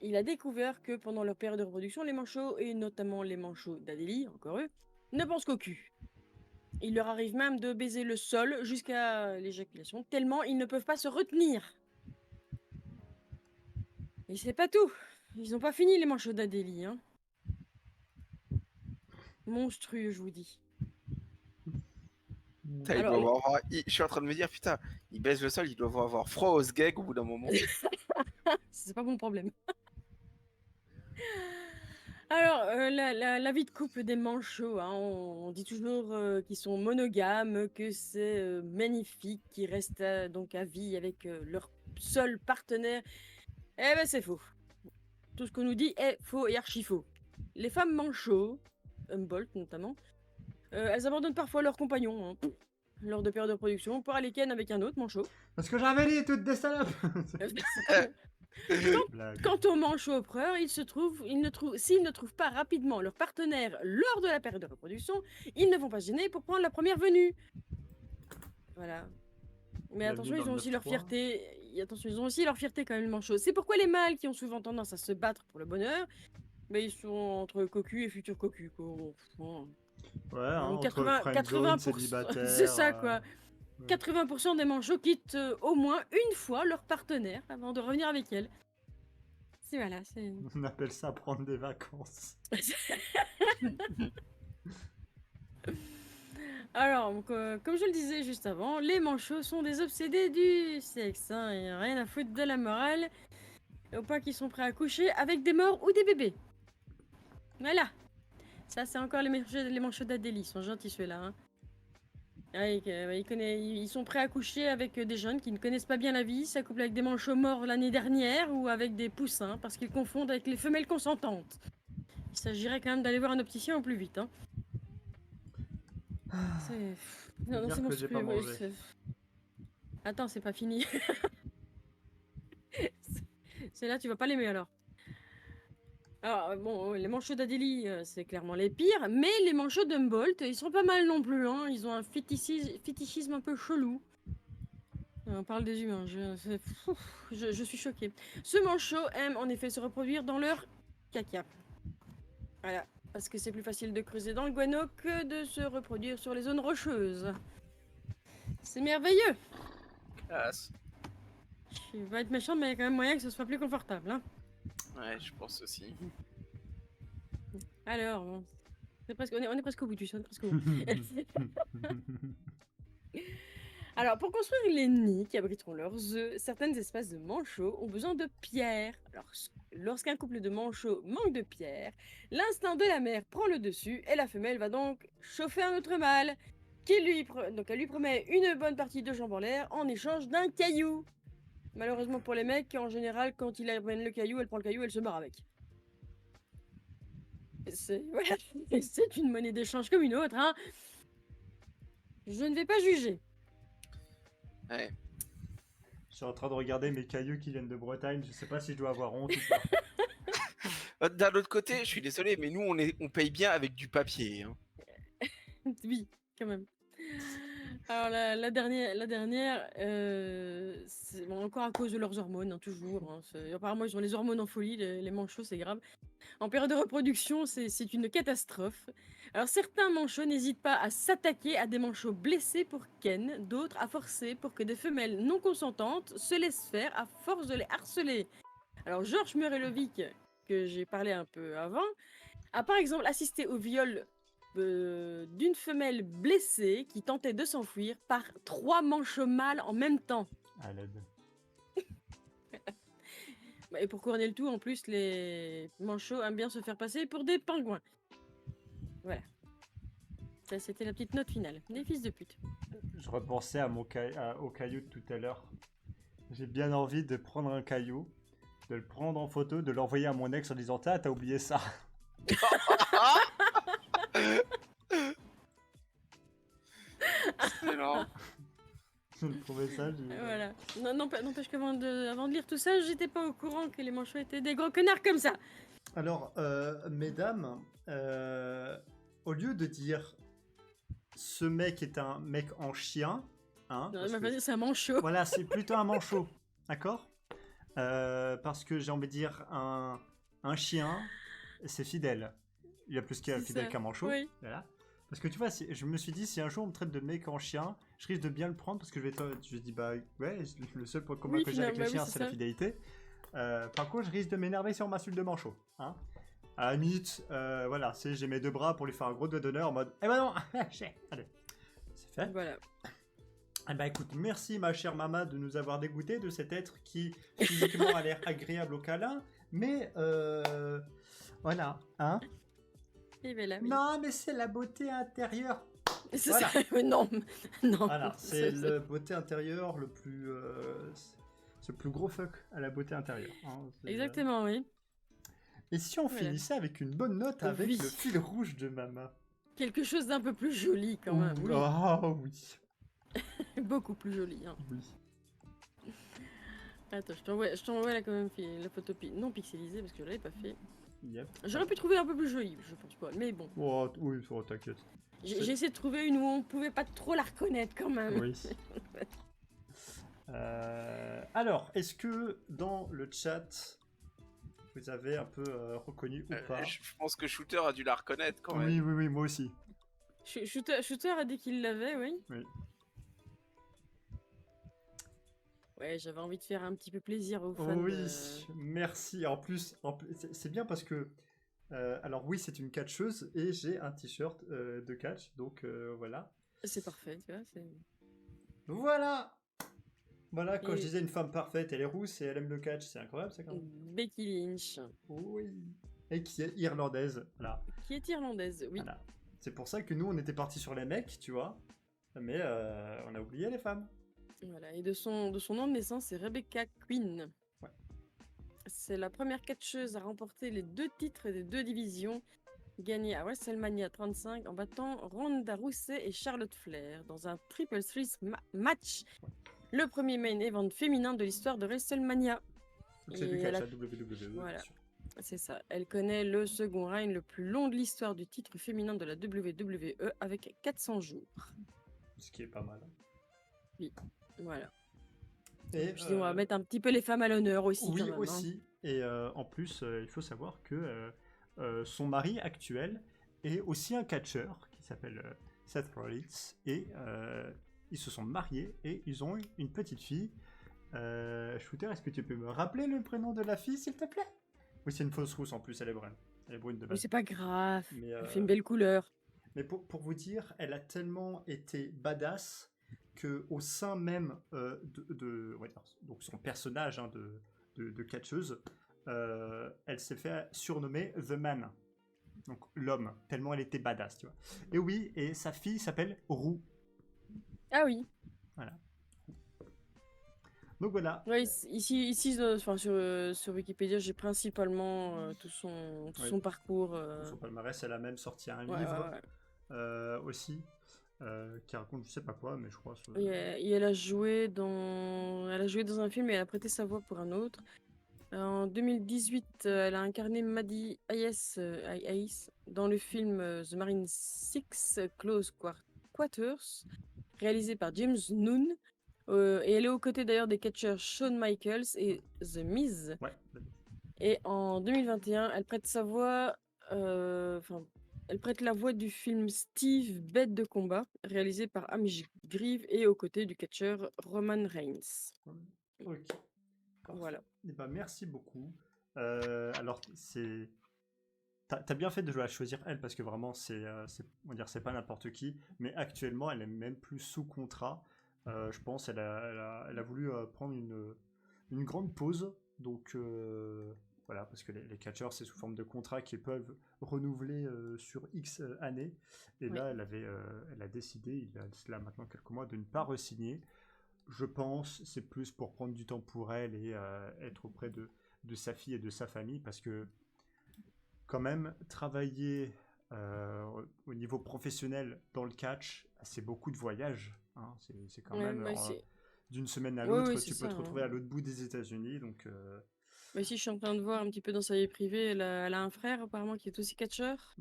Il a découvert que pendant leur période de reproduction, les manchots, et notamment les manchots d'Adélie, encore eux, ne pensent qu'au cul. Il leur arrive même de baiser le sol jusqu'à l'éjaculation, tellement ils ne peuvent pas se retenir. Et c'est pas tout. Ils n'ont pas fini les manchots d'Adélie, hein. Monstrueux, je vous dis. Alors, je suis en train de me dire, putain, ils baissent le sol, ils doivent avoir froid aux gag au bout d'un moment. C'est pas mon problème. Alors, la vie de couple des manchots, hein, on dit toujours qu'ils sont monogames, que c'est magnifique, qu'ils restent donc à vie avec leur seul partenaire. Eh ben c'est faux. Tout ce qu'on nous dit est faux et archi faux. Les femmes manchots, Humboldt notamment, elles abandonnent parfois leurs compagnons hein, lors de périodes de production pour aller ken avec un autre manchot. Parce que j'avais dit toutes des salopes. Quant aux manchots empereurs, s'ils ne trouvent pas rapidement leur partenaire lors de la période de reproduction, ils ne vont pas se gêner pour prendre la première venue. Voilà. Mais attention, Bienvenue ils dans ont le aussi leur 9-3. fierté. Attention, ils ont aussi leur fierté quand même, les manchots. C'est pourquoi les mâles qui ont souvent tendance à se battre pour le bonheur, mais ils sont entre cocus et futurs cocus, quoi. Bon. Ouais, hein, entre 80, friendzone, 80%, célibataire... c'est ça quoi. ouais. 80% des manchots quittent au moins une fois leur partenaire avant de revenir avec elle. C'est voilà, c'est... On appelle ça prendre des vacances. Alors, donc, comme je le disais juste avant, les manchots sont des obsédés du sexe. Hein, et rien à foutre de la morale. Au point qu'ils sont prêts à coucher avec des morts ou des bébés. Voilà. Ça, c'est encore les manchots d'Adélie. Ils sont gentils ceux-là. Hein. Ouais, ils sont prêts à coucher avec des jeunes qui ne connaissent pas bien la vie, s'accouplent avec des manchots morts l'année dernière ou avec des poussins parce qu'ils confondent avec les femelles consentantes. Il s'agirait quand même d'aller voir un opticien au plus vite. Hein. C'est... Non, Dire c'est que j'ai pas monstrueux. mangé. Attends, c'est pas fini. C'est là, tu vas pas l'aimer alors. Alors, bon, les manchots d'Adélie, c'est clairement les pires, mais les manchots d'Humboldt, ils sont pas mal non plus, hein. Ils ont un fétichisme un peu chelou. On parle des humains, je suis choquée. Ce manchot aime en effet se reproduire dans leur caca. Voilà, parce que c'est plus facile de creuser dans le guano que de se reproduire sur les zones rocheuses. C'est merveilleux. Classe. Je vais pas être méchant, mais il y a quand même moyen que ce soit plus confortable, hein. Ouais, je pense aussi. Alors, bon, on est presque au bout du son, presque au bout. Alors, pour construire les nids qui abriteront leurs œufs, certaines espèces de manchots ont besoin de pierres. Alors, lorsqu'un couple de manchots manque de pierres, l'instinct de la mère prend le dessus et la femelle va donc chauffer un autre mâle, donc elle lui promet une bonne partie de jambes en l'air en échange d'un caillou. Malheureusement pour les mecs, en général, quand il amène le caillou, elle prend le caillou, elle se barre avec. Voilà, c'est une monnaie d'échange comme une autre, hein. Je ne vais pas juger. Ouais. Je suis en train de regarder mes cailloux qui viennent de Bretagne, je sais pas si je dois avoir honte ou pas. D'un autre côté, je suis désolé, mais nous, on paye bien avec du papier. Hein. Oui, quand même. Alors la dernière, c'est bon, encore à cause de leurs hormones, hein, toujours. Hein, apparemment, ils ont les hormones en folie, les manchots, c'est grave. En période de reproduction, c'est une catastrophe. Alors certains manchots n'hésitent pas à s'attaquer à des manchots blessés pour ken, d'autres à forcer pour que des femelles non consentantes se laissent faire à force de les harceler. Alors Georges Murelovic, que j'ai parlé un peu avant, a par exemple assisté au viol d'une femelle blessée qui tentait de s'enfuir par 3 manchots mâles en même temps. À l'aide. Et pour couronner le tout, en plus, les manchots aiment bien se faire passer pour des pingouins. Voilà. Ça, c'était la petite note finale. Des fils de pute. Je repensais à au caillou de tout à l'heure. J'ai bien envie de prendre un caillou, de le prendre en photo, de l'envoyer à mon ex en disant t'as oublié ça. Excellent. Je trouvais ça. Voilà. N'empêche qu'avant de lire tout ça, j'étais pas au courant que les manchots étaient des gros connards comme ça. Alors, mesdames, au lieu de dire ce mec est un mec en chien, hein, Non, c'est un manchot. Voilà, c'est plutôt un manchot, d'accord, parce que j'ai envie de dire un chien, c'est fidèle. Il y a plus qu'un fidèle qu'un manchot. Oui. Voilà. Parce que tu vois, je me suis dit, si un jour on me traite de mec en chien, je risque de bien le prendre parce que je dis, bah ouais, le seul point commun que j'ai avec les chiens, c'est la fidélité. Par contre, je risque de m'énerver si on m'insulte de manchot. Hein, à la limite, voilà, j'ai mes 2 bras pour lui faire un gros doigt d'honneur en mode, eh ben non, allez, c'est fait. Voilà. Eh ben écoute, merci ma chère maman de nous avoir dégoûté de cet être qui physiquement a l'air agréable au câlin, mais voilà, hein. Ben là, oui. Non, mais c'est la beauté intérieure. C'est Voilà. ça. Non. Voilà, c'est la beauté intérieure le plus, c'est le plus gros fuck à la beauté intérieure. Hein, Exactement, oui. Et si on finissait avec une bonne note avec le fil rouge de maman. Quelque chose d'un peu plus joli quand même. Oui. Oh oui. Beaucoup plus joli. Hein. Oui. Attends, je t'envoie là quand même la photo non pixelisée parce que je l'avais pas fait. Yep. J'aurais pu trouver un peu plus joli, je pense pas, mais bon. Oh, oui, t'inquiète. J'ai essayé de trouver une où on pouvait pas trop la reconnaître quand même. Oui. Alors, est-ce que dans le chat, vous avez un peu reconnu ou pas? Je pense que Shooter a dû la reconnaître quand Oui, même. oui, oui, moi aussi. Shooter a dit qu'il l'avait, oui. Oui. Ouais, j'avais envie de faire un petit peu plaisir aux fans Oui, de... merci. En plus, c'est bien parce que... alors oui, c'est une catcheuse et j'ai un t-shirt de catch, donc voilà. C'est parfait, tu vois. Voilà! Voilà, quand je Et- disais une femme parfaite, elle est rousse et elle aime le catch, c'est incroyable ça quand même. Becky Lynch, Oui. Et qui est irlandaise, voilà. qui est irlandaise, oui. Voilà. C'est pour ça que nous, on était partis sur les mecs, tu vois. Mais on a oublié les femmes. Voilà. Et de son nom de naissance, c'est Rebecca Quinn. Ouais. C'est la première catcheuse à remporter les 2 titres des 2 divisions, gagnée à WrestleMania 35 en battant Ronda Rousey et Charlotte Flair dans un triple threat match. Le premier main event féminin de l'histoire de WrestleMania. Donc c'est Et du elle catch a- à WWE. Voilà. bien sûr. C'est ça. Elle connaît le second règne le plus long de l'histoire du titre féminin de la WWE avec 400 jours. Ce qui est pas mal. Oui, voilà. Et, Puis on va mettre un petit peu les femmes à l'honneur aussi. oui, quand même, hein. aussi. Et en plus, il faut savoir que son mari actuel est aussi un catcheur qui s'appelle Seth Rollins. Et ils se sont mariés et ils ont eu une petite fille. Shooter, est-ce que tu peux me rappeler le prénom de la fille, s'il te plaît? Oui, c'est une fausse rousse en plus, elle est brune. Elle est brune de Mais base. c'est pas grave. Mais, Elle fait une belle couleur. Mais pour vous dire, elle a tellement été badass que au sein même ouais, donc son personnage hein, de catcheuse, elle s'est fait surnommer The Man, donc l'homme, tellement elle était badass, tu vois. Et oui, et sa fille s'appelle Roux. Ah oui. Voilà. Donc voilà. Ouais, ici enfin, sur Wikipédia, j'ai principalement tout son Ouais. son parcours. Son palmarès, elle a même sorti un Ouais, livre ouais, ouais. aussi qui raconte je sais pas quoi, mais je crois. Et elle a joué dans un film et elle a prêté sa voix pour un autre. En 2018, elle a incarné Maddie Hayes dans le film The Marine 6 Close Quarters, réalisé par James Noon. Et elle est aux côtés d'ailleurs des catcheurs Shawn Michaels et The Miz. Ouais. Et en 2021, elle prête sa voix, elle prête la voix du film Steve, Bête de combat, réalisé par Amish Grieve et aux côtés du catcheur Roman Reigns. Ok. Voilà. Eh ben, merci beaucoup. Alors, t'as bien fait de la choisir elle parce que vraiment, on va dire, c'est pas n'importe qui. Mais actuellement, elle est même plus sous contrat. Je pense elle a voulu prendre une grande pause. Donc, voilà, parce que les catcheurs, c'est sous forme de contrat qu'ils peuvent renouveler sur X années. Et Oui. là, elle a décidé, il y a cela maintenant quelques mois, de ne pas re-signer. Je pense c'est plus pour prendre du temps pour elle et être auprès de sa fille et de sa famille parce que quand même travailler au niveau professionnel dans le catch, c'est beaucoup de voyages. Hein. C'est quand Ouais, même bah, c'est- d'une semaine à Ouais, l'autre, ouais, tu c'est peux ça, te retrouver hein. à l'autre bout des États-Unis. Donc Bah, ici, je suis en train de voir un petit peu dans sa vie privée. Elle a un frère apparemment qui est aussi catcheur,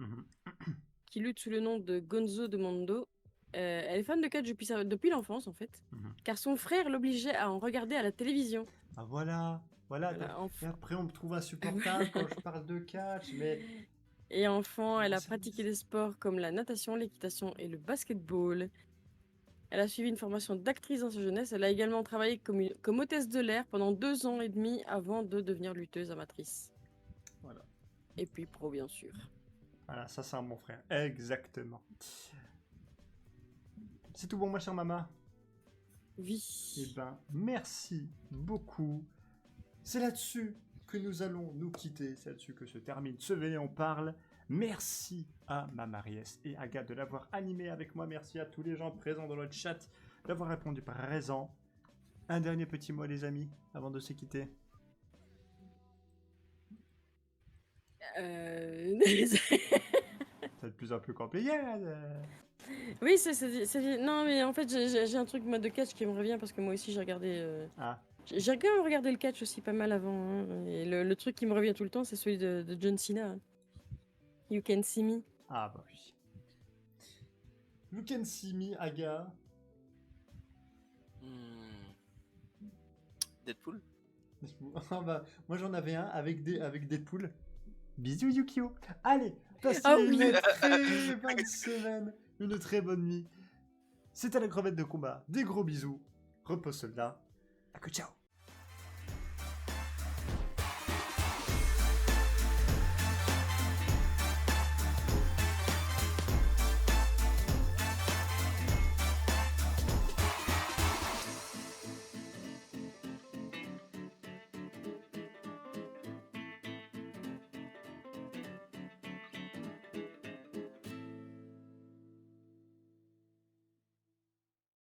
qui lutte sous le nom de Gonzo de Mondo. Elle est fan de catch depuis l'enfance en fait, car son frère l'obligeait à en regarder à la télévision. Ah voilà. Et après, on me trouve insupportable quand je parle de catch, mais Et enfant, elle a pratiqué des sports comme la natation, l'équitation et le basketball. Elle a suivi une formation d'actrice dans sa jeunesse. Elle a également travaillé comme hôtesse de l'air pendant 2 ans et demi avant de devenir lutteuse amatrice. Voilà. Et puis pro, bien sûr. Voilà, ça c'est un bon frère. Exactement. C'est tout bon, ma chère maman? Oui. Eh ben, merci beaucoup. C'est là-dessus que nous allons nous quitter. C'est là-dessus que se termine ce Venez on parle. Merci à ma Mariès et à Agathe de l'avoir animé avec moi. Merci à tous les gens présents dans le chat d'avoir répondu présent. Un dernier petit mot, les amis, avant de se quitter. C'est de plus en plus compliqué. Oui, non, mais en fait, j'ai un truc mode de catch qui me revient parce que moi aussi, j'ai regardé. J'ai quand même regardé le catch aussi pas mal avant. Hein, et le truc qui me revient tout le temps, c'est celui de John Cena. Hein. You Can See Me. Ah bah oui. You Can See Me, Aga. Deadpool. Ah bah, moi j'en avais un avec Deadpool. Bisous Yukio. Allez, passez Ah oui. une très bonne semaine, une très bonne nuit. C'était la crevette de combat. Des gros bisous. Repose soldat. À que ciao.